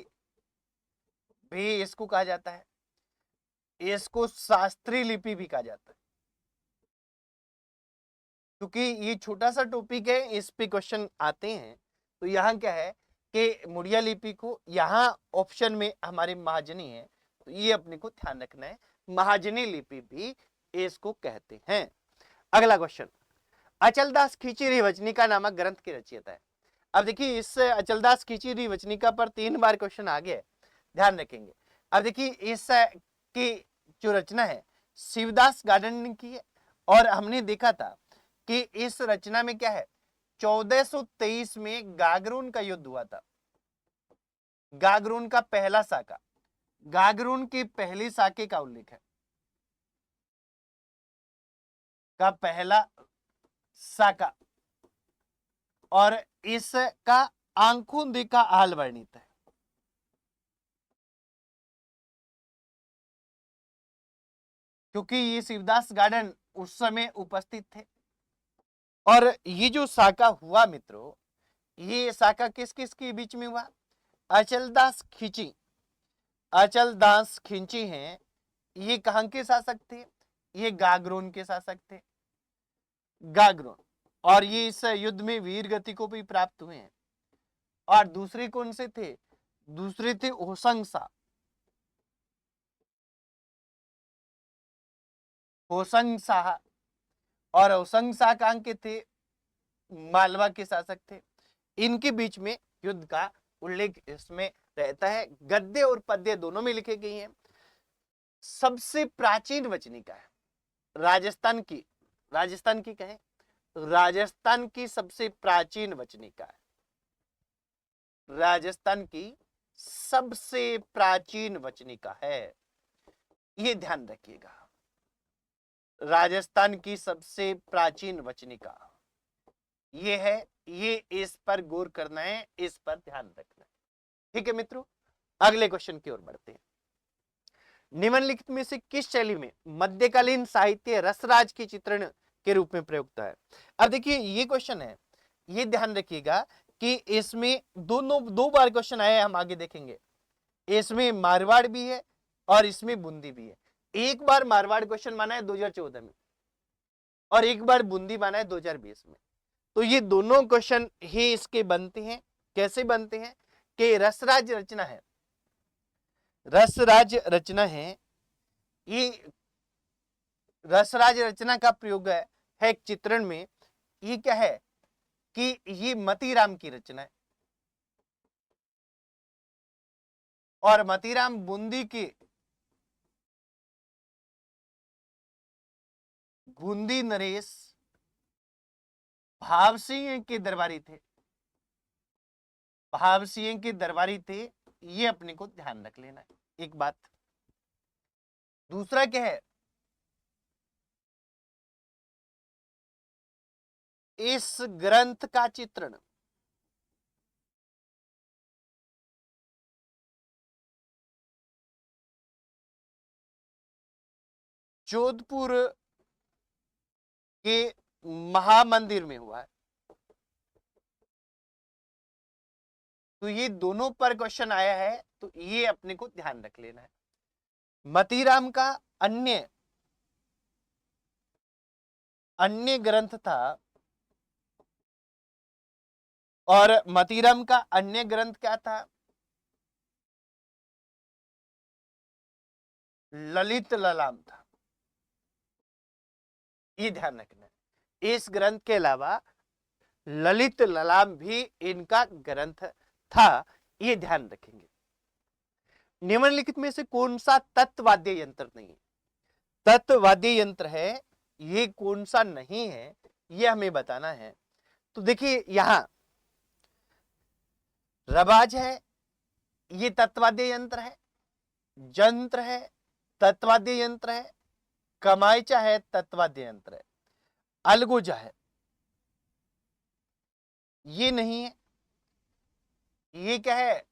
भी इसको कहा जाता है। इसको शास्त्रीय लिपि भी कहा जाता है। क्योंकि ये छोटा सा टॉपिक है, इस पे क्वेश्चन आते हैं। तो यहाँ क्या है कि मुड़िया लिपि को यहाँ ऑप्शन में हमारे महाजनी है, तो ये अपने को ध्यान रखना है, महाजनी लिपि भी इसको कहते हैं। अगला क्वेश्चन, अचलदास खींची वचनिका नामक ग्रंथ की रचयिता है। अब देखिए, इस अचलदास खींची वचनिका पर 3 बार क्वेश्चन आ गया, ध्यान रखेंगे। अब देखिए, इस की जो रचना है शिवदास गार्डन ने की है। और हमने देखा था कि इस रचना में क्या है, 1423 में गागरून का युद्ध हुआ था। गागरून का पहला साका, गागरून की पहली साके का उल्लेख है, का पहला साका। और इसका आंखों देखा हाल वर्णित है। क्योंकि ये शिवदास गार्डन उस समय उपस्थित थे। और ये जो साका हुआ मित्रों, ये साका किस किस के बीच में हुआ? अचलदास खींची, अचलदास खींची हैं, ये कहां के शासक थे? ये गागरोन के शासक थे, गागरोन। और ये इस युद्ध में वीर गति को भी प्राप्त हुए हैं। और दूसरे कौन से थे? दूसरे थे होसंग शाह, होसंग शाह। और होसंग शाह कहां के थे? मालवा के शासक थे। इनके बीच में युद्ध का उल्लेख इसमें रहता है, गद्य और पद्य दोनों में लिखे गई हैं। सबसे प्राचीन वचनिका है राजस्थान की कहें, राजस्थान की सबसे प्राचीन वचनिका है, राजस्थान की सबसे प्राचीन वचनिका है, ये ध्यान रखिएगा। राजस्थान की सबसे प्राचीन वचनिका ये है, ये इस पर गौर करना है, इस पर ध्यान रखना है। ठीक है मित्रों, अगले क्वेश्चन की ओर बढ़ते हैं। निम्नलिखित में से किस शैली में मध्यकालीन साहित्य रसराज के चित्रण के रूप में प्रयुक्त है? अब देखिए ये क्वेश्चन है, ये ध्यान रखिएगा कि इसमें दो बार क्वेश्चन आया है, हम आगे देखेंगे। इसमें मारवाड़ भी है और इसमें बूंदी भी है। एक बार मारवाड़ क्वेश्चन माना है 2014 में और एक बार बूंदी माना है 2020 में। तो ये दोनों क्वेश्चन ही इसके बनते हैं। कैसे बनते हैं कि रसराज रचना है, रसराज रचना है, ये रसराज रचना का प्रयोग है एक चित्रण में। ये क्या है कि ये मतीराम की रचना है और मतीराम बूंदी की बूंदी नरेश भाव सिंह के दरबारी थे, भाव सिंह के दरबारी थे, ये अपने को ध्यान रख लेना है एक बात। दूसरा क्या है, इस ग्रंथ का चित्रण जोधपुर के महामंदिर में हुआ है। तो ये दोनों पर क्वेश्चन आया है, तो ये अपने को ध्यान रख लेना है। मतीराम का अन्य ग्रंथ था और मतीराम का अन्य ग्रंथ क्या था? ललित ललाम था। ये ध्यान रखना है, इस ग्रंथ के अलावा ललित ललाम भी इनका ग्रंथ था, ये ध्यान रखेंगे। निम्नलिखित में से कौन सा तत्वाद्य यंत्र नहीं है? तत्वाद्य यंत्र है, ये कौन सा नहीं है, ये हमें बताना है। तो देखिए यहां रबाज है, ये तत्वाद्य यंत्र है, जंत्र है, तत्वाद्य यंत्र है, कमायचा है, तत्वाद्य यंत्र है, अलगोजा है, ये नहीं है। ये क्या है?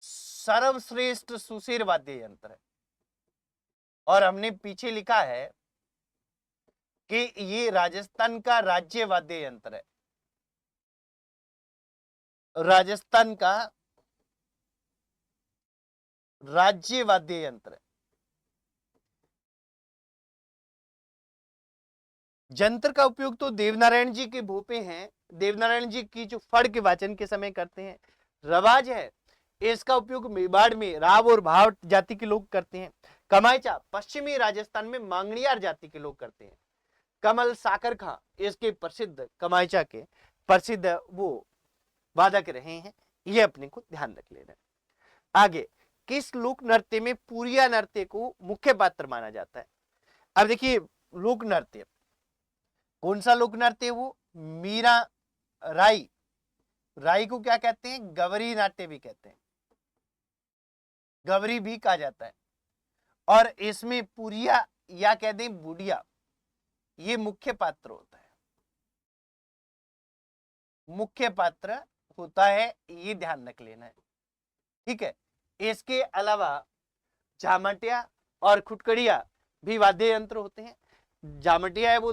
सर्वश्रेष्ठ सुशीर वाद्य यंत्र है। और हमने पीछे लिखा है कि ये राजस्थान का राज्य वाद्य यंत्र है, राजस्थान का राज्य वाद्य यंत्र है। जंत्र का उपयोग तो देवनारायण जी के भोपे हैं, देवनारायण जी की जो फड़ के वाचन के समय करते हैं। रवाज है, इसका उपयोग मेवाड़ में राव और भाव जाति के लोग करते हैं। कमायचा पश्चिमी राजस्थान में मांगणियार जाति के लोग करते हैं। कमल साकर खां इसके प्रसिद्ध कमायचा के प्रसिद्ध वो वादक रहे हैं, ये अपने को ध्यान रख लेना। आगे, किस लोक नृत्य में पूरिया नृत्य को मुख्य पात्र माना जाता है? अब देखिए लोक नृत्य, कौन सा लोक नृत्य? वो मीरा राई, राई को क्या कहते हैं? गवरी नाट्य भी कहते हैं, गवरी भी कहा जाता है। और इसमें पुरिया या कह दें बुढ़िया, ये मुख्य पात्र होता है, मुख्य पात्र होता है, ये ध्यान रख लेना है। ठीक है, इसके अलावा जामटिया और खुटकड़िया भी वाद्य यंत्र होते हैं। जामटिया है वो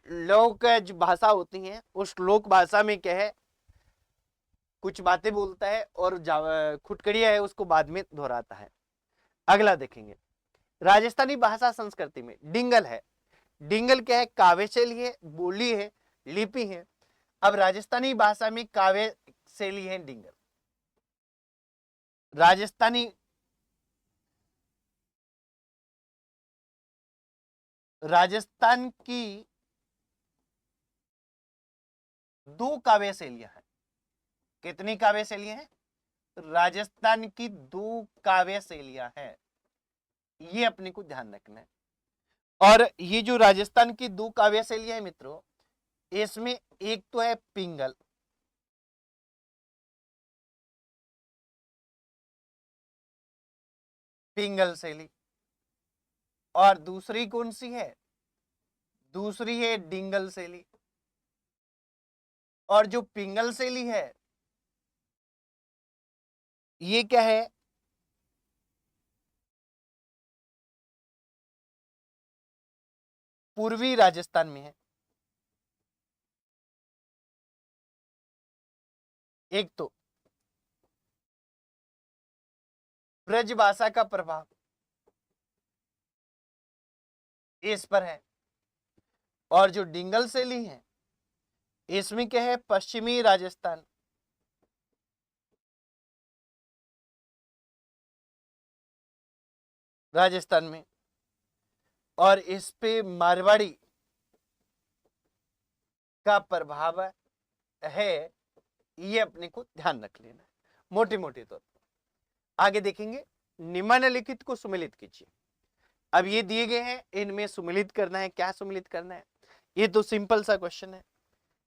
लोक भाषा होती हैं, उस लोक भाषा में क्या है कुछ बातें बोलता है, और खुटकड़िया है उसको बाद में दोहराता है। अगला देखेंगे, राजस्थानी भाषा संस्कृति में डिंगल है। डिंगल क्या है? काव्य शैली है, बोली है, लिपि है। अब राजस्थानी भाषा में काव्य शैली है डिंगल। राजस्थान की दो काव्य शैलियां हैं। कितनी काव्य शैलियां हैं? राजस्थान की 2 काव्य शैलियां हैं, ये अपने को ध्यान रखना है। और ये जो राजस्थान की 2 काव्य शैलियां हैं मित्रों, इसमें एक तो है पिंगल, पिंगल शैली, और दूसरी कौन सी है, दूसरी है डिंगल शैली। और जो पिंगल शैली है ये क्या है, पूर्वी राजस्थान में है। एक तो ब्रजभाषा का प्रभाव इस पर है, और जो डिंगल शैली है इसमें क्या है, पश्चिमी राजस्थान, राजस्थान में, और इस पे मारवाड़ी का प्रभाव है, ये अपने को ध्यान रख लेना है मोटे मोटे तौर पर। आगे देखेंगे, निम्नलिखित को सुमेलित कीजिए। अब ये दिए गए हैं, इनमें सुमेलित करना है। क्या सुमेलित करना है, ये तो सिंपल सा क्वेश्चन है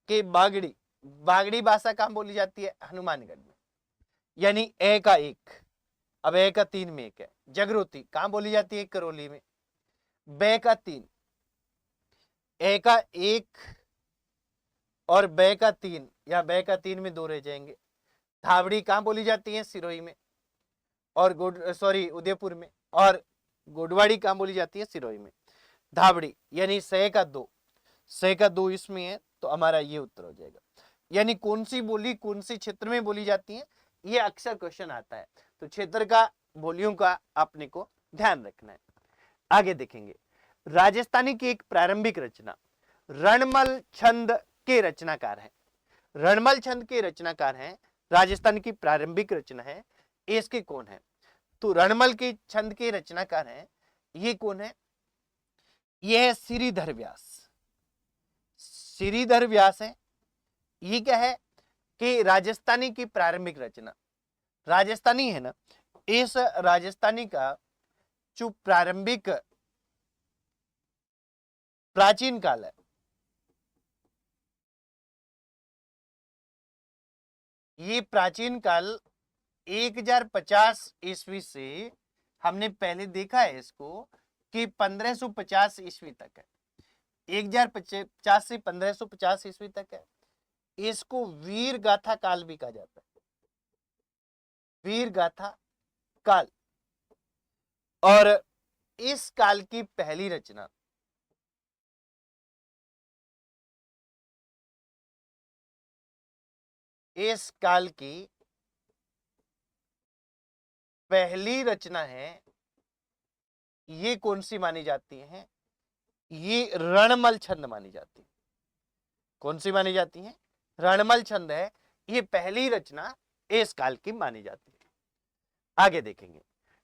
कि बागड़ी, बागड़ी भाषा कहां बोली जाती है, हनुमानगढ़ में, यानी ए का 1, अब ए का 3 में 1 है। जगरोती कहां बोली जाती है, करौली में, बे का 3, ए का 1 और बे का 3, या बे का 3 में 2 रह जाएंगे। धावड़ी कहां बोली जाती है, सिरोही में, और उदयपुर में, और गोडवाड़ी कहां बोली जाती है, सिरोही में। धावड़ी यानी 6 का 2, 6 का 2 इसमें है, तो हमारा ये उत्तर हो जाएगा। यानी कौन सी बोली कौन सी क्षेत्र में बोली जाती है, ये अक्सर क्वेश्चन आता है, तो क्षेत्र का, बोलियों का अपने को ध्यान रखना है। आगे देखेंगे, राजस्थानी की एक प्रारंभिक रचना, रणमल छंद के रचनाकार है। रणमल छंद के रचनाकार हैं, राजस्थान की प्रारंभिक रचना है, इसके कौन है, तो रणमल के छंद के रचनाकार हैं, ये कौन है, ये है श्रीधर व्यास। श्रीधर व्यास है। ये क्या है कि राजस्थानी की प्रारंभिक रचना, राजस्थानी है ना, इस राजस्थानी का जो प्रारंभिक प्राचीन काल है, ये प्राचीन काल 1050 ईस्वी से, हमने पहले देखा है इसको कि 1550 ईस्वी तक है, 1050 से 1550 ईस्वी तक है। इसको वीर गाथा काल भी कहा जाता है, वीर गाथा काल। और इस काल की पहली रचना इस काल की पहली रचना है, ये कौन सी मानी जाती है, ये रणमल छंद मानी जाती है। कौन सी मानी जाती है, रणमल छंद है, ये पहली रचना इस काल की मानी जाती है। आगे देखेंगे,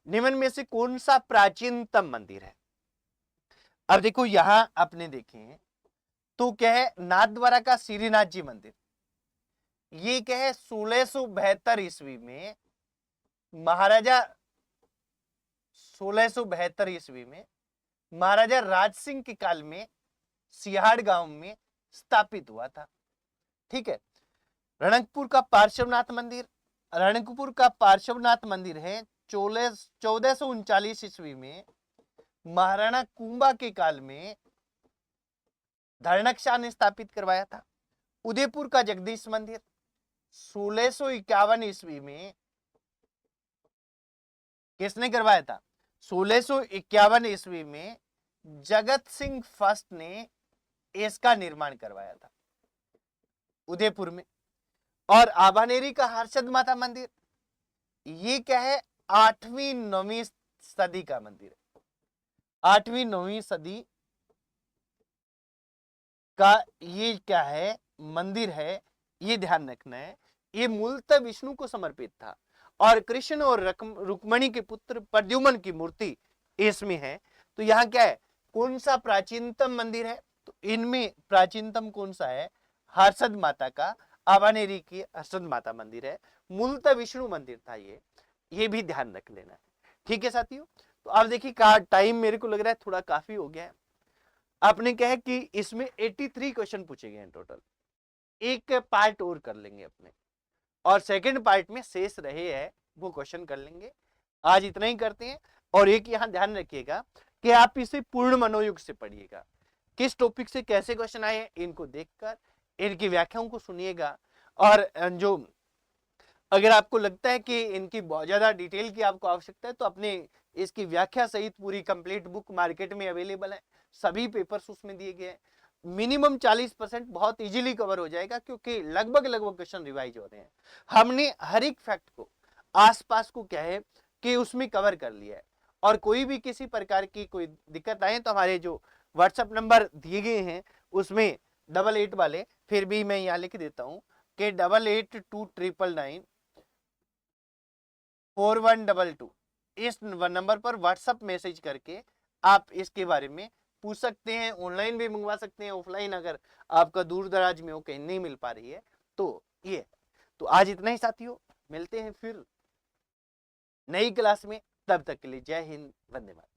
निम्न में से कौन सा प्राचीनतम मंदिर है। अब देखो यहां आपने देखें तो क्या है, नाथद्वारा का श्रीनाथ जी मंदिर, ये क्या है 1672 ईस्वी में, महाराजा 1672 ईस्वी में महाराजा राज सिंह के काल में सिहाड़ गांव में स्थापित हुआ था। ठीक है। रणकपुर का पार्श्वनाथ मंदिर, रणकपुर का पार्श्वनाथ मंदिर है 1439 ईस्वी में महाराणा कुंभा के काल में धर्णक शाह ने स्थापित करवाया था। उदयपुर का जगदीश मंदिर 1651 ईस्वी में किसने करवाया था, 1651 ईस्वी में जगत सिंह फर्स्ट ने इसका निर्माण करवाया था उदयपुर में। और आभानेरी का हर्षद माता मंदिर, ये क्या है 8वीं 9वीं सदी का मंदिर है, 8वीं 9वीं सदी का ये क्या है मंदिर है, ये ध्यान रखना है। ये मूलतः विष्णु को समर्पित था और कृष्ण और रुक्मणी के पुत्र प्रद्युम्न की मूर्ति इसमें है। तो यहाँ क्या है, कौन सा प्राचीनतम मंदिर है, तो इनमें प्राचीनतम कौन सा है, हर्षद माता का आवानेरी की हर्षद माता मंदिर है, मूलतः विष्णु मंदिर था ये भी ध्यान रख लेना है। ठीक है साथियों, तो अब देखिए टाइम मेरे को लग रहा है थोड़ा काफी हो गया है। आपने क्या है कि इसमें 83 क्वेश्चन पूछे गए हैं टोटल, एक पार्ट और कर लेंगे अपने, और सेकंड पार्ट में शेष रहे हैं वो क्वेश्चन कर लेंगे। आज इतना ही करते हैं। और एक यहां ध्यान रखिएगा कि आप इसे पूर्ण मनोयोग से पढ़िएगा, किस टॉपिक से कैसे क्वेश्चन आए हैं इनको देखकर इनकी व्याख्याओं को सुनिएगा। और जो अगर आपको लगता है कि इनकी बहुत ज्यादा डिटेल की आपको आवश्यकता है तो अपने इसकी व्याख्या सहित पूरी कंप्लीट बुक मार्केट में अवेलेबल है, सभी पेपर्स उसमें दिए गए हैं। मिनिमम 40% बहुत इजीली कवर हो जाएगा, क्योंकि लगभग क्वेश्चन रिवाइज हो रहे हैं। हमने हर एक फैक्ट को आसपास को क्या है कि उसमें कवर कर लिया है। और कोई भी किसी प्रकार की कोई दिक्कत आए तो हमारे जो व्हाट्सएप नंबर दिए गए हैं उसमें 88 वाले, फिर भी मैं यहाँ लिख देता हूँ कि 88294122 इस नंबर पर व्हाट्सएप मैसेज करके आप इसके बारे में पूछ सकते हैं। ऑनलाइन भी मंगवा सकते हैं, ऑफलाइन अगर आपका दूर दराज में हो कहीं नहीं मिल पा रही है तो ये। तो आज इतना ही साथियों, मिलते हैं फिर नई क्लास में, तब तक के लिए जय हिंद, वंदे मातरम।